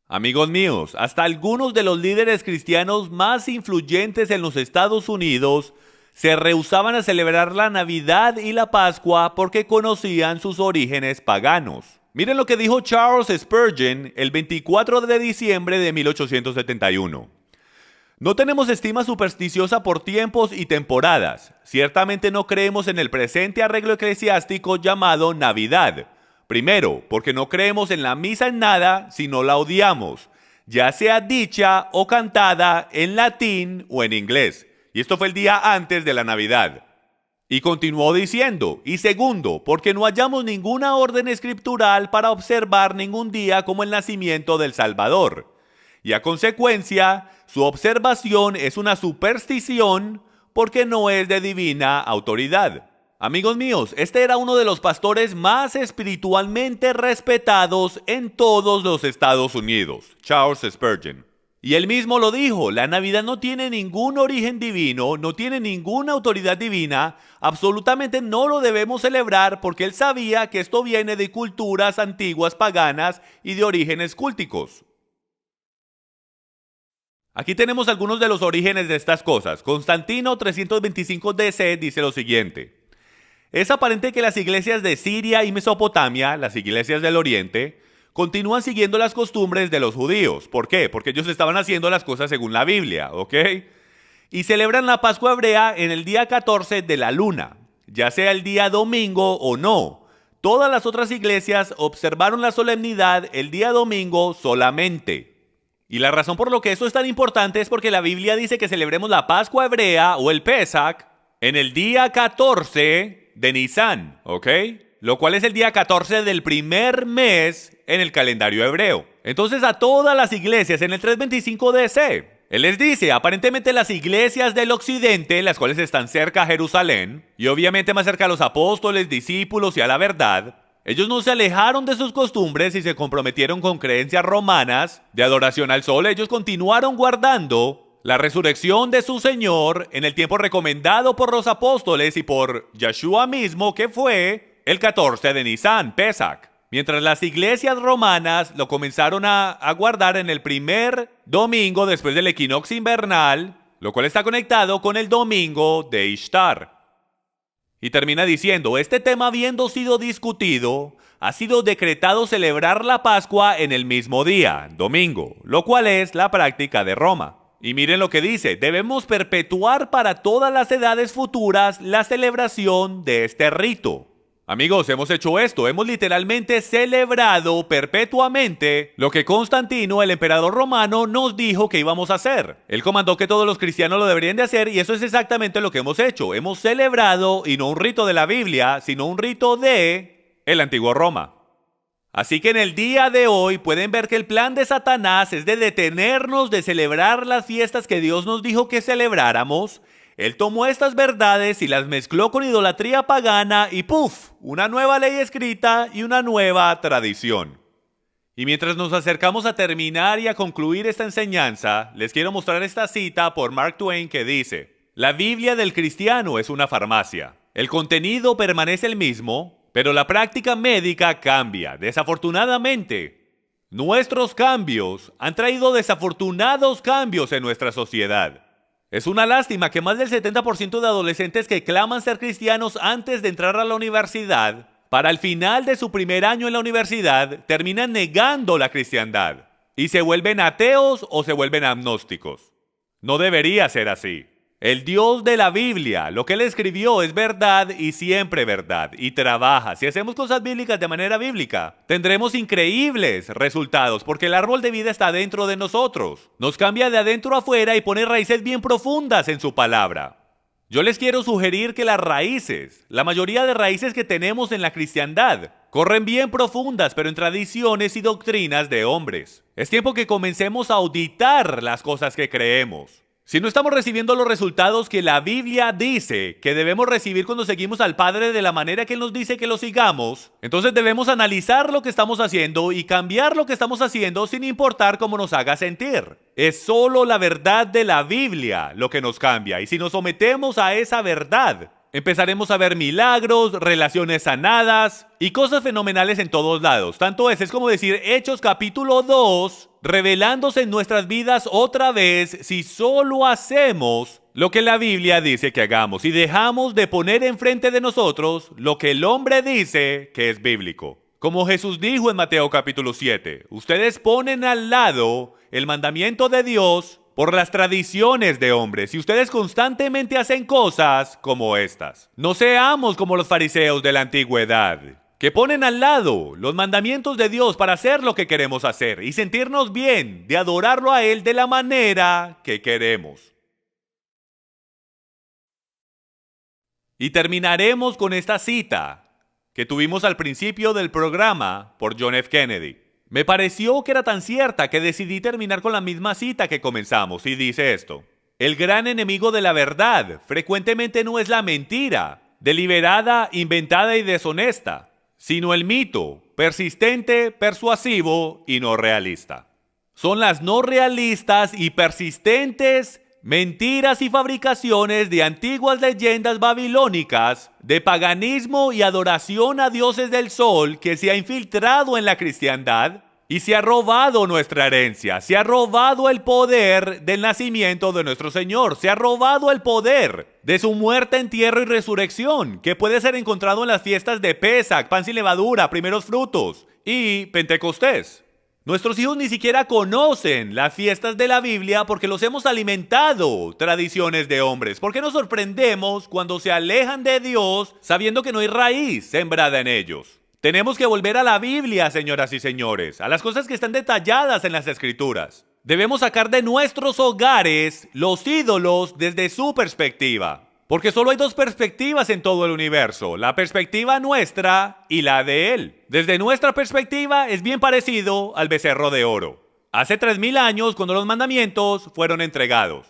Amigos míos, hasta algunos de los líderes cristianos más influyentes en los Estados Unidos se rehusaban a celebrar la Navidad y la Pascua porque conocían sus orígenes paganos. Miren lo que dijo Charles Spurgeon el 24 de diciembre de 1871. No tenemos estima supersticiosa por tiempos y temporadas. Ciertamente no creemos en el presente arreglo eclesiástico llamado Navidad. Primero, porque no creemos en la misa en nada, sino la odiamos, ya sea dicha o cantada en latín o en inglés. Y esto fue el día antes de la Navidad. Y continuó diciendo, y segundo, porque no hallamos ninguna orden escritural para observar ningún día como el nacimiento del Salvador. Y a consecuencia, su observación es una superstición porque no es de divina autoridad. Amigos míos, este era uno de los pastores más espiritualmente respetados en todos los Estados Unidos, Charles Spurgeon. Y él mismo lo dijo, la Navidad no tiene ningún origen divino, no tiene ninguna autoridad divina, absolutamente no lo debemos celebrar porque él sabía que esto viene de culturas antiguas paganas y de orígenes cúlticos. Aquí tenemos algunos de los orígenes de estas cosas. Constantino 325 DC dice lo siguiente: es aparente que las iglesias de Siria y Mesopotamia, las iglesias del Oriente, continúan siguiendo las costumbres de los judíos. ¿Por qué? Porque ellos estaban haciendo las cosas según la Biblia, ¿ok? Y celebran la Pascua hebrea en el día 14 de la luna, ya sea el día domingo o no. Todas las otras iglesias observaron la solemnidad el día domingo solamente. Y la razón por lo que esto es tan importante es porque la Biblia dice que celebremos la Pascua hebrea o el Pesach en el día 14 de Nisan, ¿ok? Lo cual es el día 14 del primer mes en el calendario hebreo. Entonces a todas las iglesias en el 325 DC, él les dice, aparentemente las iglesias del occidente, las cuales están cerca a Jerusalén, y obviamente más cerca a los apóstoles, discípulos y a la verdad, ellos no se alejaron de sus costumbres y se comprometieron con creencias romanas de adoración al sol. Ellos continuaron guardando la resurrección de su Señor en el tiempo recomendado por los apóstoles y por Yeshua mismo, que fue el 14 de Nisan, Pesach. Mientras las iglesias romanas lo comenzaron a guardar en el primer domingo después del equinoccio invernal, lo cual está conectado con el domingo de Ishtar. Y termina diciendo, este tema habiendo sido discutido, ha sido decretado celebrar la Pascua en el mismo día, domingo, lo cual es la práctica de Roma. Y miren lo que dice, debemos perpetuar para todas las edades futuras la celebración de este rito. Amigos, hemos hecho esto, hemos literalmente celebrado perpetuamente lo que Constantino, el emperador romano, nos dijo que íbamos a hacer. Él comandó que todos los cristianos lo deberían de hacer y eso es exactamente lo que hemos hecho. Hemos celebrado, y no un rito de la Biblia, sino un rito de el antiguo Roma. Así que en el día de hoy pueden ver que el plan de Satanás es de detenernos de celebrar las fiestas que Dios nos dijo que celebráramos. Él tomó estas verdades y las mezcló con idolatría pagana y ¡puf! Una nueva ley escrita y una nueva tradición. Y mientras nos acercamos a terminar y a concluir esta enseñanza, les quiero mostrar esta cita por Mark Twain que dice: la Biblia del cristiano es una farmacia. El contenido permanece el mismo, pero la práctica médica cambia. Desafortunadamente, nuestros cambios han traído desafortunados cambios en nuestra sociedad. Es una lástima que más del 70% de adolescentes que claman ser cristianos antes de entrar a la universidad, para el final de su primer año en la universidad, terminan negando la cristiandad y se vuelven ateos o se vuelven agnósticos. No debería ser así. El Dios de la Biblia, lo que Él escribió es verdad y siempre verdad, y trabaja. Si hacemos cosas bíblicas de manera bíblica, tendremos increíbles resultados, porque el árbol de vida está dentro de nosotros. Nos cambia de adentro a afuera y pone raíces bien profundas en su palabra. Yo les quiero sugerir que las raíces, la mayoría de raíces que tenemos en la cristiandad, corren bien profundas, pero en tradiciones y doctrinas de hombres. Es tiempo que comencemos a auditar las cosas que creemos. Si no estamos recibiendo los resultados que la Biblia dice que debemos recibir cuando seguimos al Padre de la manera que Él nos dice que lo sigamos, entonces debemos analizar lo que estamos haciendo y cambiar lo que estamos haciendo sin importar cómo nos haga sentir. Es solo la verdad de la Biblia lo que nos cambia, y si nos sometemos a esa verdad, empezaremos a ver milagros, relaciones sanadas y cosas fenomenales en todos lados. Tanto es como decir Hechos capítulo 2, revelándose en nuestras vidas otra vez si solo hacemos lo que la Biblia dice que hagamos y dejamos de poner enfrente de nosotros lo que el hombre dice que es bíblico. Como Jesús dijo en Mateo capítulo 7, ustedes ponen al lado el mandamiento de Dios por las tradiciones de hombres, y ustedes constantemente hacen cosas como estas. No seamos como los fariseos de la antigüedad, que ponen al lado los mandamientos de Dios para hacer lo que queremos hacer y sentirnos bien de adorarlo a Él de la manera que queremos. Y terminaremos con esta cita que tuvimos al principio del programa por John F. Kennedy. Me pareció que era tan cierta que decidí terminar con la misma cita que comenzamos, y dice esto: el gran enemigo de la verdad frecuentemente no es la mentira, deliberada, inventada y deshonesta, sino el mito, persistente, persuasivo y no realista. Son las no realistas y persistentes mentiras y fabricaciones de antiguas leyendas babilónicas, de paganismo y adoración a dioses del sol que se ha infiltrado en la cristiandad y se ha robado nuestra herencia, se ha robado el poder del nacimiento de nuestro Señor, se ha robado el poder de su muerte, entierro y resurrección, que puede ser encontrado en las fiestas de Pesach, pan sin levadura, primeros frutos y Pentecostés. Nuestros hijos ni siquiera conocen las fiestas de la Biblia porque los hemos alimentado tradiciones de hombres. ¿Por qué nos sorprendemos cuando se alejan de Dios sabiendo que no hay raíz sembrada en ellos? Tenemos que volver a la Biblia, señoras y señores, a las cosas que están detalladas en las Escrituras. Debemos sacar de nuestros hogares los ídolos desde su perspectiva. Porque solo hay dos perspectivas en todo el universo, la perspectiva nuestra y la de Él. Desde nuestra perspectiva es bien parecido al becerro de oro. Hace 3000 años, cuando los mandamientos fueron entregados,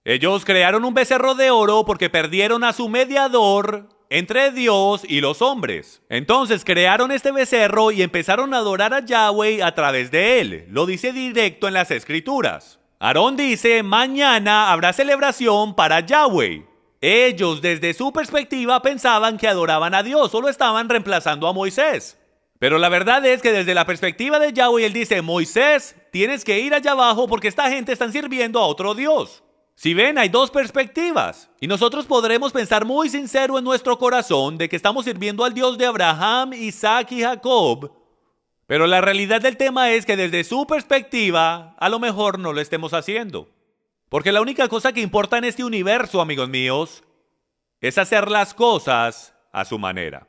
ellos crearon un becerro de oro porque perdieron a su mediador entre Dios y los hombres. Entonces crearon este becerro y empezaron a adorar a Yahweh a través de él. Lo dice directo en las Escrituras. Aarón dice, mañana habrá celebración para Yahweh. Ellos, desde su perspectiva, pensaban que adoraban a Dios, solo estaban reemplazando a Moisés. Pero la verdad es que desde la perspectiva de Yahweh, él dice, Moisés, tienes que ir allá abajo porque esta gente está sirviendo a otro Dios. Si ven, hay dos perspectivas. Y nosotros podremos pensar muy sincero en nuestro corazón de que estamos sirviendo al Dios de Abraham, Isaac y Jacob. Pero la realidad del tema es que desde su perspectiva, a lo mejor no lo estemos haciendo. Porque la única cosa que importa en este universo, amigos míos, es hacer las cosas a su manera.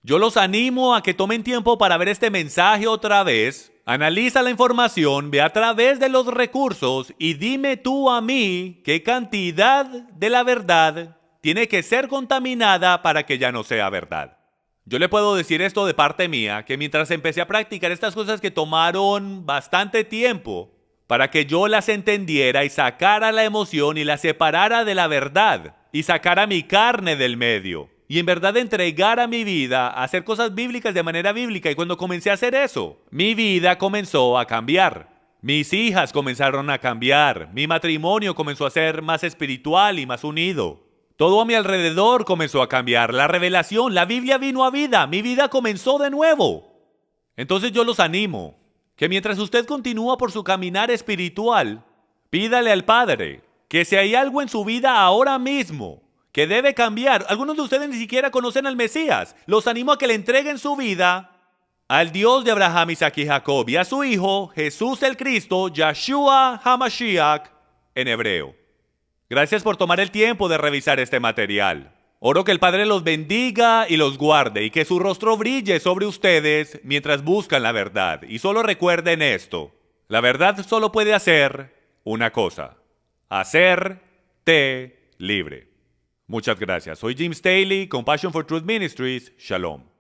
Yo los animo a que tomen tiempo para ver este mensaje otra vez, analiza la información, ve a través de los recursos y dime tú a mí qué cantidad de la verdad tiene que ser contaminada para que ya no sea verdad. Yo le puedo decir esto de parte mía, que mientras empecé a practicar estas cosas que tomaron bastante tiempo, para que yo las entendiera y sacara la emoción y las separara de la verdad y sacara mi carne del medio y en verdad entregara mi vida a hacer cosas bíblicas de manera bíblica. Y cuando comencé a hacer eso, mi vida comenzó a cambiar. Mis hijas comenzaron a cambiar. Mi matrimonio comenzó a ser más espiritual y más unido. Todo a mi alrededor comenzó a cambiar. La revelación, la Biblia vino a vida. Mi vida comenzó de nuevo. Entonces yo los animo que mientras usted continúa por su caminar espiritual, pídale al Padre que si hay algo en su vida ahora mismo que debe cambiar, algunos de ustedes ni siquiera conocen al Mesías, los animo a que le entreguen su vida al Dios de Abraham, Isaac y Jacob y a su Hijo, Jesús el Cristo, Yahshua HaMashiach, en hebreo. Gracias por tomar el tiempo de revisar este material. Oro que el Padre los bendiga y los guarde y que su rostro brille sobre ustedes mientras buscan la verdad. Y solo recuerden esto, la verdad solo puede hacer una cosa, hacerte libre. Muchas gracias. Soy Jim Staley con Passion for Truth Ministries. Shalom.